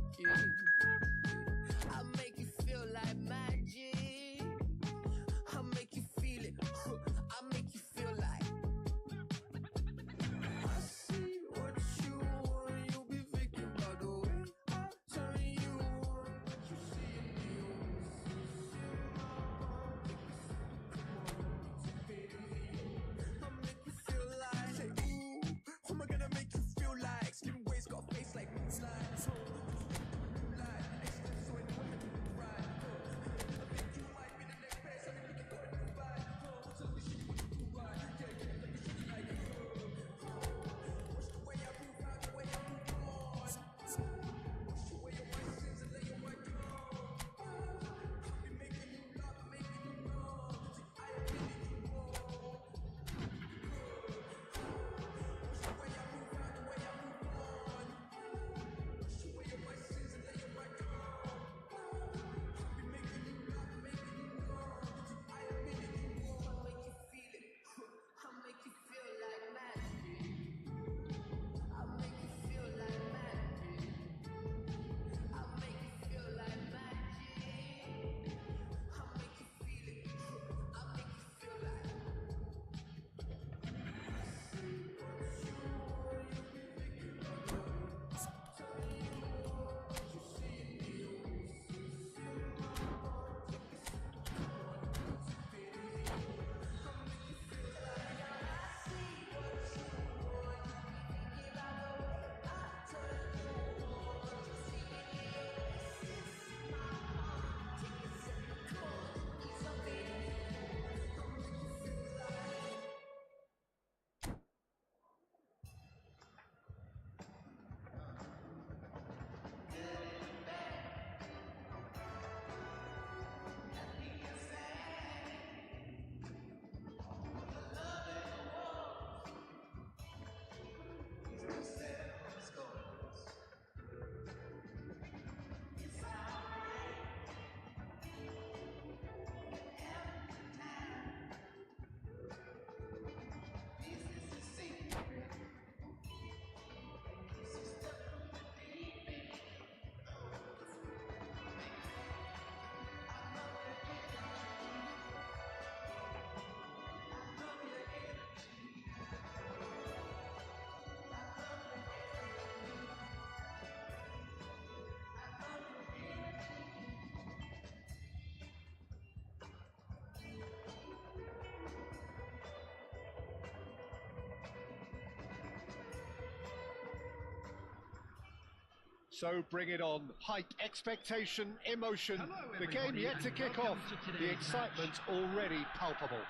So bring it on. Hype, expectation, emotion. Hello, The game everybody, yet to and kick welcome off. to The today's excitement already palpable.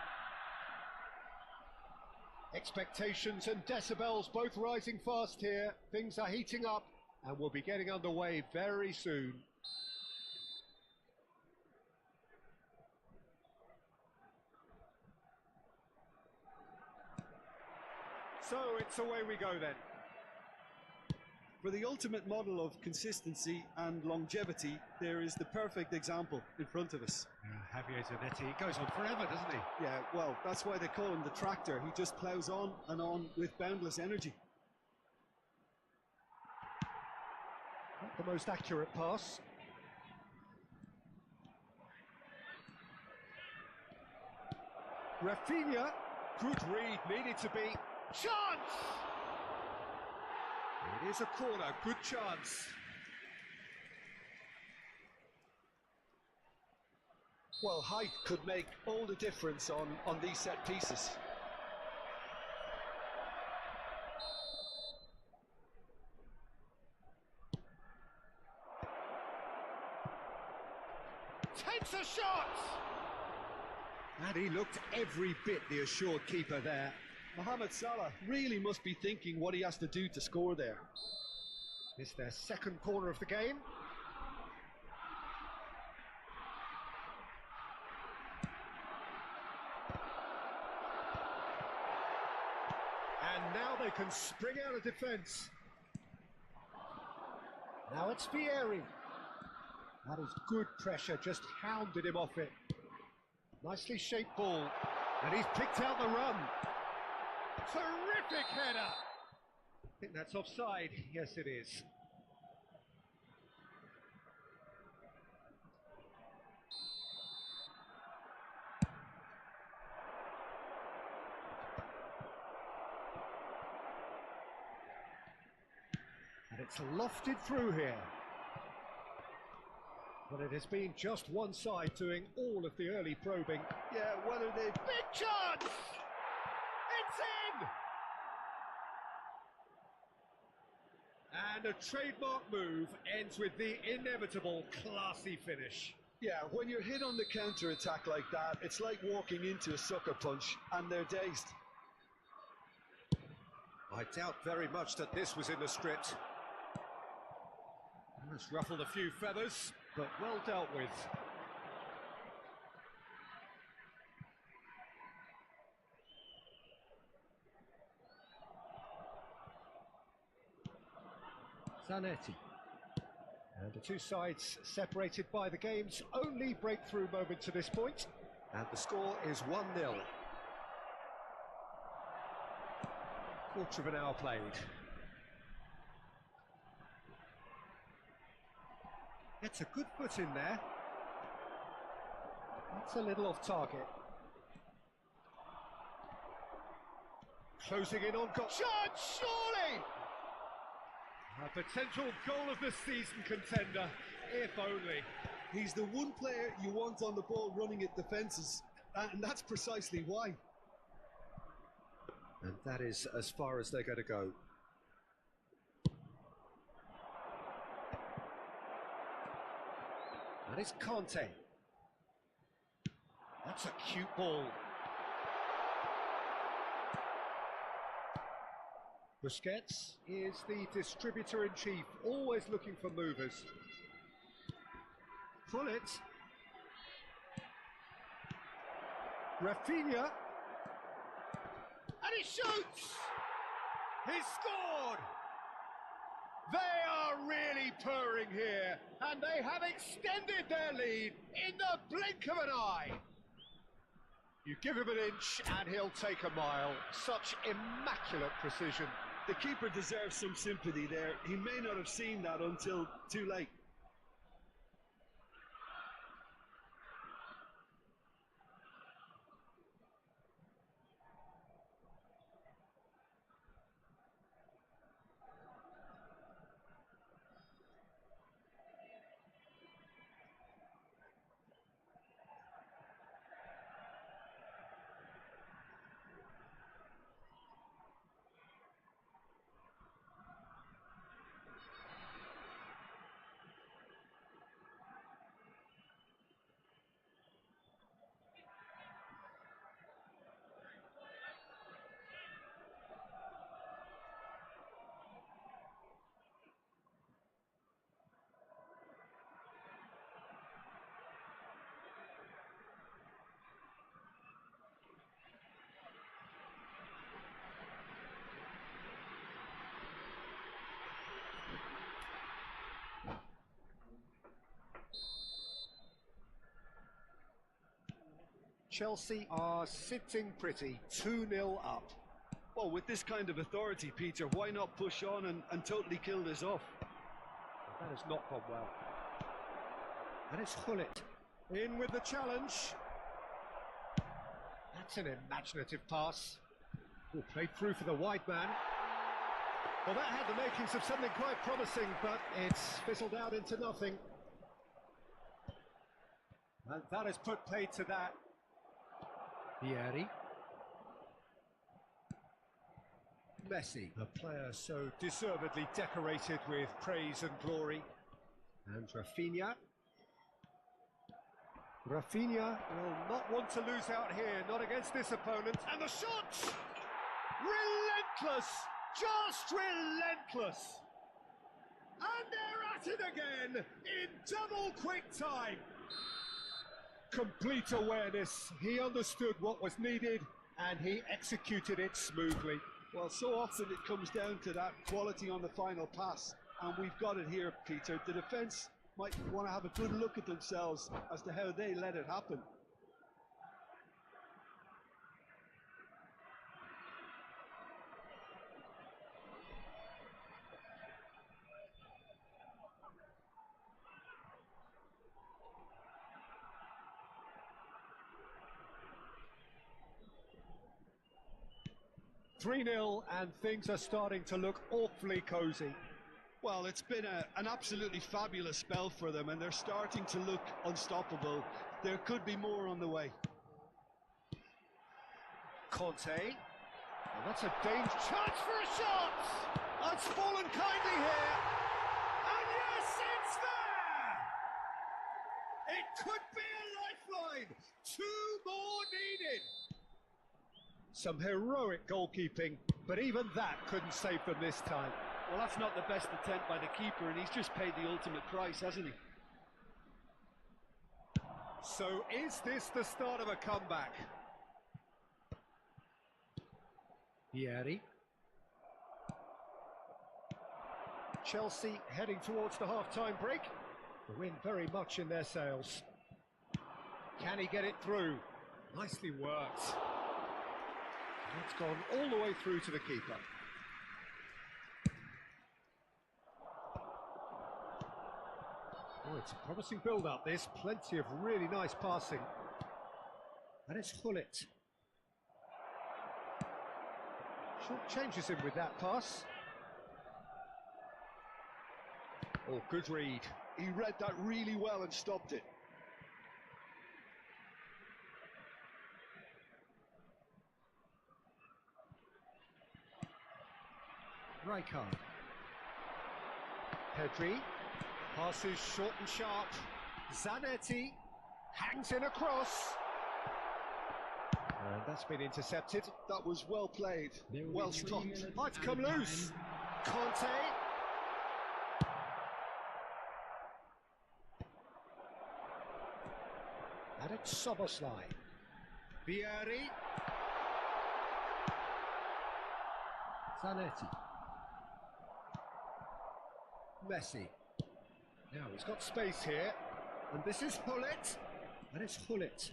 Expectations and decibels both rising fast here. Things are heating up and we'll be getting underway very soon. So it's away we go then. For the ultimate model of consistency and longevity, there is the perfect example in front of us. Javier Zanetti, he goes on forever, doesn't he? Yeah, well, that's why they call him the tractor. He just ploughs on and on with boundless energy. Not the most accurate pass. Rafinha, good read, needed to be. Chance! It is a corner, good chance. Well, height could make all the difference on these set pieces. Takes a shot! And he looked every bit the assured keeper there. Mohamed Salah really must be thinking what he has to do to score there. It's their second corner of the game. And now they can spring out of defence. Now it's Vieri. That is good pressure, just hounded him off it. Nicely shaped ball. And he's picked out the run. Terrific header! I think that's offside. Yes, it is. And it's lofted through here. But it has been just one side doing all of the early probing. Yeah, whether they... Big chance! It's in! And a trademark move ends with the inevitable classy finish. Yeah, when you're hit on the counter-attack like that, it's like walking into a sucker punch and they're dazed. I doubt very much that this was in the script. It's ruffled a few feathers, but well dealt with. Zanetti. And the two sides separated by the game's only breakthrough moment to this point. And the score is 1-0. Quarter of an hour played. Gets a good foot in there. That's a little off target. Closing in on goal. Shot, surely! A potential goal of the season contender, if only. He's the one player you want on the ball running at defences, and that's precisely why. And that is as far as they're going to go. And it's Conte. That's a cute ball. Busquets is the distributor-in-chief, always looking for movers. Pull it. Rafinha. And he shoots! He's scored! They are really purring here, and they have extended their lead in the blink of an eye. You give him an inch and he'll take a mile. Such immaculate precision. The keeper deserves some sympathy there. He may not have seen that until too late. Chelsea are sitting pretty, 2-0 up. Well, with this kind of authority, Peter, why not push on and totally kill this off? That has not gone well. And it's Hullet in with the challenge. That's an imaginative pass. Good played through for the wide man. Well, that had the makings of something quite promising, but it's fizzled out into nothing. And that has put paid to that. Vieri. Messi, a player so deservedly decorated with praise and glory. And Rafinha. Rafinha will not want to lose out here, not against this opponent. And the shot! Relentless! Just relentless! And they're at it again in double quick time. Complete awareness. He understood what was needed and he executed it smoothly. Well, so often it comes down to that quality on the final pass, and we've got it here, Peter. The defence might want to have a good look at themselves as to how they let it happen. (3-0) and things are starting to look awfully cosy. Well, it's been an absolutely fabulous spell for them, and they're starting to look unstoppable. There could be more on the way. Conte. Well, that's a dangerous chance for a shot! It's fallen kindly here. And yes, it's there! It could be a lifeline. 2 more needed. Some heroic goalkeeping, but even that couldn't save them this time. Well, that's not the best attempt by the keeper, and he's just paid the ultimate price, hasn't he? So is this the start of a comeback? Vieri. Chelsea heading towards the half-time break. The wind very much in their sails. Can he get it through? Nicely worked. It's gone all the way through to the keeper. Oh, it's a promising build-up, this. Plenty of really nice passing. And it's Hullet. Short changes him with that pass. Oh, good read. He read that really well and stopped it. Rijkaard. Pedri. Passes short and sharp. Zanetti hangs in a cross. And that's been intercepted. That was well played, well stopped. Might come loose. Conte. And it's Soboslai. Vieri. Zanetti. Messi. Now he's got space here, and this is Hullet, and it's Hullet.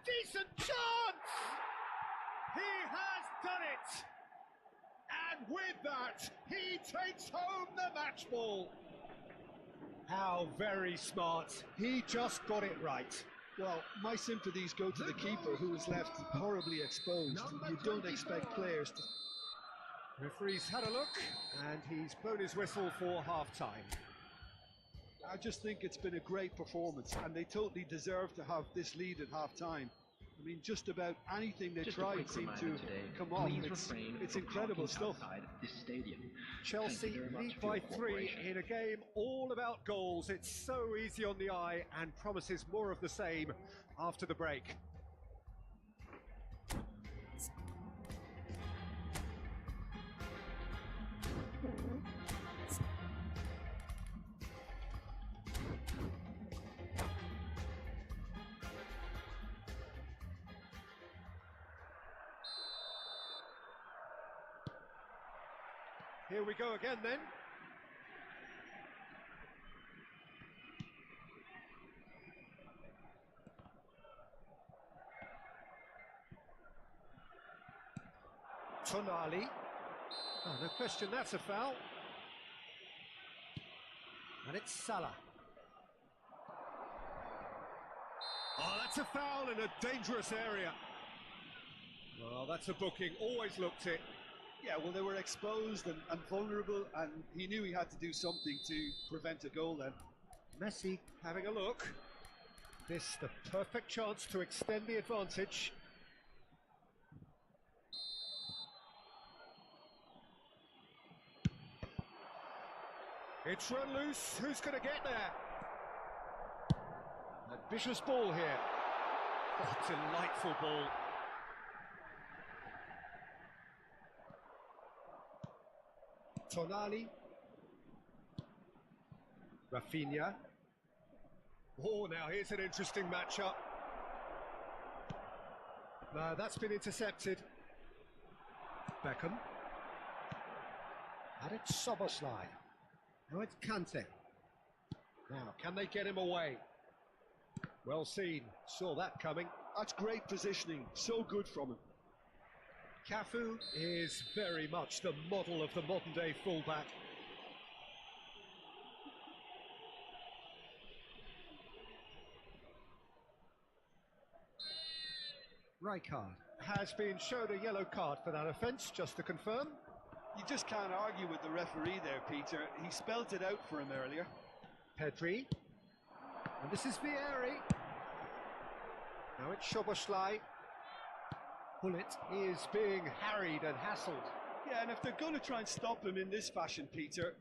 Decent chance! He has done it! And with that, he takes home the match ball. How very smart. He just got it right. Well, my sympathies go to the keeper, who is left horribly exposed. You don't expect players to... Referee's had a look, and he's blown his whistle for half-time. I just think it's been a great performance, and they totally deserve to have this lead at half-time. I mean, just about anything they tried seemed to come off. It's incredible stuff. Chelsea lead by 3 in a game all about goals. It's so easy on the eye and promises more of the same after the break. Here we go again then. Tonali. Oh, no question, that's a foul. And it's Salah. Oh, that's a foul in a dangerous area. Well, that's a booking, always looked it. Yeah, well, they were exposed and vulnerable, and he knew he had to do something to prevent a goal then. Messi having a look. This the perfect chance to extend the advantage. It's run loose, who's going to get there? Ambitious ball here. Oh, delightful ball. Tonali. Rafinha. Oh, now here's an interesting matchup. No, that's been intercepted. Beckham. And it's Szoboszlai. Now it's Kante. Now, can they get him away? Well seen, saw that coming. That's great positioning, so good from him. Cafu is very much the model of the modern-day fullback. Rijkaard has been shown a yellow card for that offence, just to confirm. You just can't argue with the referee there, Peter. He spelt it out for him earlier. Pedri. And this is Vieri. Now it's Szoboszlai. Bullet is being harried and hassled. Yeah, and if they're going to try and stop him in this fashion, Peter,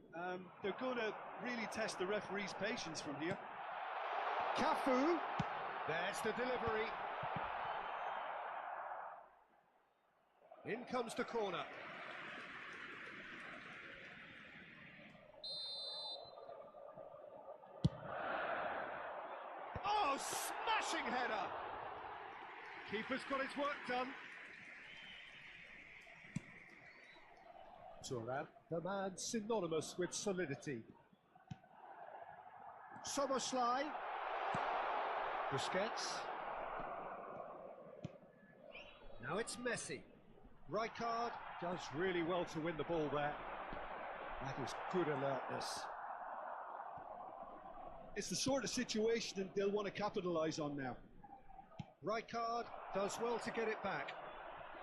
they're going to really test the referee's patience from here. Cafu. There's the delivery. In comes the corner. Oh, smashing header! Keeper's got his work done. Thuram, the man synonymous with solidity. Szoboszlai. Busquets. Now it's Messi. Rijkaard does really well to win the ball there. That is good alertness. It's the sort of situation that they'll want to capitalise on now. Rijkaard does well to get it back.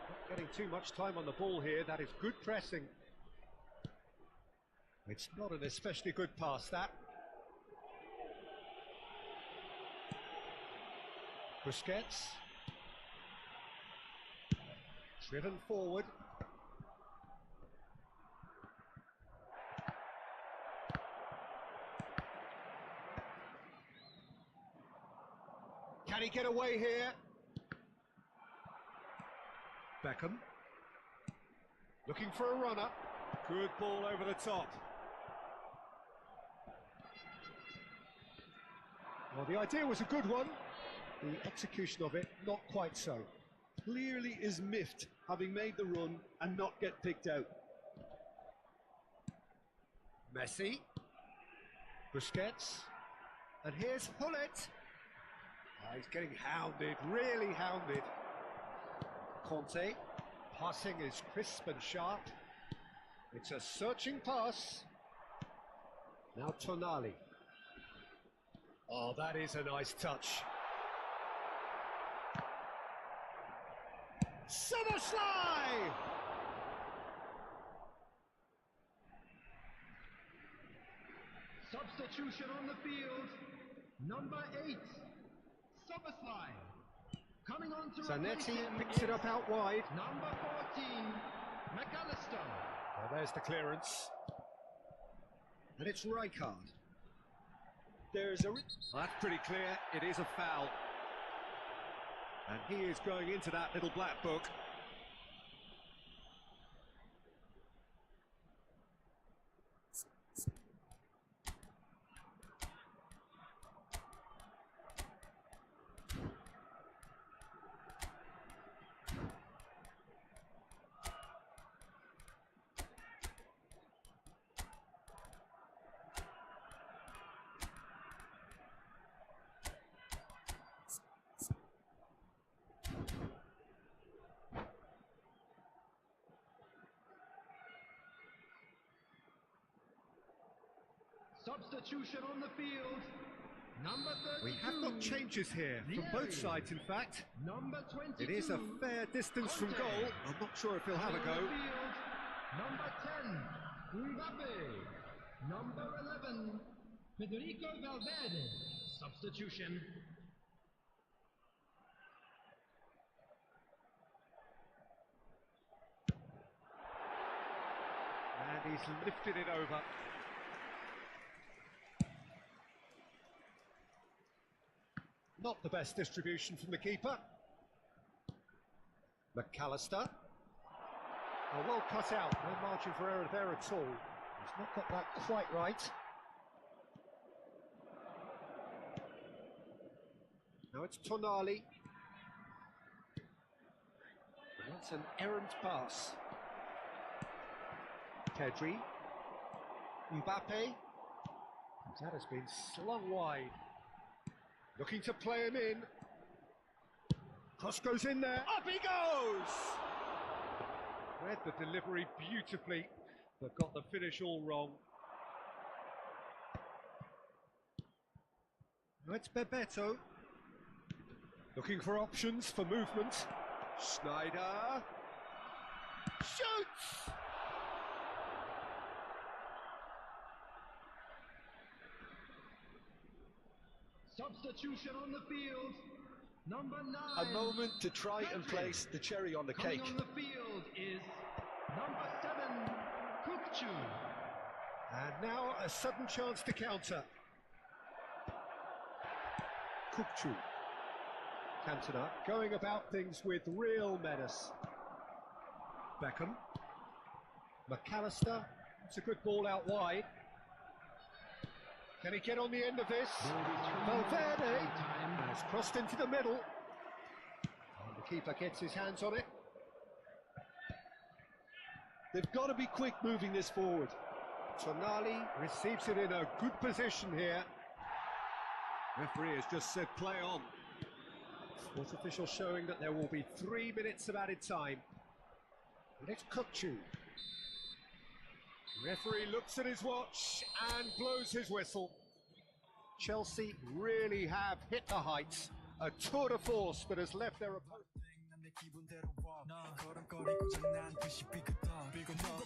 Not getting too much time on the ball here, that is good pressing. It's not an especially good pass, that. Busquets. Driven forward. Can he get away here? Beckham. Looking for a runner. Good ball over the top. Well, the idea was a good one. The execution of it, not quite so. Clearly is miffed, having made the run and not get picked out. Messi. Busquets. And here's Hullet. He's getting hounded, really hounded. Conte. Passing is crisp and sharp. It's a searching pass. Now Tonali. Oh, that is a nice touch. Szoboszlai! Substitution on the field. Number 8, Szoboszlai. Coming on to Zanetti picks it up out wide. Number 14, McAllister. Well, there's the clearance. And it's Rijkaard. There's a... That's pretty clear, it is a foul. And he is going into that little black book. Substitution on the field. Number 32. We have got changes here from both sides, in fact. Number 22. It is a fair distance from goal. I'm not sure if he'll have a go. Number 10, Mbappe. Number 11, Federico Valverde. Substitution. And he's lifted it over. Not the best distribution from the keeper. McAllister. Oh, well cut out, no margin for error there at all. He's not got that quite right. Now it's Tonali. And that's an errant pass. Pedri. Mbappe. That has been slung wide. Looking to play him in. Cross goes in there. Up he goes! Read the delivery beautifully, but got the finish all wrong. Now it's Bebeto. Looking for options for movement. Schneider. Shoots! Substitution on the field. Number 9. A moment to try and place the cherry on the cake. Coming on the field is number 7, Kukcu. And now a sudden chance to counter. Kukcu. Cantona going about things with real menace. Beckham. McAllister. It's a good ball out wide. Can he get on the end of this? Valverde has crossed into the middle. And the keeper gets his hands on it. They've got to be quick moving this forward. Tonali receives it in a good position here. Referee has just said play on. Sports official showing that there will be 3 minutes of added time. And it's Kukcu. Referee looks at his watch and blows his whistle. Chelsea really have hit the heights. A tour de force that has left their opponent.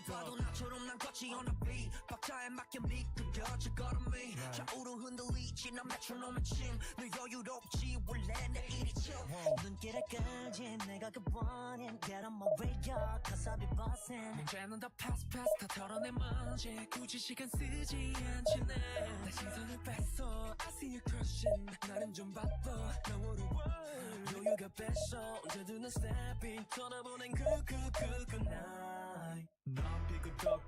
봐도 나처럼 난 걷지 on a beat 박자에 맞게 미끄러져 걸음이 좌우로 흔들리지 난 메트로놈의 침너 여유롭지 원래 내 일이죠 눈길을 끌지 내가 그 원인 Get on my way up cause I'll be bossing 문제는 다 pass 다 털어내 먼지 굳이 시간 쓰지 않지 내 시선을 뺐어 I see you crushing 나는 좀 바빠 너 어려워 여유가 뺐어 이제 드는 스텝이 떠나보낸 그 night 나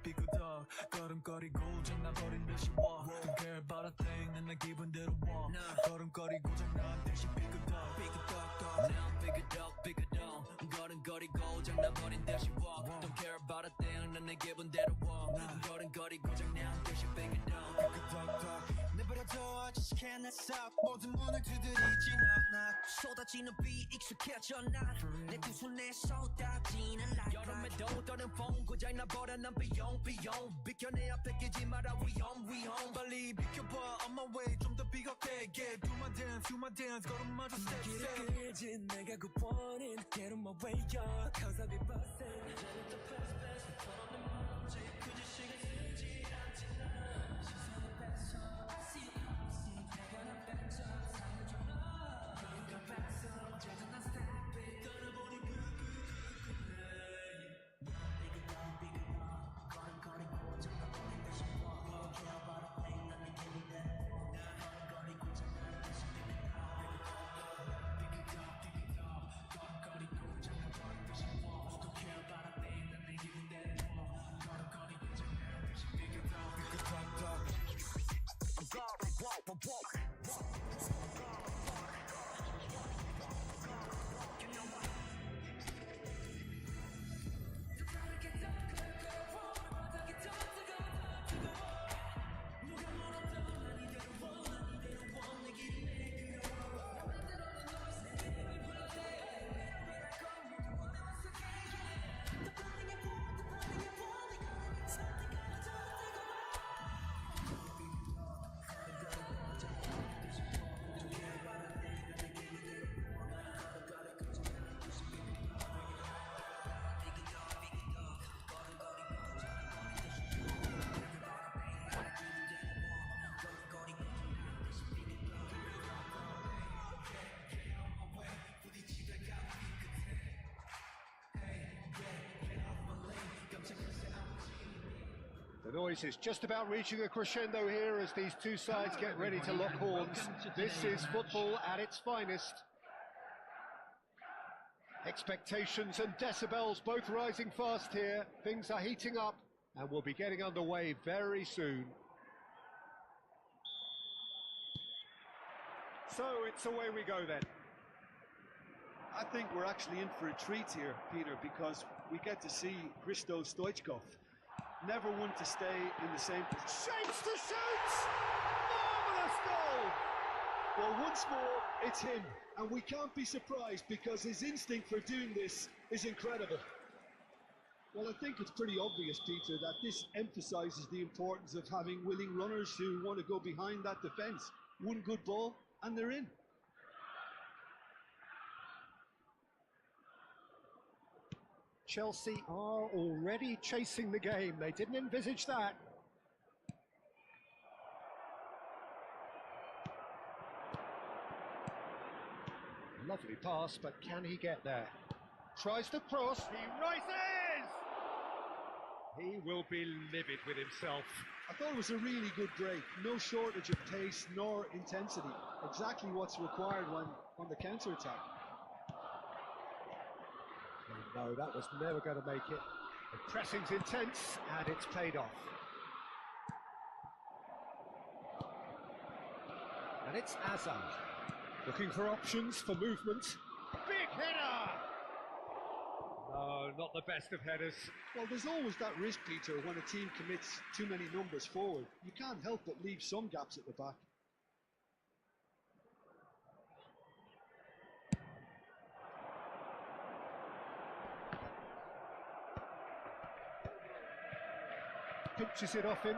삐그덕 걸음거리고 장난버린 듯이 walk Don't care about a thing 난 내 기분대로 walk 걸음거리고 장난 듯이 삐그덕 난 삐그덕 걸음거리고 장난버린 듯이 walk Don't care about a thing 난 내 기분대로 walk 걸음거리고 장난 듯이 삐그덕 내버려둬 just can't stop 모든 문을 두드리지 knock 쏟아지는 비 익숙해져 난내 두 손에 쏟아지는 light 여름에도 떠는 风고장 나버려 난 비용 비켜 내 앞에 끼지 마라 위험 빨리 비켜봐 on my way 좀 더 비겁해 yeah do my dance 걸음마저 step 길을 끌지 내가 그 원인 get on my way up cause I'll be bustin' 이제는 더 fast 털어내 먼지 굳이 시간 쓰지 않지 나 시선을 뺐어 I see you crossing 내가 난 뺐죠 삶을 좀 여유가 뺐어 어제는 난 스텝이 떠나보니 걸음거리고 장난거린 듯이 walk Don't care about a thing 난 내 기분대로 걸음거리고 장난 듯이 삐그덕 걸음거리고 장난거린 듯이 walk Don't care about a thing 난 내 기분대로 The noise is just about reaching a crescendo here as these two sides get ready to lock horns. This is football at its finest. Expectations and decibels both rising fast here. Things are heating up and we'll be getting underway very soon. So it's away we go then. I think we're actually in for a treat here, Peter, because we get to see Hristo Stoichkov. Never one to stay in the same position. Shapes to shoot! Marvellous goal! Well, once more, it's him, and we can't be surprised because his instinct for doing this is incredible. Well, I think it's pretty obvious, Peter, that this emphasises the importance of having willing runners who want to go behind that defence. One good ball, and they're in. Chelsea are already chasing the game. They didn't envisage that. Lovely pass, but can he get there? Tries to cross, he rises! He will be livid with himself. I thought it was a really good break. No shortage of pace nor intensity. Exactly what's required when on the counter-attack. No, that was never going to make it. The pressing's intense, and it's paid off. And it's Azar. Looking for options for movement. Big header! No, not the best of headers. Well, there's always that risk, Peter, when a team commits too many numbers forward. You can't help but leave some gaps at the back. Pinches it off him.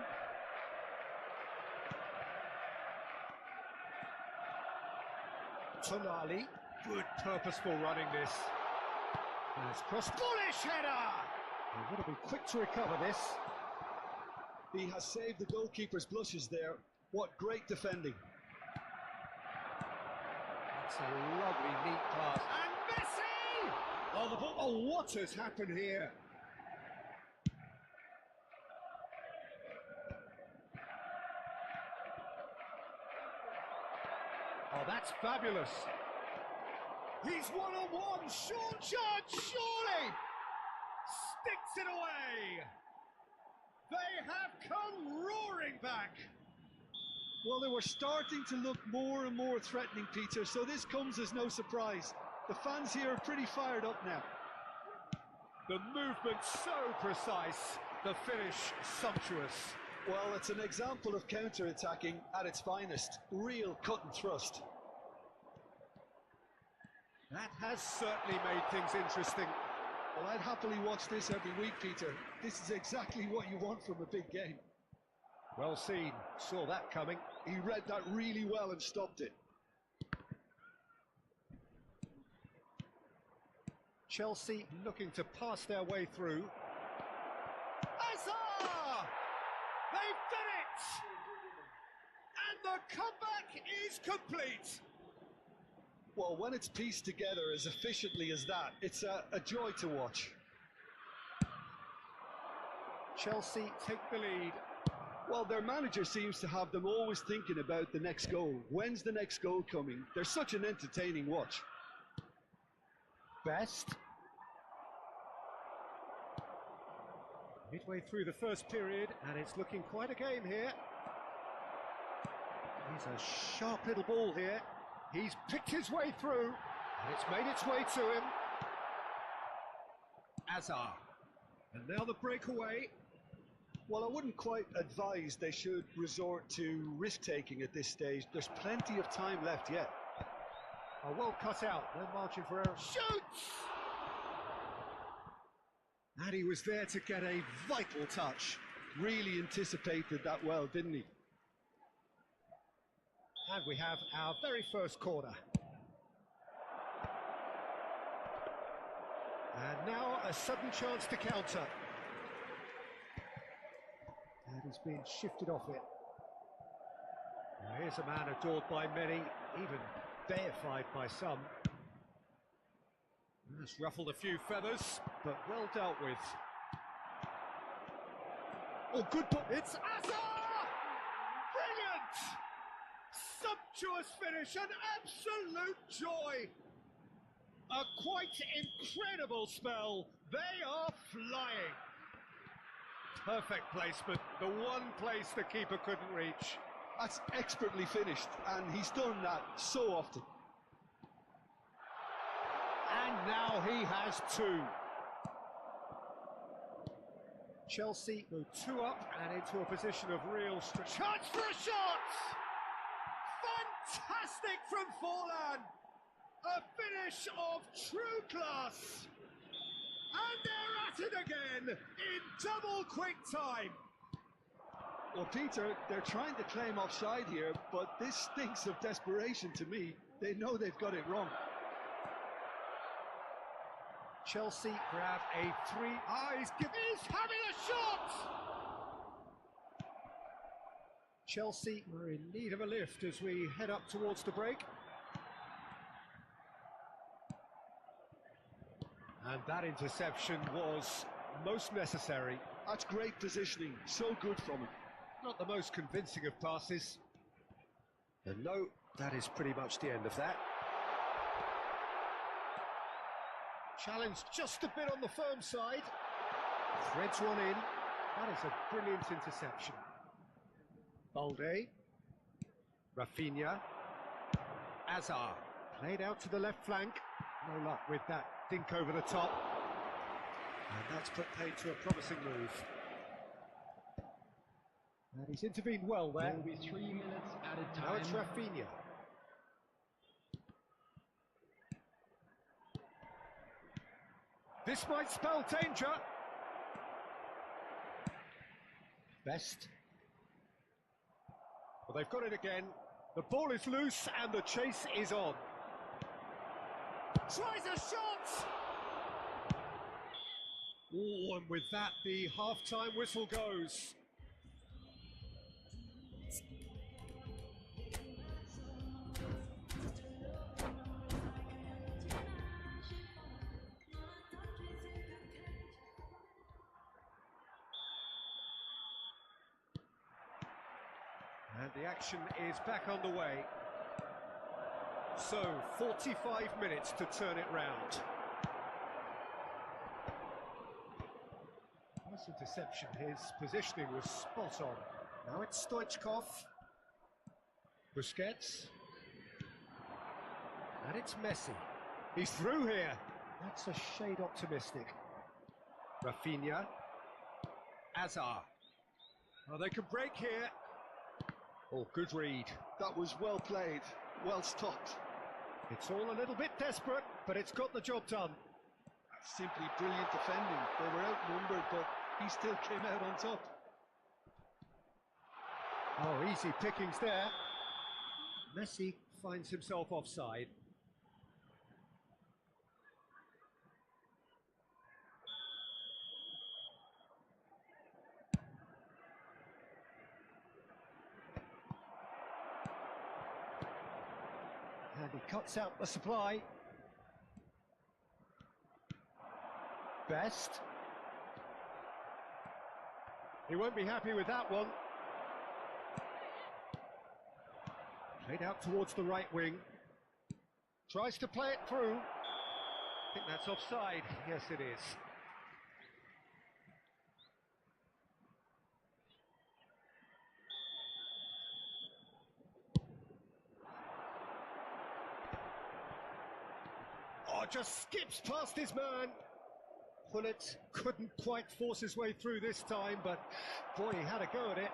Tonali, good purposeful running this. And it's cross, bullish header! He would have been quick to recover this. He has saved the goalkeeper's blushes there. What great defending. That's a lovely neat pass. And Messi! Oh, the ball. Oh, what has happened here? Oh, that's fabulous. He's one-on-one. Short charge, surely! Sticks it away. They have come roaring back. Well, they were starting to look more and more threatening, Peter, so this comes as no surprise. The fans here are pretty fired up now. The movement so precise, the finish sumptuous. Well, it's an example of counter-attacking at its finest. Real cut and thrust. That has certainly made things interesting. Well, I'd happily watch this every week, Peter. This is exactly what you want from a big game. Well seen. Saw that coming. He read that really well and stopped it. Chelsea looking to pass their way through. Azar! They've done it! And the comeback is complete! Well, when it's pieced together as efficiently as that, it's a joy to watch. Chelsea take the lead. Well, their manager seems to have them always thinking about the next goal. When's the next goal coming? They're such an entertaining watch. Best. Midway through the first period, and it's looking quite a game here. He's a sharp little ball here. He's picked his way through, and it's made its way to him. Azar. And now the breakaway. Well, I wouldn't quite advise they should resort to risk-taking at this stage. There's plenty of time left yet. Oh, well cut out. No margin for error. Shoots! And he was there to get a vital touch. Really anticipated that well, didn't he? And we have our very first corner. And now a sudden chance to counter. And he's being shifted off it. Now here's a man adored by many, even deified by some. Has ruffled a few feathers, but well dealt with. Oh, good ball. It's Azar! Brilliant! Sumptuous finish, an absolute joy. A quite incredible spell. They are flying. Perfect placement, the one place the keeper couldn't reach. That's expertly finished, and he's done that so often. And now he has two. Chelsea go 2 up and into a position of real stress. Chance for a shot! Fantastic from Forlan! A finish of true class! And they're at it again in double quick time! Well, Peter, they're trying to claim offside here, but this stinks of desperation to me. They know they've got it wrong. Chelsea grab a 3. He's having a shot! Chelsea are in need of a lift as we head up towards the break. And that interception was most necessary. That's great positioning, so good from him. Not the most convincing of passes. And no, that is pretty much the end of that. Challenge just a bit on the firm side. Threads one in. That is a brilliant interception. Balde. Rafinha. Azar. Played out to the left flank. No luck with that dink over the top. And that's put paid to a promising move. And he's intervened well there. There will be 3 minutes added time. Now it's Rafinha. This might spell danger. Best. Well, they've got it again. The ball is loose and the chase is on. Tries a shot! Oh, and with that, the half-time whistle goes. And the action is back underway. So, 45 minutes to turn it round. Nice interception, his positioning was spot on. Now it's Stoichkov. Busquets. And it's Messi. He's through here. That's a shade optimistic. Rafinha. Azar. Oh, they can break here. Oh, good read. That was well played, well stopped. It's all a little bit desperate, but it's got the job done. Simply brilliant defending. They were outnumbered, but he still came out on top. Oh, easy pickings there. Messi finds himself offside. And he cuts out the supply. Best. He won't be happy with that one. Played out towards the right wing. Tries to play it through. I think that's offside. Yes, it is. Oh, just skips past his man. Pullet couldn't quite force his way through this time, but boy, he had a go at it.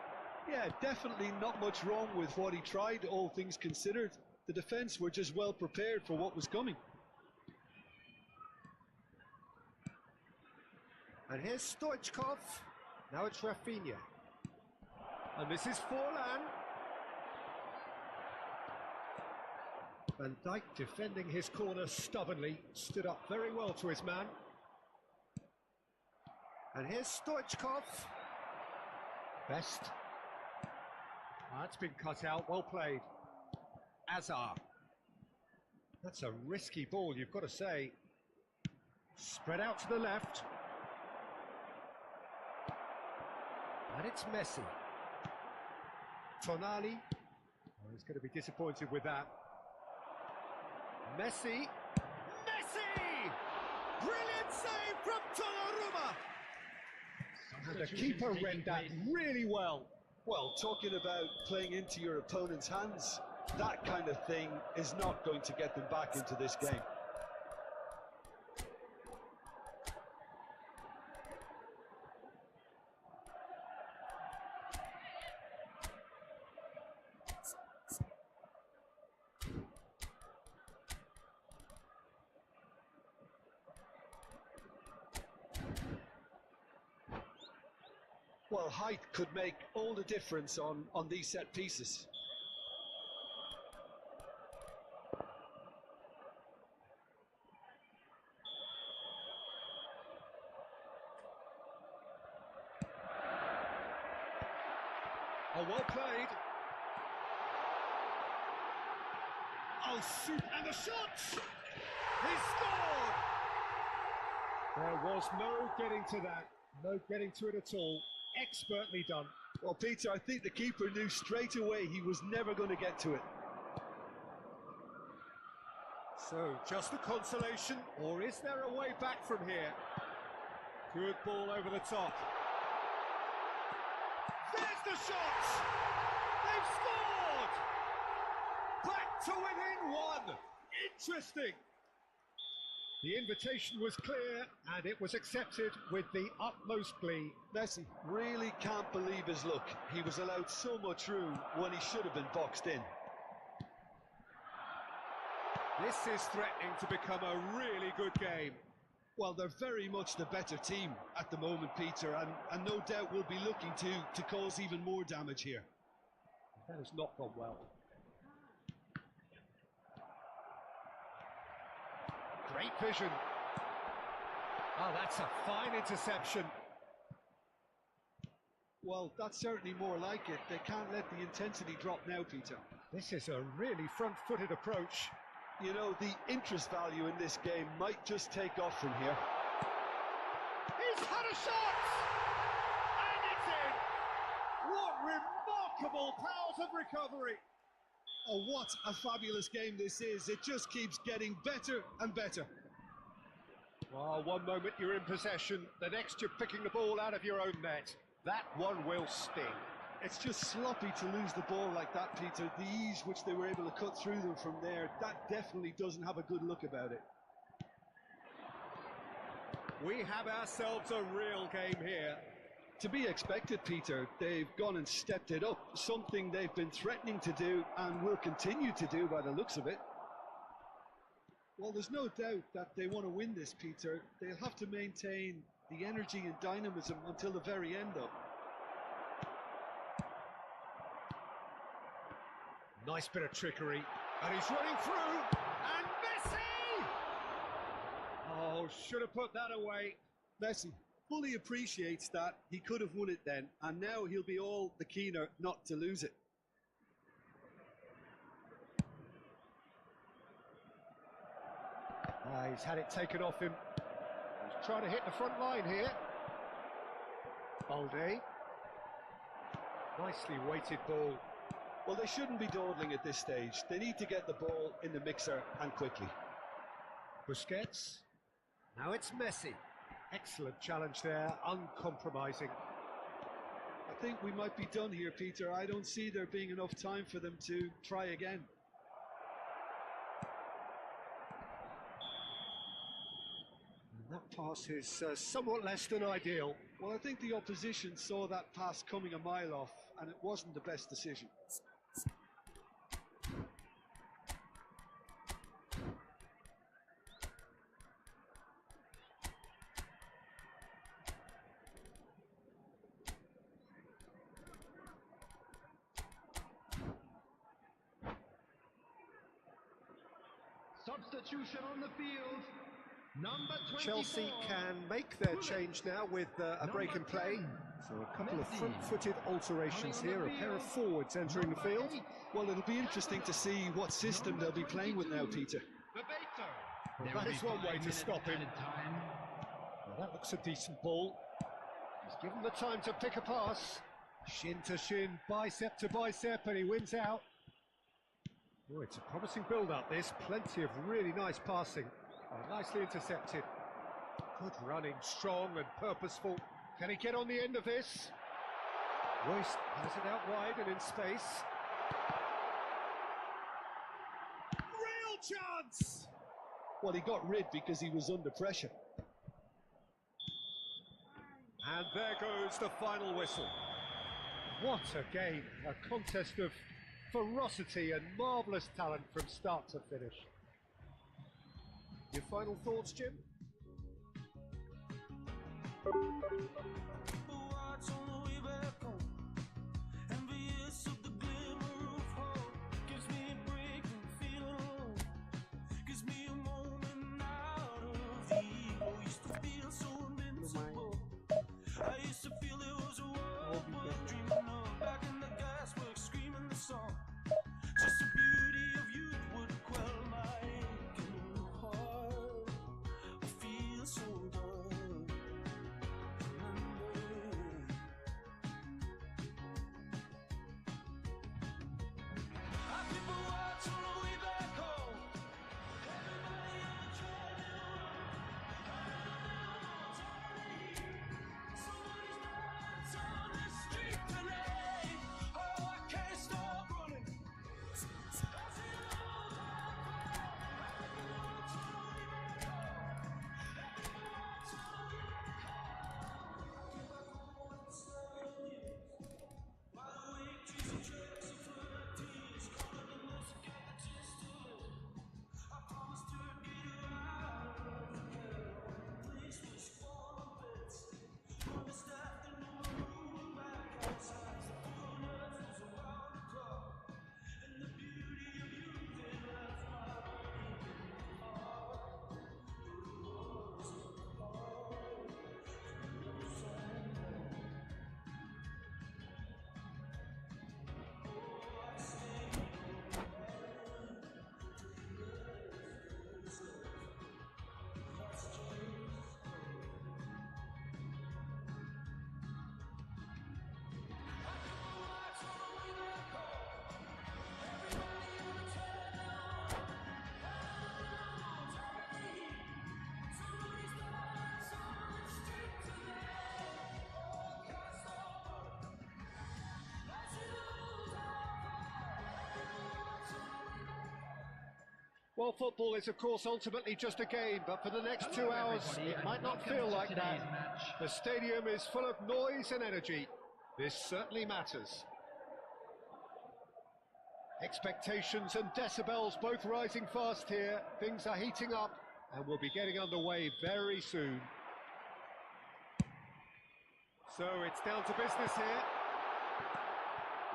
Yeah, definitely not much wrong with what he tried, all things considered. The defence were just well prepared for what was coming. And here's Stoichkov. Now it's Rafinha. And this is Forlan. Van Dijk defending his corner stubbornly, stood up very well to his man. And here's Stoichkov. Best. That's been cut out, well played. Azar. That's a risky ball, you've got to say. Spread out to the left. And it's Messi. Tonali. Oh, he's going to be disappointed with that. Messi. Messi! Brilliant save from Donnarumma! And the keeper read that really well. Well, talking about playing into your opponent's hands, that kind of thing is not going to get them back into this game. Well, height could make all the difference on these set pieces. Oh, well played. Oh, shoot, and the shot! He scored! There was no getting to that, no getting to it at all. Expertly done. Well, Peter, I think the keeper knew straight away he was never going to get to it. So, just a consolation, or is there a way back from here? Good ball over the top. There's the shot! They've scored! Back to within one! Interesting! The invitation was clear, and it was accepted with the utmost glee. Messi really can't believe his luck. He was allowed so much room when he should have been boxed in. This is threatening to become a really good game. Well, they're very much the better team at the moment, Peter, and no doubt will be looking to cause even more damage here. That has not gone well. Great vision. Oh, that's a fine interception. Well, that's certainly more like it. They can't let the intensity drop now, Peter. This is a really front-footed approach. You know, the interest value in this game might just take off from here. He's had a shot! And it's in! What remarkable powers of recovery! Oh, what a fabulous game this is. It just keeps getting better and better. Well, one moment you're in possession, the next you're picking the ball out of your own net. That one will sting. It's just sloppy to lose the ball like that, Peter. The ease which they were able to cut through them from there, that definitely doesn't have a good look about it. We have ourselves a real game here. To be expected, Peter. They've gone and stepped it up, something they've been threatening to do and will continue to do by the looks of it. Well, there's no doubt that they want to win this, Peter. They'll have to maintain the energy and dynamism until the very end, though. Nice bit of trickery, and he's running through, and Messi! Oh, should have put that away. Messi fully appreciates that he could have won it then, and now he'll be all the keener not to lose it. He's had it taken off him. He's trying to hit the front line here. Balde. Nicely weighted ball. Well, they shouldn't be dawdling at this stage. They need to get the ball in the mixer and quickly. Busquets. Now it's Messi. Excellent challenge there, uncompromising. I think we might be done here, Peter. I don't see there being enough time for them to try again. And that pass is somewhat less than ideal. Well, I think the opposition saw that pass coming a mile off, and it wasn't the best decision. Substitution on the field. Number 24. Chelsea can make their change now with a break in play. So a couple of front-footed alterations here, a pair of forwards entering the field. Well, it'll be interesting to see what system they'll be playing with now, Peter. Well, that is one way to stop him. Well, that looks a decent ball. He's given the time to pick a pass. Shin to shin, bicep to bicep, and he wins out. Oh, it's a promising build-up, this. Plenty of really nice passing. Nicely intercepted. Good running, strong and purposeful. Can he get on the end of this? Royce has it out wide and in space. Real chance! Well, he got rid because he was under pressure. And there goes the final whistle. What a game, a contest of ferocity and marvellous talent from start to finish. Your final thoughts, Jim? Well, football is, of course, ultimately just a game, but for the next 2 hours, it might not feel like that. The stadium is full of noise and energy. This certainly matters. Expectations and decibels both rising fast here. Things are heating up, and we'll be getting underway very soon. So it's down to business here.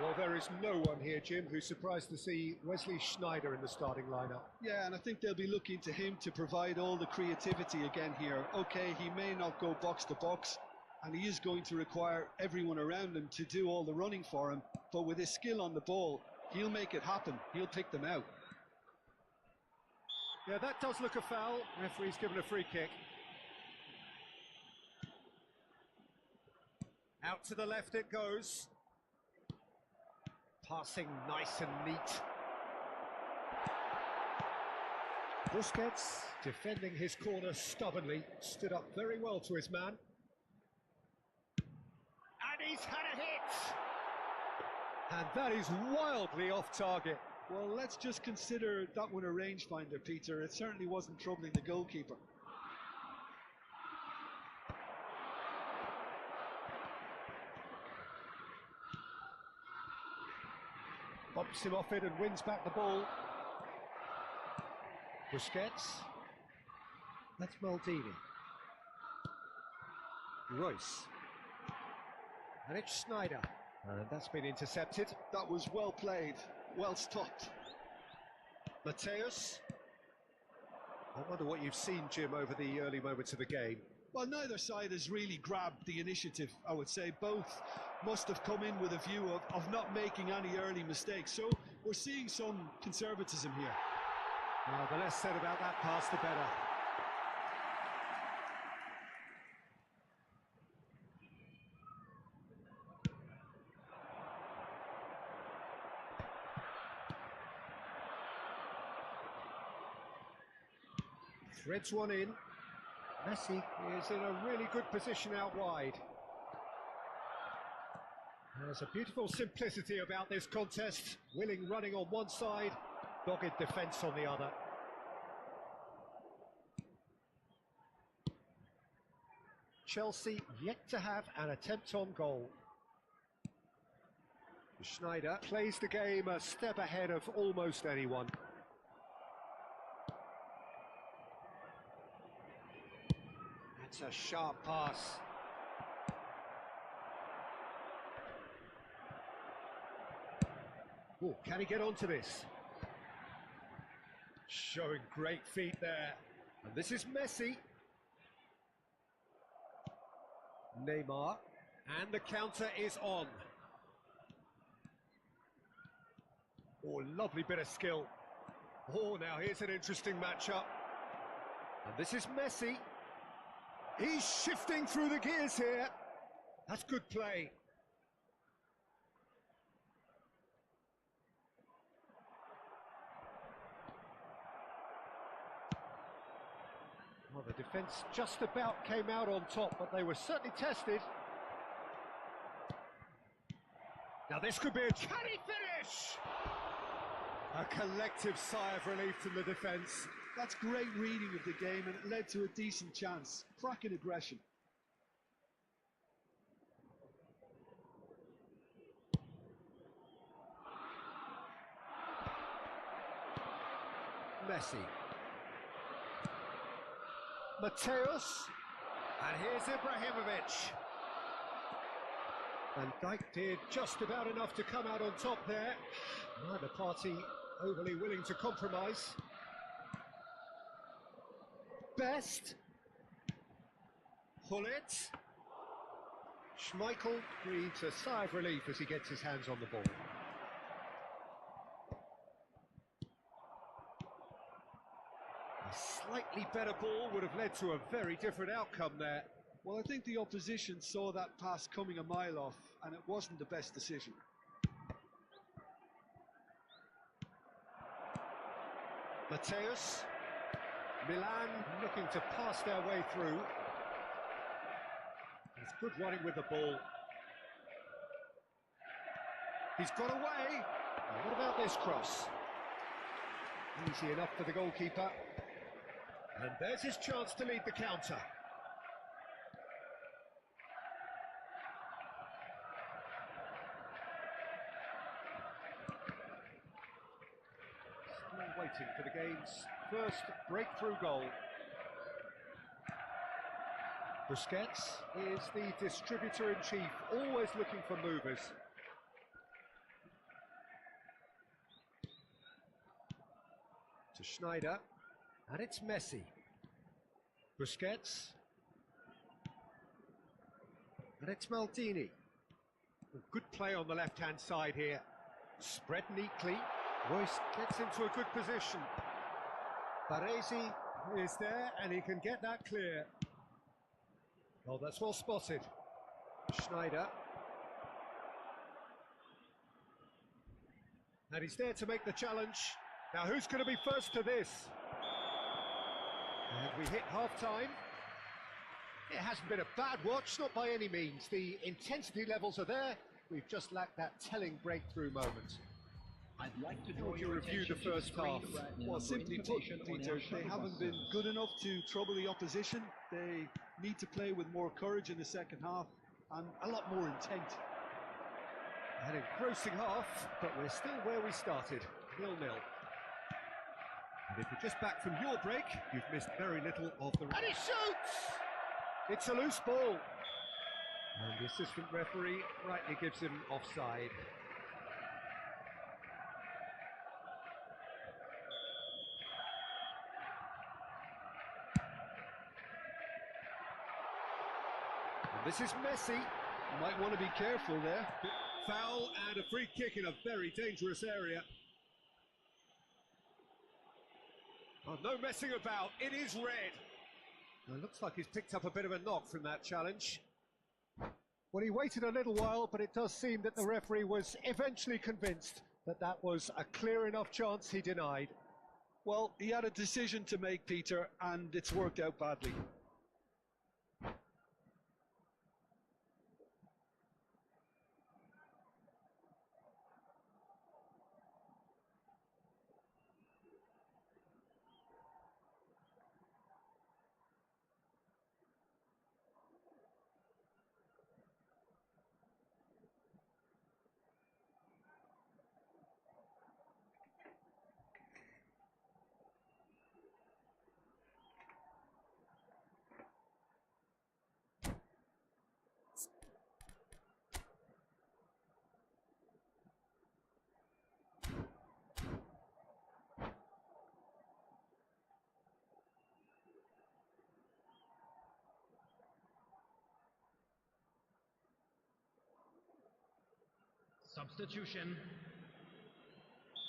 Well, there is no one here, Jim, who's surprised to see Wesley Sneijder in the starting lineup. Yeah, and I think they'll be looking to him to provide all the creativity again here. Okay, he may not go box to box, and he is going to require everyone around him to do all the running for him, but with his skill on the ball, he'll make it happen. He'll pick them out. Yeah, that does look a foul. Referee's given a free kick. Out to the left it goes. Passing nice and neat. Busquets, defending his corner stubbornly, stood up very well to his man. And he's had a hit! And that is wildly off target. Well, let's just consider that one a rangefinder, Peter. It certainly wasn't troubling the goalkeeper. Bumps him off it and wins back the ball. Busquets. That's Maldini. Royce. And it's Sneijder. And that's been intercepted. That was well played, well stopped. Mateus. I wonder what you've seen, Jim, over the early moments of the game. Well, neither side has really grabbed the initiative, I would say. Both must have come in with a view of not making any early mistakes. So we're seeing some conservatism here. Well, the less said about that pass, the better. Threads one in. Messi is in a really good position out wide. There's a beautiful simplicity about this contest. Willing running on one side, dogged defence on the other. Chelsea yet to have an attempt on goal. Schneider plays the game a step ahead of almost anyone. That's a sharp pass. Oh, can he get onto this? Showing great feet there. And this is Messi. Neymar. And the counter is on. Oh, lovely bit of skill. Oh, now here's an interesting matchup. And this is Messi. He's shifting through the gears here. That's good play. Well, the defence just about came out on top, but they were certainly tested. Now this could be a... Can he finish? A collective sigh of relief from the defence. That's great reading of the game, and it led to a decent chance. Cracking aggression. Messi. Mateus. And here's Ibrahimovic. Van Dijk did just about enough to come out on top there. Neither party overly willing to compromise. Best. Hullet. Schmeichel breathes a sigh of relief as he gets his hands on the ball. A slightly better ball would have led to a very different outcome there. Well, I think the opposition saw that pass coming a mile off, and it wasn't the best decision. Mateus. Milan looking to pass their way through. It's good running with the ball. He's got away. Now, what about this cross? Easy enough for the goalkeeper. And there's his chance to lead the counter. Still waiting for the game's first breakthrough goal. Busquets is the distributor-in-chief, always looking for movers. To Schneider, and it's Messi. Busquets. And it's Maldini. Good play on the left-hand side here. Spread neatly. Royce gets into a good position. Baresi is there, and he can get that clear. Oh, that's well spotted. Schneider. And he's there to make the challenge. Now, who's going to be first to this? And we hit half-time. It hasn't been a bad watch, not by any means. The intensity levels are there. We've just lacked that telling breakthrough moment. I'd like to draw your your review the first half. Well, simply put, Peter, they haven't been good enough to trouble the opposition. They need to play with more courage in the second half and a lot more intent. An engrossing half, but we're still where we started, 0-0. And if you're just back from your break, you've missed very little of the... And he shoots! It's a loose ball. And the assistant referee rightly gives him offside. And this is Messi. You might want to be careful there. Foul and a free kick in a very dangerous area. Oh, no messing about, it is red. Well, it looks like he's picked up a bit of a knock from that challenge. Well, he waited a little while, but it does seem that the referee was eventually convinced that that was a clear enough chance he denied. Well, he had a decision to make, Peter, and it's worked out badly. Substitution.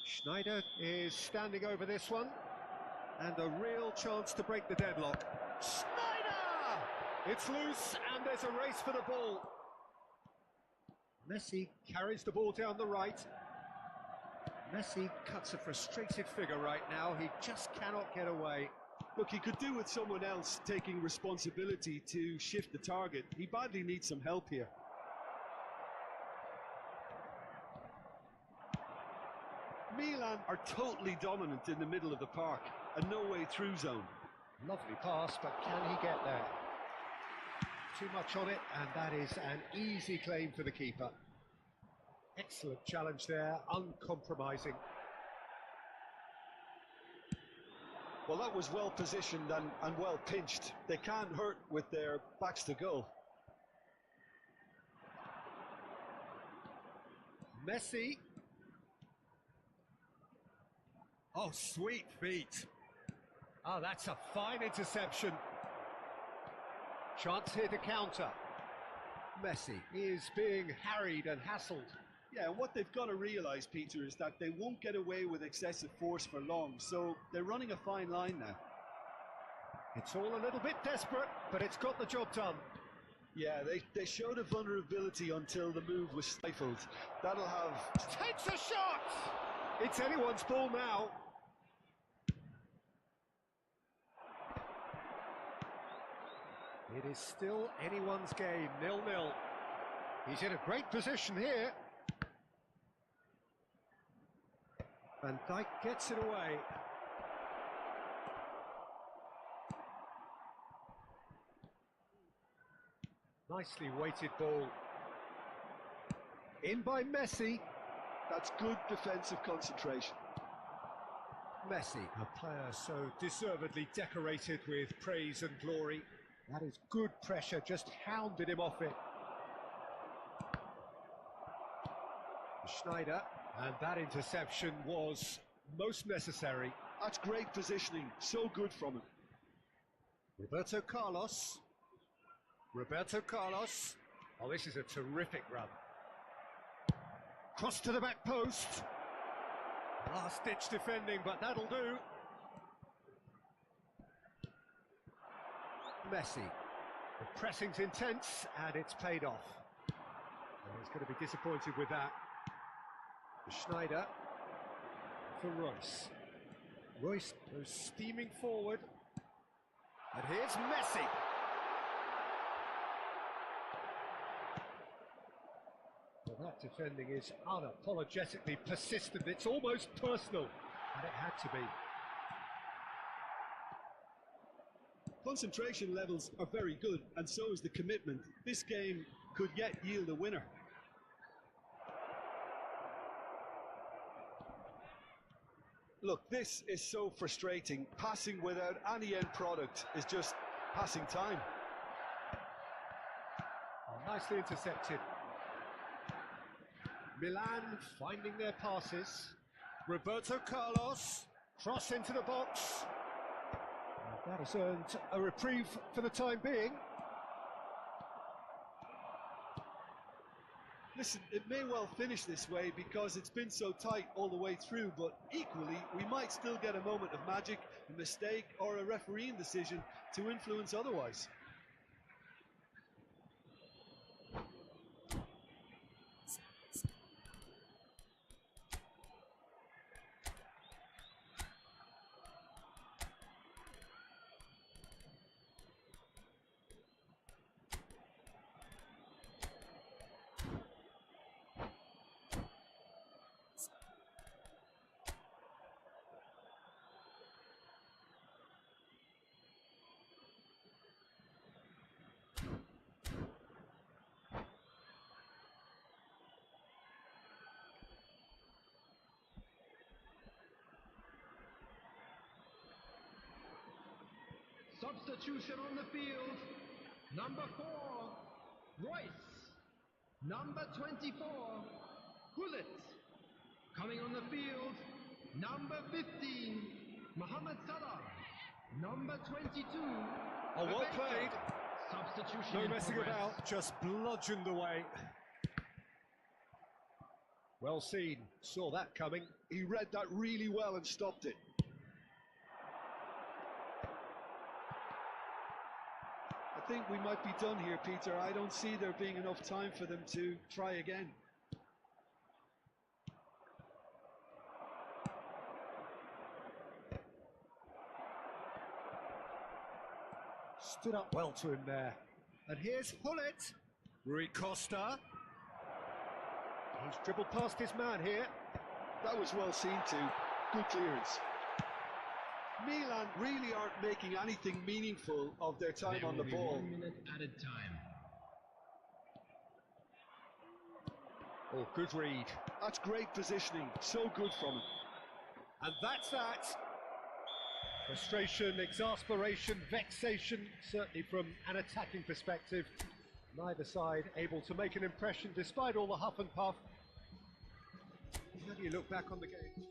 Schneider is standing over this one, and a real chance to break the deadlock. Schneider! It's loose, and there's a race for the ball. Messi carries the ball down the right. Messi cuts a frustrated figure right now. He just cannot get away. Look, he could do with someone else taking responsibility to shift the target. He badly needs some help here. Milan are totally dominant in the middle of the park, a no-way through zone. Lovely pass, but can he get there? Too much on it, and that is an easy claim for the keeper. Excellent challenge there, uncompromising. Well, that was well positioned and well pinched. They can't hurt with their backs to goal. Messi. Oh, sweet feet. Oh, that's a fine interception. Chance here to counter. Messi is being harried and hassled. Yeah, and what they've got to realise, Peter, is that they won't get away with excessive force for long, so they're running a fine line now. It's all a little bit desperate, but it's got the job done. Yeah, they showed a vulnerability until the move was stifled. That'll have... Takes a shot! It's anyone's ball now. It is still anyone's game, 0-0. He's in a great position here. Van Dijk gets it away. Nicely weighted ball. In by Messi. That's good defensive concentration. Messi, a player so deservedly decorated with praise and glory. That is good pressure, just hounded him off it. Schneider, and that interception was most necessary. That's great positioning, so good from him. Roberto Carlos. Roberto Carlos. Oh, this is a terrific run. Cross to the back post. Last-ditch defending, but that'll do. Messi. The pressing's intense, and it's paid off. And he's going to be disappointed with that. Schneider for Royce. Royce goes steaming forward. And here's Messi. Well, that defending is unapologetically persistent. It's almost personal, and it had to be. Concentration levels are very good, and so is the commitment. This game could yet yield a winner. Look, this is so frustrating. Passing without any end product is just passing time. Oh, nicely intercepted. Milan finding their passes. Roberto Carlos, cross into the box. And that has earned a reprieve for the time being. Listen, it may well finish this way because it's been so tight all the way through, but equally, we might still get a moment of magic, a mistake, or a refereeing decision to influence otherwise. Substitution on the field. Number 4, Royce. Number 24, Hullet. Coming on the field, number 15, Mohamed Salah. Number 22, Oh, well Rebecca. played. Substitution No in messing progress. about, just bludgeoned away. Well seen, saw that coming. He read that really well and stopped it. I think we might be done here, Peter. I don't see there being enough time for them to try again. Stood up well to him there. And here's Hullet. Rui Costa. He's dribbled past his man here. That was well seen too. Good clearance. Milan really aren't making anything meaningful of their time There on will the be ball. 1 minute added time. Oh, good read. That's great positioning. So good from him. And that's that. Frustration, exasperation, vexation, certainly from an attacking perspective. Neither side able to make an impression despite all the huff and puff. How do you look back on the game?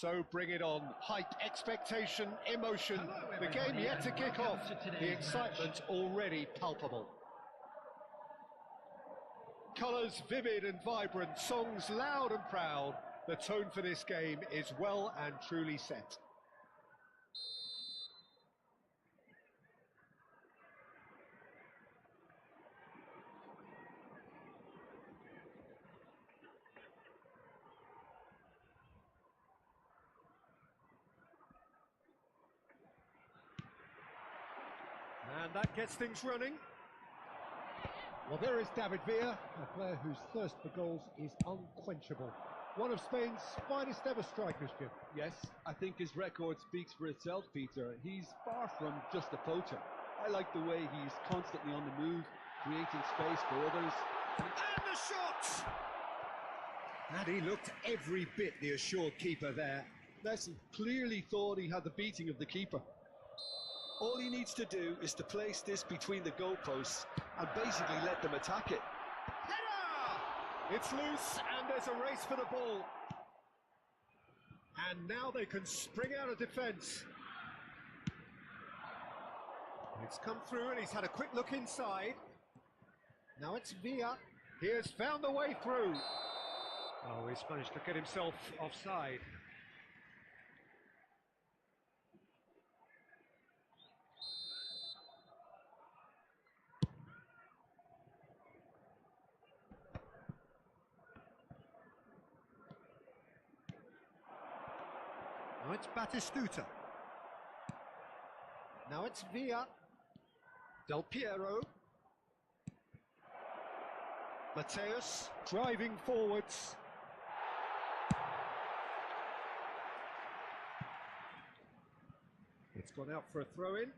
So bring it on. Hype, expectation, emotion. The game yet to kick off. The excitement already palpable. Colours vivid and vibrant, songs loud and proud. The tone for this game is well and truly set. And that gets things running. Well, there is David Villa, a player whose thirst for goals is unquenchable. One of Spain's finest ever strikers, Jim. Yes, I think his record speaks for itself, Peter. He's far from just a poacher. I like the way he's constantly on the move, creating space for others. And the shot! And he looked every bit the assured keeper there. Messi clearly thought he had the beating of the keeper. All he needs to do is to place this between the goalposts and basically let them attack it. Header! It's loose and there's a race for the ball. And now they can spring out of defence. It's come through and he's had a quick look inside. Now it's Villa. He has found the way through. Oh, he's managed to get himself offside. Now it's Batistuta. Now it's Villa. Del Piero. Mateus driving forwards. It's gone out for a throw-in.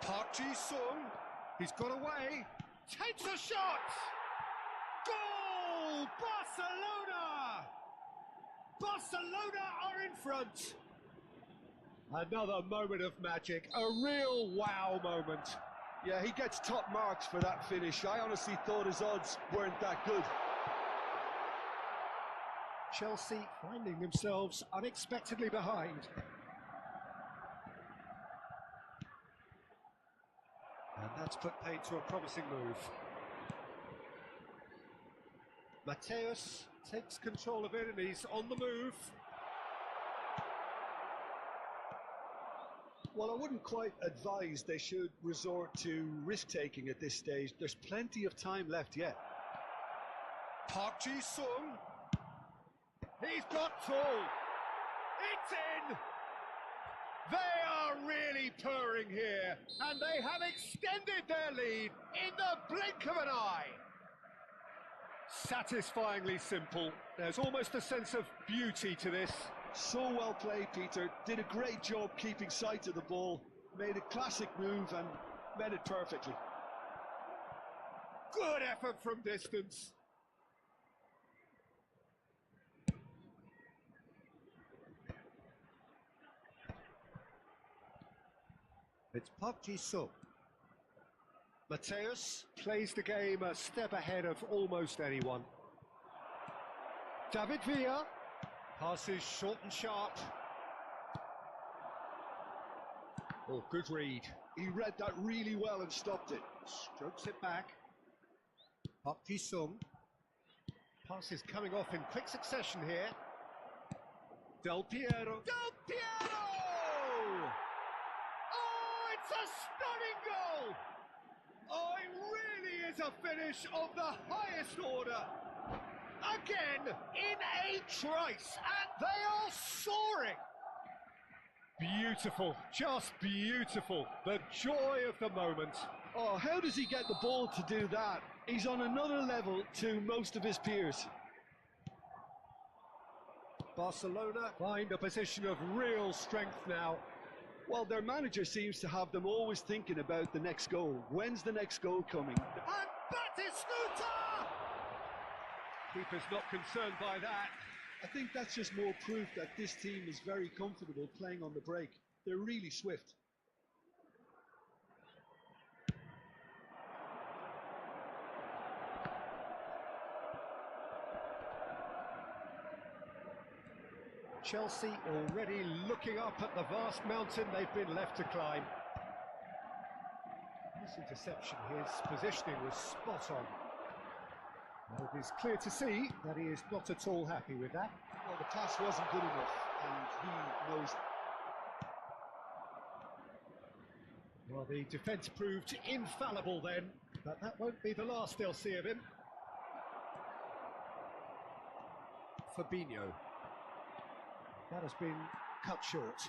Park Ji-sung. He's got away. Takes a shot. Goal! Barcelona! Barcelona are in front. Another moment of magic, a real wow moment. Yeah, he gets top marks for that finish. I honestly thought his odds weren't that good. Chelsea finding themselves unexpectedly behind. And that's put paid to a promising move. Mateus takes control of it and he's on the move. Well, I wouldn't quite advise they should resort to risk-taking at this stage. There's plenty of time left yet. Park Ji-sung. He's got tall. It's in! They are really purring here, and they have extended their lead in the blink of an eye. Satisfyingly simple. There's almost a sense of beauty to this. So well played, Peter. Did a great job keeping sight of the ball. Made a classic move and met it perfectly. Good effort from distance. It's Park Ji-sung. Mateus plays the game a step ahead of almost anyone. David Villa. Passes short and sharp. Oh, good read. He read that really well and stopped it. Strokes it back. Park Ji-sung. Passes coming off in quick succession here. Del Piero. Del Piero! Oh, it's a stunning goal! Oh, it really is a finish of the highest order. Again, in a trice, and they are soaring. Beautiful, just beautiful. The joy of the moment. Oh, how does he get the ball to do that? He's on another level to most of his peers. Barcelona find a position of real strength now. Well, their manager seems to have them always thinking about the next goal. When's the next goal coming? And Batistuta! Keeper's not concerned by that. I think that's just more proof that this team is very comfortable playing on the break. They're really swift. Chelsea already looking up at the vast mountain they've been left to climb. This interception, his positioning was spot on. And it is clear to see that he is not at all happy with that. Well, the pass wasn't good enough, and he knows it. Well, the defence proved infallible then, but that won't be the last they'll see of him. Fabinho. That has been cut short.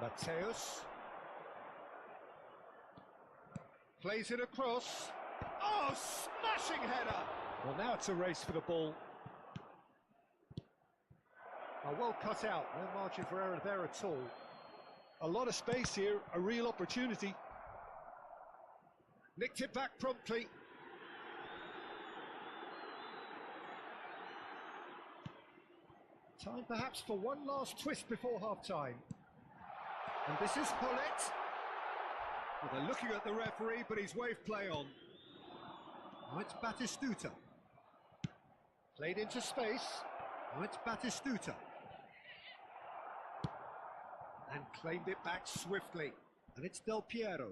Mateus. Plays it across. Oh, smashing header! Well, now it's a race for the ball. Oh, well cut out, no margin for error there at all. A lot of space here, a real opportunity. Nicked it back promptly. Time perhaps for one last twist before half-time. And this is Hullet. Well, they're looking at the referee, but he's waved play on. Now it's Batistuta. Played into space. Now it's Batistuta. And claimed it back swiftly. And it's Del Piero.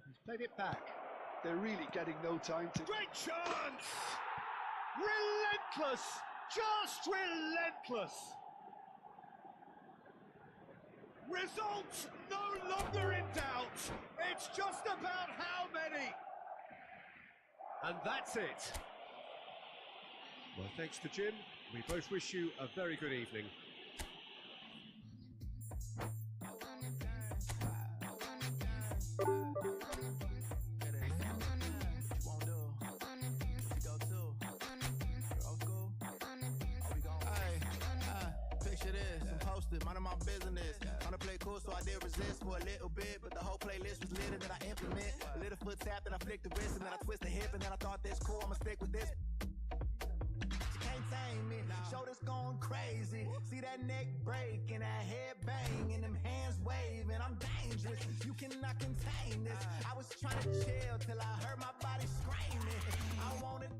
He's played it back. They're really getting no time to... Great chance! Relentless! Just relentless! Results no longer in doubt. It's just about how many. And that's it. Well, thanks to Jim. We both wish you a very good evening. Mind my business. Wanna play cool, so I did resist for a little bit, but the whole playlist was lit, and then I implement a little foot tap, then I flick the wrist, and then I twist the hip, and then I thought this cool, I'ma stick with this. She can't tame me, shoulders going crazy. See that neck break and that head bang and them hands waving. I'm dangerous, you cannot contain this. I was trying to chill till I heard my body screaming. I wanted